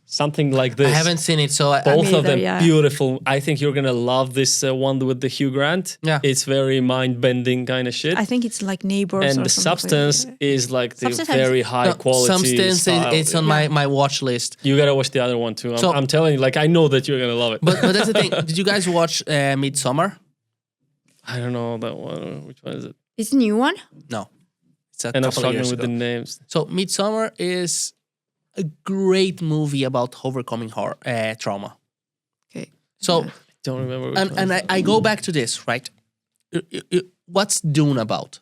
something like this. I haven't seen it, so Both Me of them either, yeah. beautiful. I think you're gonna love this one with the Hugh Grant. Yeah. It's very mind-bending kind of shit. I think it's like Neighbors. And or the something substance like is like the Substance very is- high quality Substance, style. it's on my watch list. You gotta watch the other one too. So- I'm telling you, like I know that you're gonna love it. But that's the thing. Did you guys watch Midsummer? I don't know that one. Which one is it? It's a new one. No, it's a And I'm couple of struggling years with ago. the names. So Midsummer is a great movie about overcoming trauma. Okay. So Yeah. Don't remember. Which and one. I go back to this, right? What's Dune about?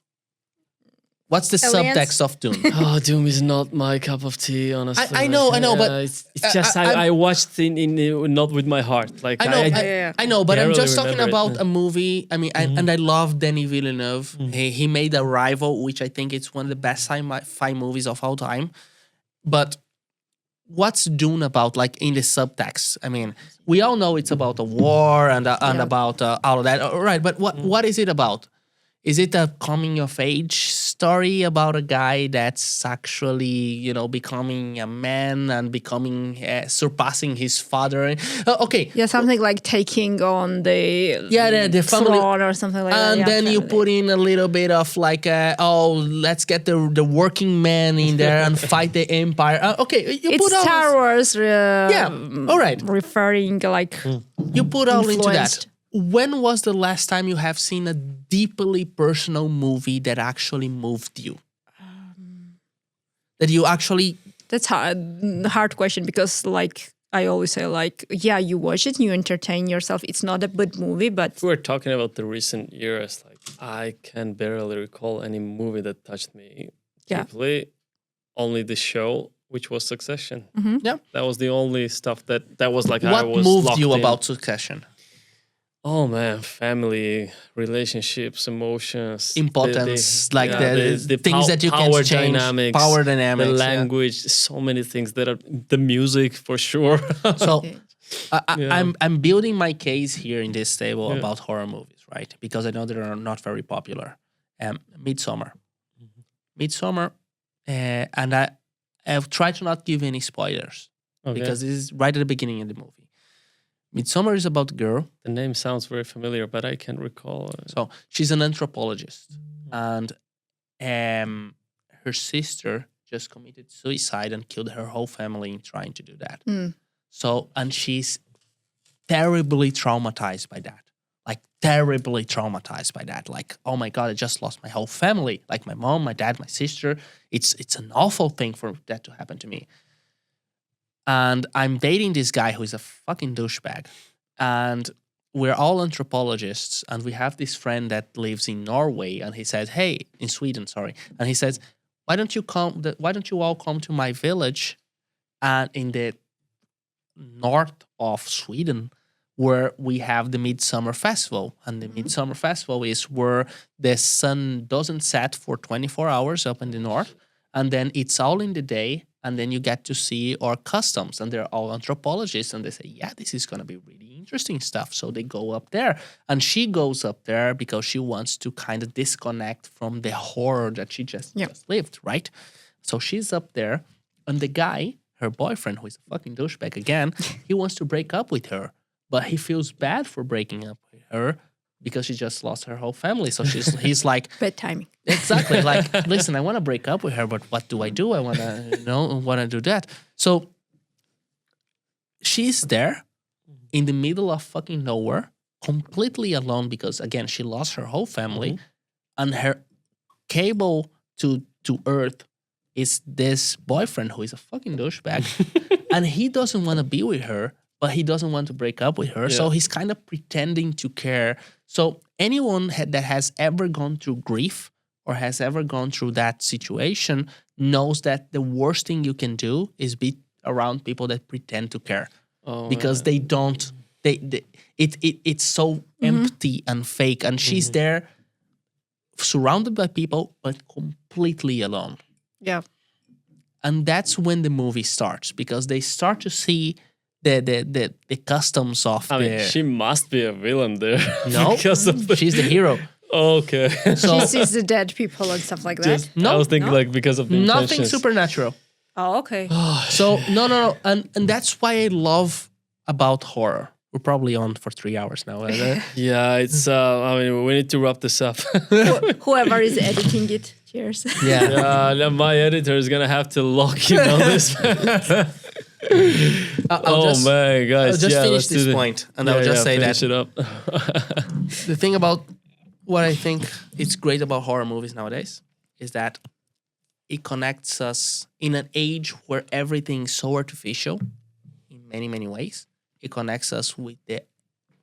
What's the Aliens? subtext of Dune? Oh, Doom is not my cup of tea, honestly. I know, but, it's just I'm- I watched in not with my heart. Like I know, Yeah. I know, but I'm barely just talking remember it, about yeah. a movie. I mean, and I love Denis Villeneuve. He made Arrival, which I think it's one of the best sci-fi movies of all time. But what's Dune about, like in the subtext? I mean, we all know it's about a war and about all of that, right? But what is it about? Is it a coming of age story about a guy that's actually, becoming a man and becoming surpassing his father? Okay, Yeah, something like taking on the the family. throne or something like that. And Yeah, then you family. put in a little bit of like, let's get the working man in there and fight the empire. Okay, you It's put all Star Wars. all right. Referring like You put all into that. influenced. When was the last time you have seen a deeply personal movie that actually moved you? That you actually That's hard question because like I always say like yeah, you watch it, you entertain yourself. It's not a good movie, but If we're talking about the recent years, like I can barely recall any movie that touched me Yeah. deeply. Only the show, which was Succession. Yeah. That was the only stuff that was like I what was moved locked you in. about Succession? Oh man, family, relationships, emotions, Importance, like the things that you can power change, dynamics, power dynamics, the yeah. language, so many things that are the music for sure. So Yeah. I'm building my case here in this table Yeah. about horror movies, right? Because I know they are not very popular. Midsummer, Midsummer, and I've tried to not give any spoilers Okay. because this is right at the beginning of the movie. Midsummer is about a girl. The name sounds very familiar, but I can't recall. So she's an anthropologist, and her sister just committed suicide and killed her whole family in trying to do that. So, and she's terribly traumatized by that. Like terribly traumatized by that. Like, oh my God, I just lost my whole family. Like my mom, my dad, my sister. It's an awful thing for that to happen to me. And I'm dating this guy who is a fucking douchebag. And we're all anthropologists. And we have this friend that lives in Norway. And he says, hey, in Sweden, sorry. And he says, why don't you all come to my village and in the north of Sweden where we have the Midsummer Festival. And the Midsummer Festival is where the sun doesn't set for 24 hours up in the north. And then it's all in the day. And then you get to see our customs. And they're all anthropologists. And they say, yeah, this is going to be really interesting stuff. So they go up there. And she goes up there because she wants to kind of disconnect from the horror that she just lived, right? So she's up there. And the guy, her boyfriend, who is a fucking douchebag again, he wants to break up with her. But he feels bad for breaking up with her because she just lost her whole family. So he's like... bad timing. Exactly. Like, listen, I want to break up with her, but what do? I want to, do that. So she's there in the middle of fucking nowhere, completely alone because, again, she lost her whole family. And her cable to Earth is this boyfriend who is a fucking douchebag. And he doesn't want to be with her, but he doesn't want to break up with her. So he's kind of pretending to care. So anyone that has ever gone through grief or has ever gone through that situation knows that the worst thing you can do is be around people that pretend to care. Because they don't, it's so empty and fake. And she's there surrounded by people, but completely alone. Yeah. And that's when the movie starts, because they start to see the customs of I mean, she must be a villain there. No, because of the... she's the hero. Okay. So She sees the dead people and stuff like that. No, I was thinking no. like because of the nothing intentions. supernatural. Oh, okay. So no. And that's why I love about horror. We're probably on for 3 hours now. Yeah, it's. I mean, we need to wrap this up. Whoever is editing it, cheers. Yeah. Now my editor is gonna have to lock in on this. Man, guys! I'll just finish let's do this the- point, and I'll just say finish that it up. the thing about what I think is great about horror movies nowadays is that it connects us in an age where everything is so artificial in many, many ways. It connects us with the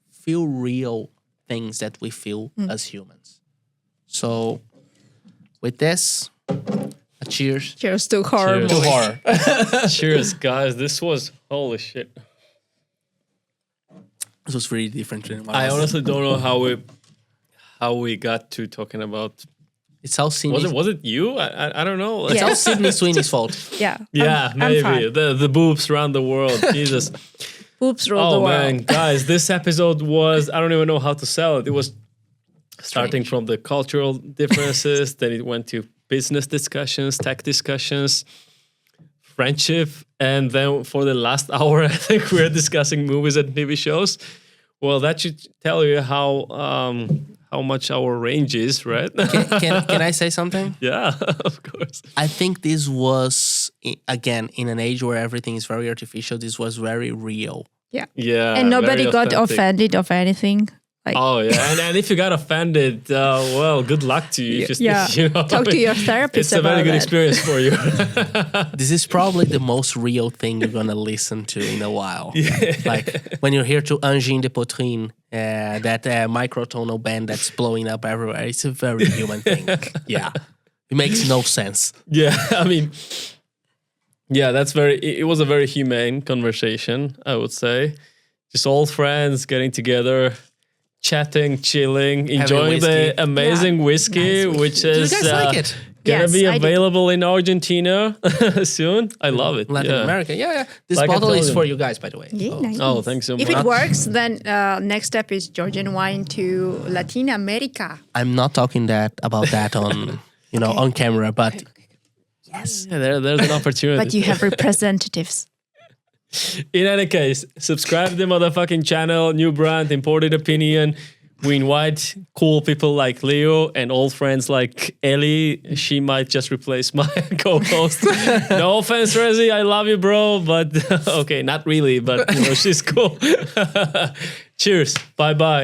few real things that we feel as humans. So with this, a cheers. Cheers to horror Cheers. To movies. horror. Cheers, guys! This was holy shit. This was really different than what I was. honestly don't know how we got to talking about. It's all Sydney. Was it you? I don't know. It's Yeah. all Sydney Sweeney's fault. Yeah. Yeah, I'm maybe fine. the boobs around the world. Jesus. Oops, rule the Oh world. man, guys, this episode was, I don't even know how to sell it. It was starting from the cultural differences, then it went to business discussions, tech discussions, friendship, and then for the last hour, I think we're discussing movies and TV shows. Well, that should tell you how much our range is, right? Can I say something? Yeah, of course. I think this was, again, in an age where everything is very artificial, this was very real. Yeah. Yeah. And nobody very got authentic. offended of anything. Like, Oh yeah, and if you got offended, well, good luck to you. Just, yeah. you know, Talk to your therapist It's a very about good it. experience for you. This is probably the most real thing you're going to listen to in a while. Like when you're here to Angine de Poitrine, that microtonal band that's blowing up everywhere. It's a very human thing. Yeah. It makes no sense. Yeah, I mean, yeah, it was a very humane conversation, I would say. Just old friends getting together, chatting, chilling, enjoying the whiskey. amazing whiskey, Nice which Do you is guys like it? gonna Yes, be I did. available in Argentina soon. I love it. Latin yeah. America. Yeah. This Like I bottle told is him. for you guys, by the way. Yeah, So- nice. Oh, thanks so If much. it works, then next step is Georgian wine to Latin America. I'm not talking about that on, on camera, but Yes. Yeah, there's an opportunity. But you have representatives. In any case, subscribe to the motherfucking channel, new brand, imported opinion. We invite cool people like Leo and old friends like Ellie. She might just replace my co-host. No offense, Rezi, I love you, bro. But okay, not really, but she's cool. Cheers. Bye-bye.